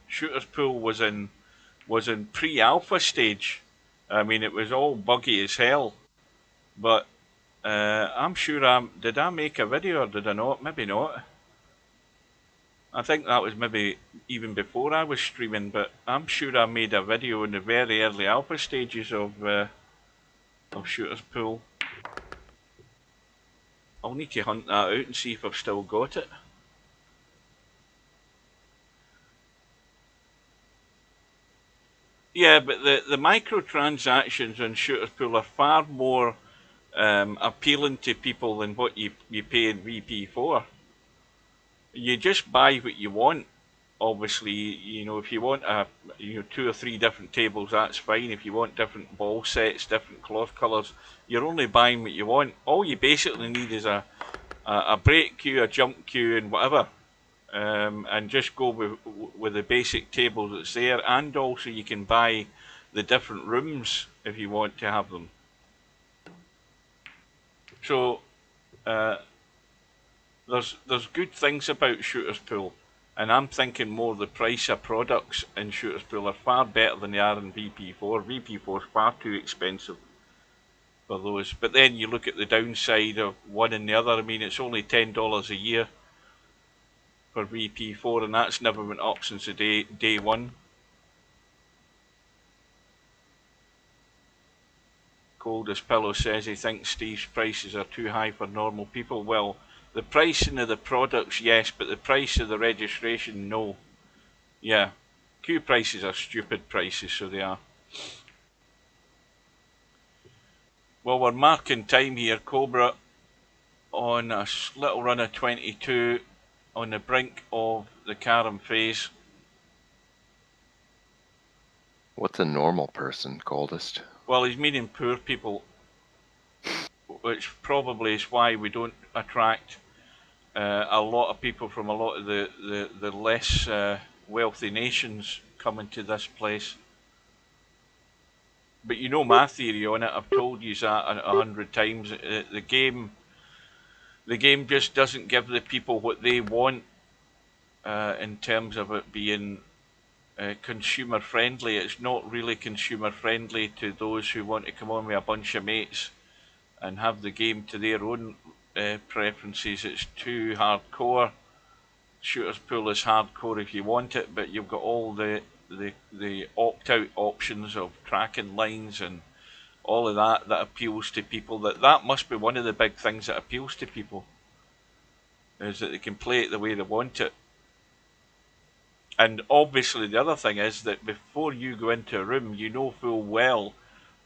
Shooters Pool was in pre-alpha stage. I mean, it was all buggy as hell, but I'm sure did I make a video or did I not? Maybe not. I think that was maybe even before I was streaming, but I'm sure I made a video in the very early alpha stages of Shooters Pool. I'll need to hunt that out and see if I've still got it. Yeah, but the microtransactions on Shooters Pool are far more appealing to people than what you pay in VP4. You just buy what you want. Obviously, you know, if you want 2 or 3 different tables, that's fine. If you want different ball sets, different cloth colours, you're only buying what you want. All you basically need is a break queue, a jump queue, and whatever. And just go with the basic table that's there, and also you can buy the different rooms if you want to have them. So there's good things about Shooters Pool, and I'm thinking more the price of products in Shooters Pool are far better than they are in VP4. VP4 is far too expensive for those. But then you look at the downside of one and the other. I mean, it's only $10 a year for VP4, and that's never went up since the day one. Coldest Pillow says he thinks Steve's prices are too high for normal people. Well, the pricing of the products, yes, but the price of the registration, no. Yeah, queue prices are stupid prices, so they are. Well, we're marking time here. Cobra on a little run of 22 on the brink of the carom phase. What's a normal person, Coldest? Well, he's meaning poor people, which probably is why we don't attract a lot of people from a lot of the less wealthy nations coming to this place. But you know my theory on it. I've told you that 100 times. The game just doesn't give the people what they want in terms of it being consumer friendly. It's not really consumer friendly to those who want to come on with a bunch of mates and have the game to their own preferences. It's too hardcore. Shooters Pool is hardcore if you want it, but you've got all the opt-out options of tracking lines and all of that appeals to people. That must be one of the big things that appeals to people, is that they can play it the way they want it. And obviously the other thing is that before you go into a room, you know full well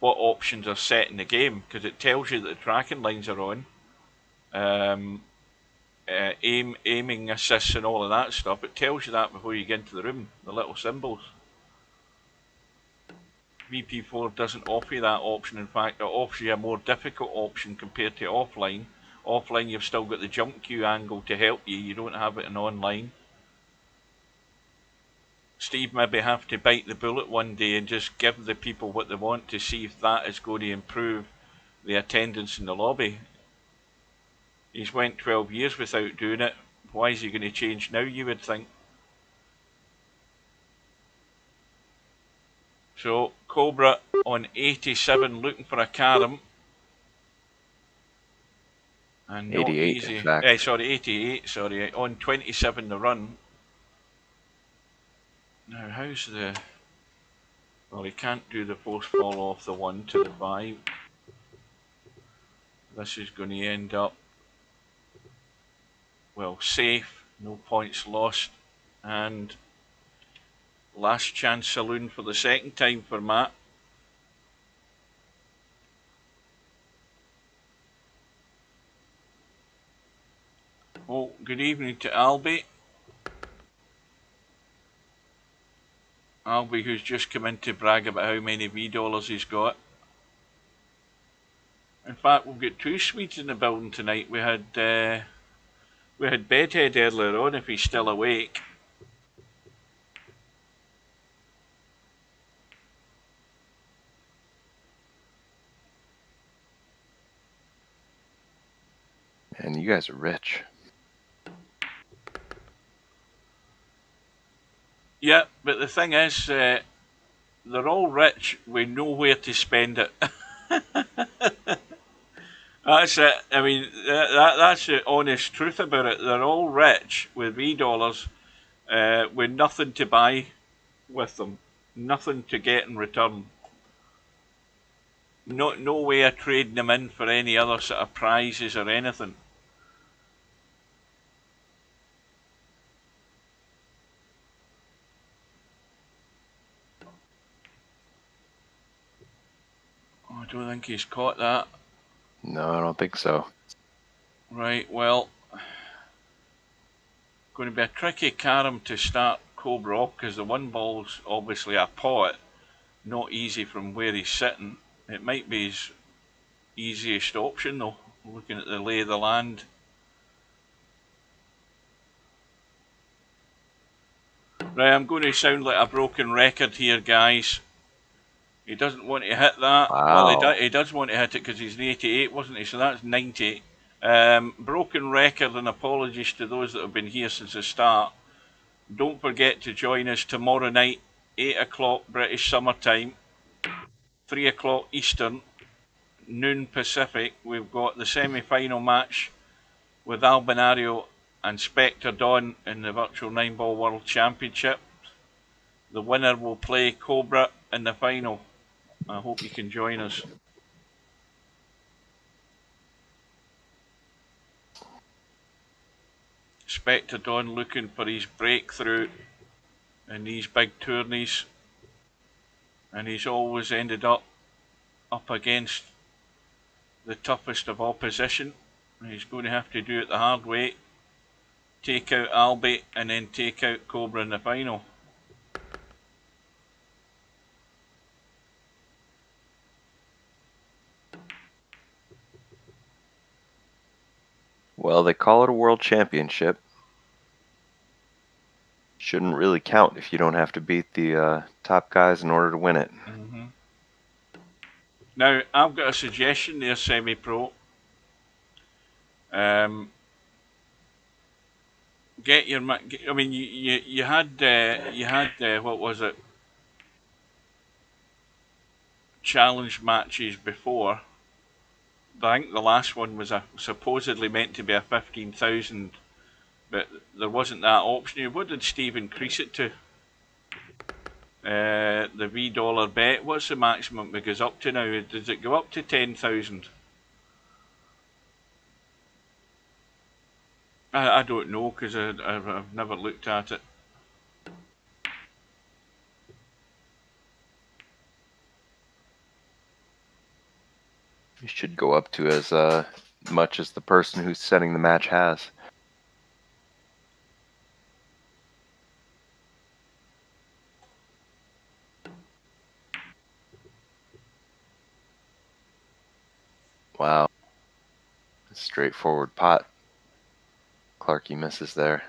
what options are set in the game, because it tells you that the tracking lines are on, aiming assists and all of that stuff. It tells you that before you get into the room, the little symbols. VP4 doesn't offer you that option. In fact, it offers you a more difficult option compared to offline. Offline, you've still got the jump queue angle to help you. You don't have it in online. Steve maybe have to bite the bullet one day and just give the people what they want to see if that is going to improve the attendance in the lobby. He's went 12 years without doing it. Why is he going to change now, you would think? So, Cobra on 87 looking for a carom. And not 88, easy. in fact. Sorry, 88, sorry. On 27 the run. Now, how's the... Well, he can't do the force fall off the 1 to the 5. This is going to end up, well, safe. No points lost. And last chance saloon for the second time for Matt. Oh, good evening to Albie. Albie, who's just come in to brag about how many $V he's got. In fact, we've got two Swedes in the building tonight. We had Bedhead earlier on, if he's still awake. And you guys are rich. Yeah, but the thing is, they're all rich with nowhere to spend it. That's it. I mean, that's the honest truth about it. They're all rich with $V, with nothing to buy with them, nothing to get in return. No way of trading them in for any other sort of prizes or anything. Oh, I don't think he's caught that. No, I don't think so. Right, well, going to be a tricky carom to start Cobra off, because the one ball's obviously a pot, not easy from where he's sitting. It might be his easiest option though, looking at the lay of the land. Right, I'm going to sound like a broken record here, guys. He doesn't want to hit that. Wow. Well, he does want to hit it because he's an 88, wasn't he? So that's 90. Broken record, and apologies to those that have been here since the start. Don't forget to join us tomorrow night, 8 o'clock British Summer Time, 3 o'clock Eastern, noon Pacific. We've got the semi-final match with Albinario and Spectre Dawn in the Virtual 9-Ball World Championship. The winner will play Cobra in the final. I hope you can join us. Spectre Dawn looking for his breakthrough in these big tourneys, and he's always ended up against the toughest of opposition. He's going to have to do it the hard way. take out Albie and then take out Cobra in the final. Well, they call it a world championship. Shouldn't really count if you don't have to beat the top guys in order to win it. Mm-hmm. Now, I've got a suggestion there, Semi-Pro. Get your, I mean, you had what was it? Challenge matches before. I think the last one was supposedly meant to be a 15,000, but there wasn't that option. What did Steve increase it to? The $V bet. What's the maximum it goes up to now? Does it go up to 10,000? I don't know because I've never looked at it. You should go up to as much as the person who's setting the match has. Wow. Straightforward pot. Clarky misses there.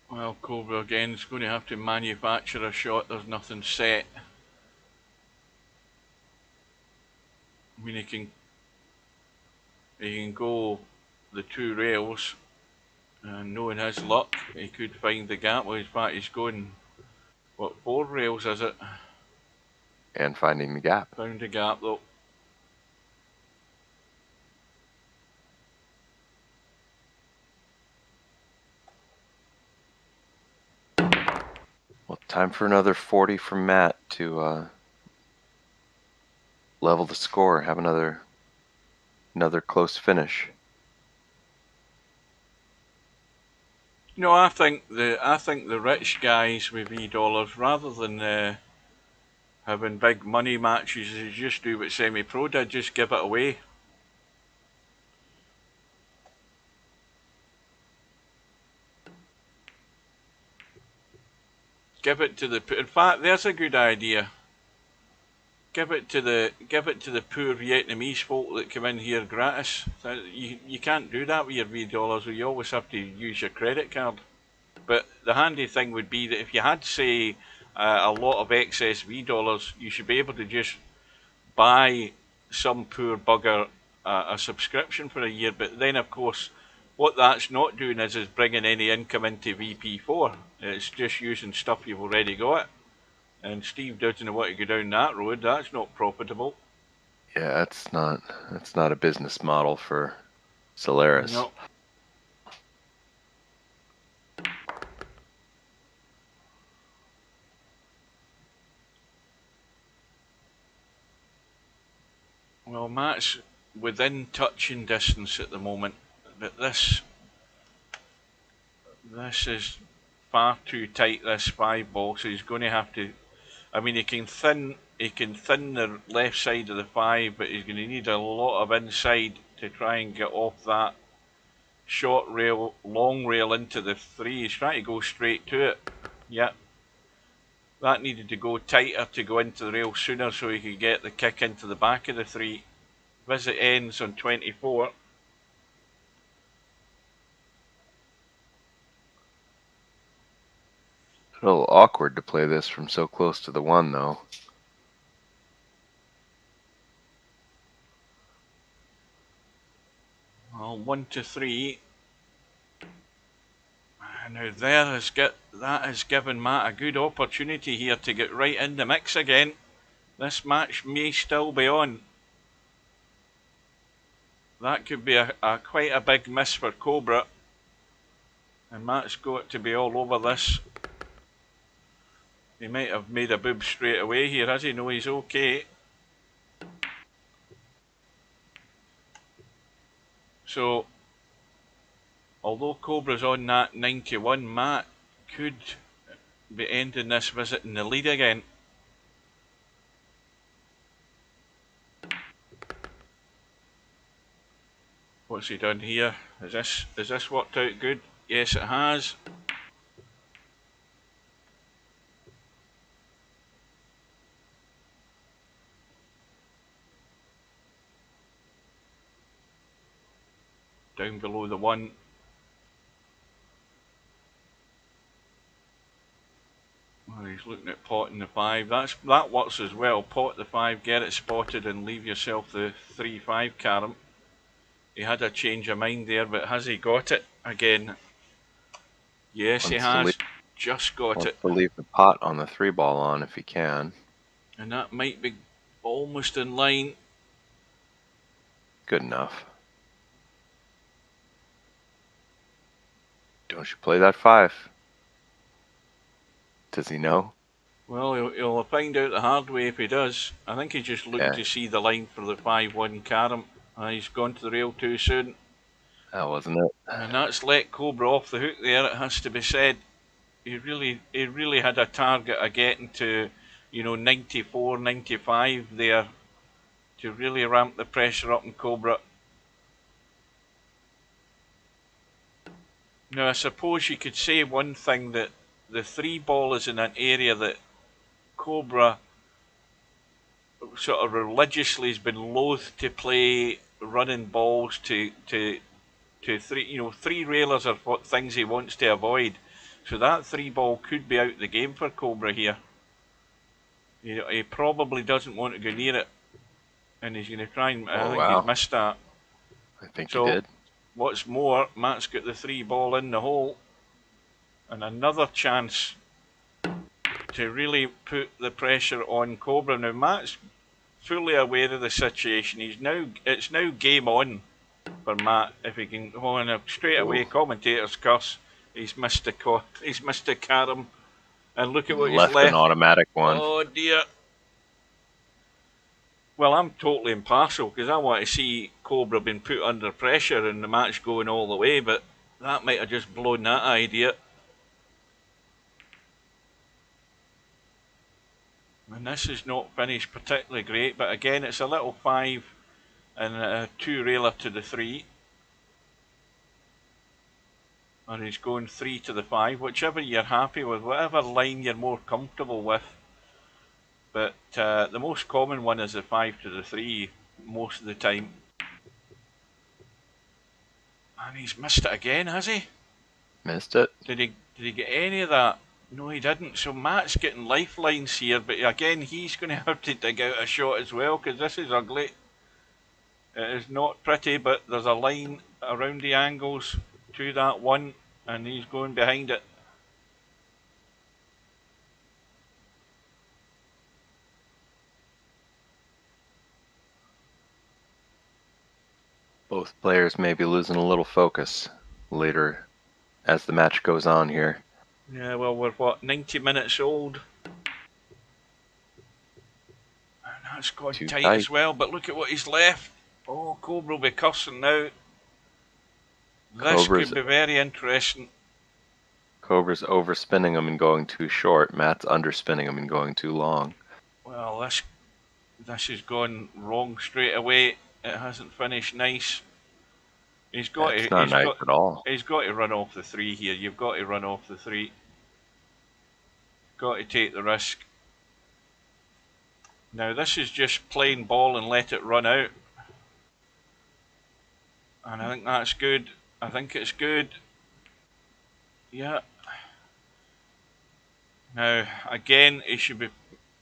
Well, Cobra again is going to have to manufacture a shot. There's nothing set. I mean, he can go the two rails, and knowing his luck, he could find the gap. Well, in fact, he's going, what, 4 rails is it? And finding the gap. Found the gap though. Well, time for another 40 from Matt to level the score, have another close finish. You know, I think the rich guys with $V, rather than having big money matches, they just do what Semi-Pro did, just give it away. Give it to the. In fact, there's a good idea. Give it to the poor Vietnamese folk that come in here gratis. You can't do that with your $V. You always have to use your credit card. But the handy thing would be that if you had, say, a lot of excess $V, you should be able to just buy some poor bugger a subscription for a year. But then, of course, what that's not doing is bringing any income into VP4. It's just using stuff you've already got. And Steve doesn't want to go down that road. That's not profitable. Yeah, that's not a business model for Solaris. No. Well, Matt's within touching distance at the moment, but this is far too tight, this 5 ball, so he's going to have to. I mean, he can thin the left side of the 5, but he's going to need a lot of inside to try and get off that short rail, long rail into the 3. He's trying to go straight to it. Yep. That needed to go tighter to go into the rail sooner so he could get the kick into the back of the 3. Visit ends on 24. A little awkward to play this from so close to the 1, though. Well, 1 to 3. Now that has given Matt a good opportunity here to get right in the mix again. This match may still be on. That could be quite a big miss for Cobra. And Matt's got to be all over this. He might have made a boob straight away here, has he? No, he's okay. So, although Cobra's on that 91, Matt could be ending this visit in the lead again. What's he done here? Is this worked out good? Yes, it has. Down below the 1. Well, he's looking at potting the 5. That works as well. Pot the 5, get it spotted, and leave yourself the 3-5 carom. He had a change of mind there, but has he got it again? Yes, he has. Just got it. Wants to leave the pot on the 3-ball on if he can. And that might be almost in line. Good enough. Don't you play that 5? Does he know? Well, he'll find out the hard way if he does. I think he just looked to see the line for the 5-1 carom. He's gone to the rail too soon. That wasn't it. And that's let Cobra off the hook there, it has to be said. He really had a target of getting to, 94, 95 there to really ramp the pressure up in Cobra. Now, I suppose you could say one thing, that the 3-ball is in an area that Cobra sort of religiously has been loath to play running balls to 3. 3 railers are what things he wants to avoid. So that 3-ball could be out the game for Cobra here. He probably doesn't want to go near it, and he's going to try and. I think he's missed that. I think he did. What's more, Matt's got the 3-ball in the hole, and another chance to really put the pressure on Cobra. Now Matt's fully aware of the situation. It's now game on for Matt if he can. Oh, and straight away, commentator's curse. He's missed the carom, and look at what he's left. An automatic one. Oh dear. Well, I'm totally impartial because I want to see Cobra being put under pressure and the match going all the way, but that might have just blown that idea. And this is not finished particularly great, but again, it's a little 5 and a 2 railer to the 3. And he's going 3 to the 5, whichever you're happy with, whatever line you're more comfortable with. But the most common one is the 5 to the 3 most of the time. And he's missed it again, has he? Missed it. Did he get any of that? No, he didn't. So Matt's getting lifelines here, but again, he's going to have to dig out a shot as well, because this is ugly. It is not pretty, but there's a line around the angles to that 1, and he's going behind it. Both players may be losing a little focus later as the match goes on here. Yeah, well, we're what, 90 minutes old? And that's gone tight as well, but look at what he's left. Oh, Cobra will be cursing now. This could be very interesting. Cobra's overspinning him and going too short. Matt's underspinning him and going too long. Well, this has gone wrong straight away. It hasn't finished nice. He's got to run off the 3 here. You've got to run off the 3. Got to take the risk. Now this is just plain ball and let it run out. And I think that's good. I think it's good. Yeah. Now again, he should be.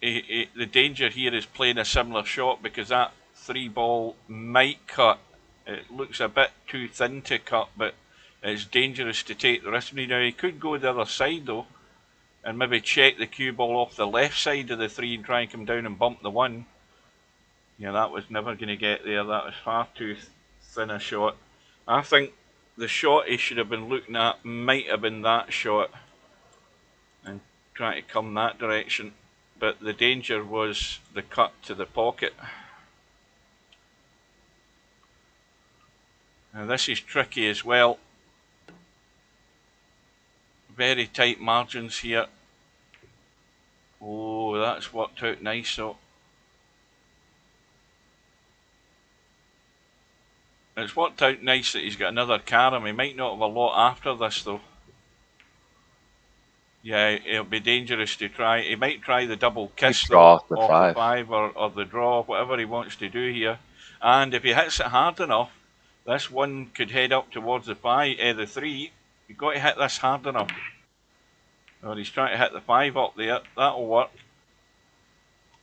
The danger here is playing a similar shot, because that 3-ball might cut. It looks a bit too thin to cut, but it's dangerous to take the risk. Now he could go the other side though, and maybe check the cue ball off the left side of the 3 and try and come down and bump the 1. Yeah, that was never going to get there. That was far too thin a shot. I think the shot he should have been looking at might have been that shot, and trying to come that direction. But the danger was the cut to the pocket. Now this is tricky as well. Very tight margins here. Oh, that's worked out nice. So it's worked out nice that he's got another carom. He might not have a lot after this though. Yeah, it'll be dangerous to try. He might try the double kiss though, Draw the off the 5. 5 or the draw, whatever he wants to do here. And if he hits it hard enough, this one could head up towards the 5, the 3. You've got to hit this hard enough. Or he's trying to hit the 5 up there. That'll work.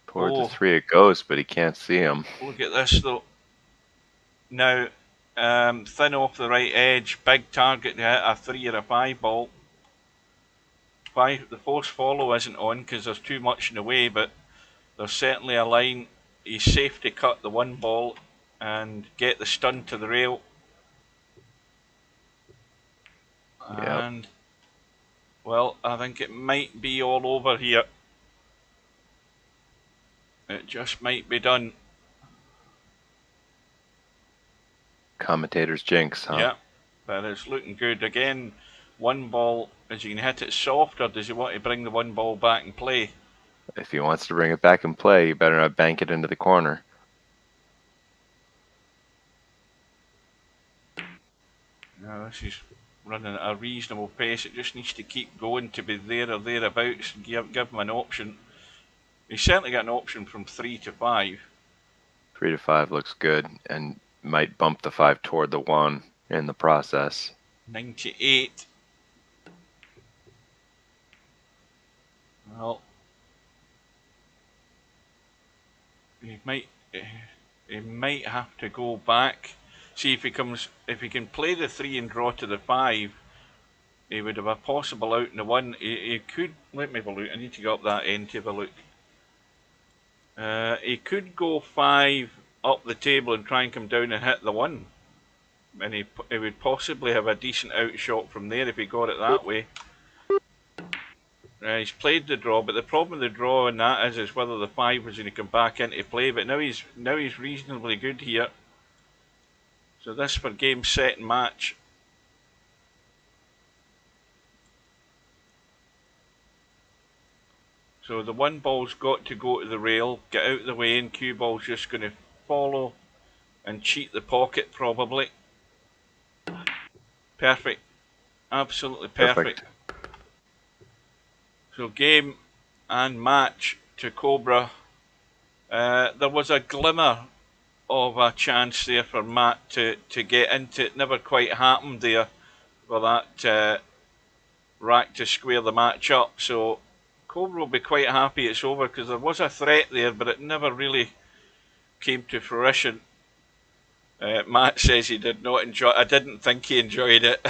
Towards the 3 it goes, but he can't see him. Look at this though. Now, thin off the right edge, big target to hit a 3 or a 5 ball. The force follow isn't on because there's too much in the way, but there's certainly a line. He's safe to cut the 1 ball and get the stun to the rail. Yep. And, well, I think it might be all over here. It just might be done. Commentator's jinx, huh? Yeah, but it's looking good. Again, 1 ball, is he going to hit it soft, or does he want to bring the 1 ball back and play? If he wants to bring it back and play, you better not bank it into the corner. No, this is running at a reasonable pace. It just needs to keep going to be there or thereabouts and give him an option. He's certainly got an option from 3 to 5. 3 to 5 looks good, and might bump the 5 toward the 1 in the process. 98. Well, he might have to go back. See if he can play the 3 and draw to the 5. He would have a possible out in the 1. He could. Let me have a look. I need to go up that end to have a look. He could go 5 up the table and try and come down and hit the 1. And he would possibly have a decent outshot from there if he got it that way. He's played the draw, but the problem with the draw in that is whether the 5 was going to come back into play. But now he's reasonably good here. So this for game, set, and match. So the 1 ball's got to go to the rail, get out of the way, and cue ball's just going to follow and cheat the pocket probably. Perfect. Absolutely perfect. So game and match to Cobra. There was a glimmer of a chance there for Matt to get into it. Never quite happened there for that rack to square the match up. So Cobra will be quite happy it's over because there was a threat there, but it never really came to fruition. Matt says he did not enjoy it. I didn't think he enjoyed it.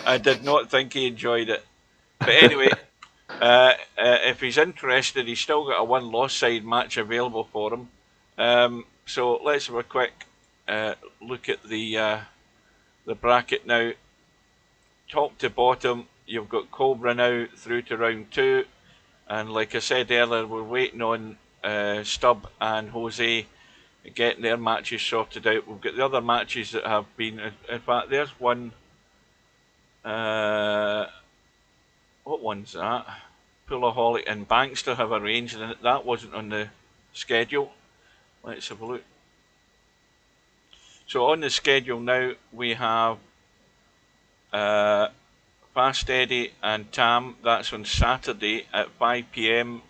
I did not think he enjoyed it. But anyway, if he's interested, he's still got a 1 loss side match available for him. So let's have a quick look at the bracket now. Top to bottom, you've got Cobra now through to round 2. And like I said earlier, we're waiting on Stubb and Jose getting their matches sorted out. We've got the other matches that have been, in fact there's one, what one's that? Pullaholic and Bankster have arranged, and that wasn't on the schedule. Let's have a look. So on the schedule now we have Fast Eddie and Tam. That's on Saturday at 5 PM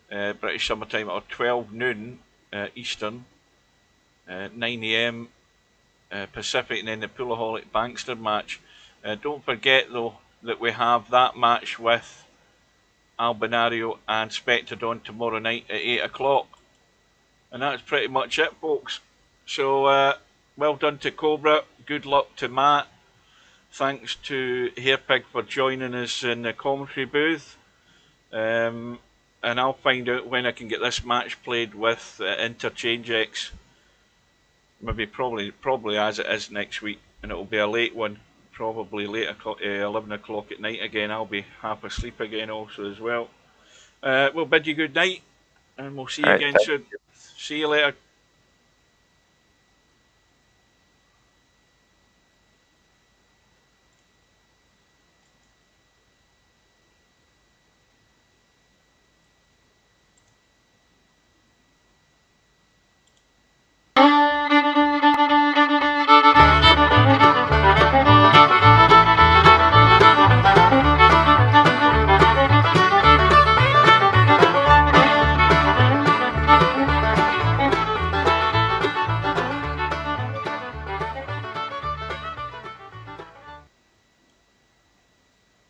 British summertime, or 12 noon Eastern, 9 AM Pacific, and then the Pullaholic Bankster match. Don't forget though that we have that match with Albinario and Spectrodon tomorrow night at 8 o'clock. And that's pretty much it, folks. So well done to Cobra, good luck to Matt. Thanks to Hairpig for joining us in the commentary booth. And I'll find out when I can get this match played with Interchange X. Maybe probably as it is next week, and it'll be a late one, probably late 11 o'clock at night again. I'll be half asleep again also as well. We'll bid you good night, and we'll see you again soon. See you later.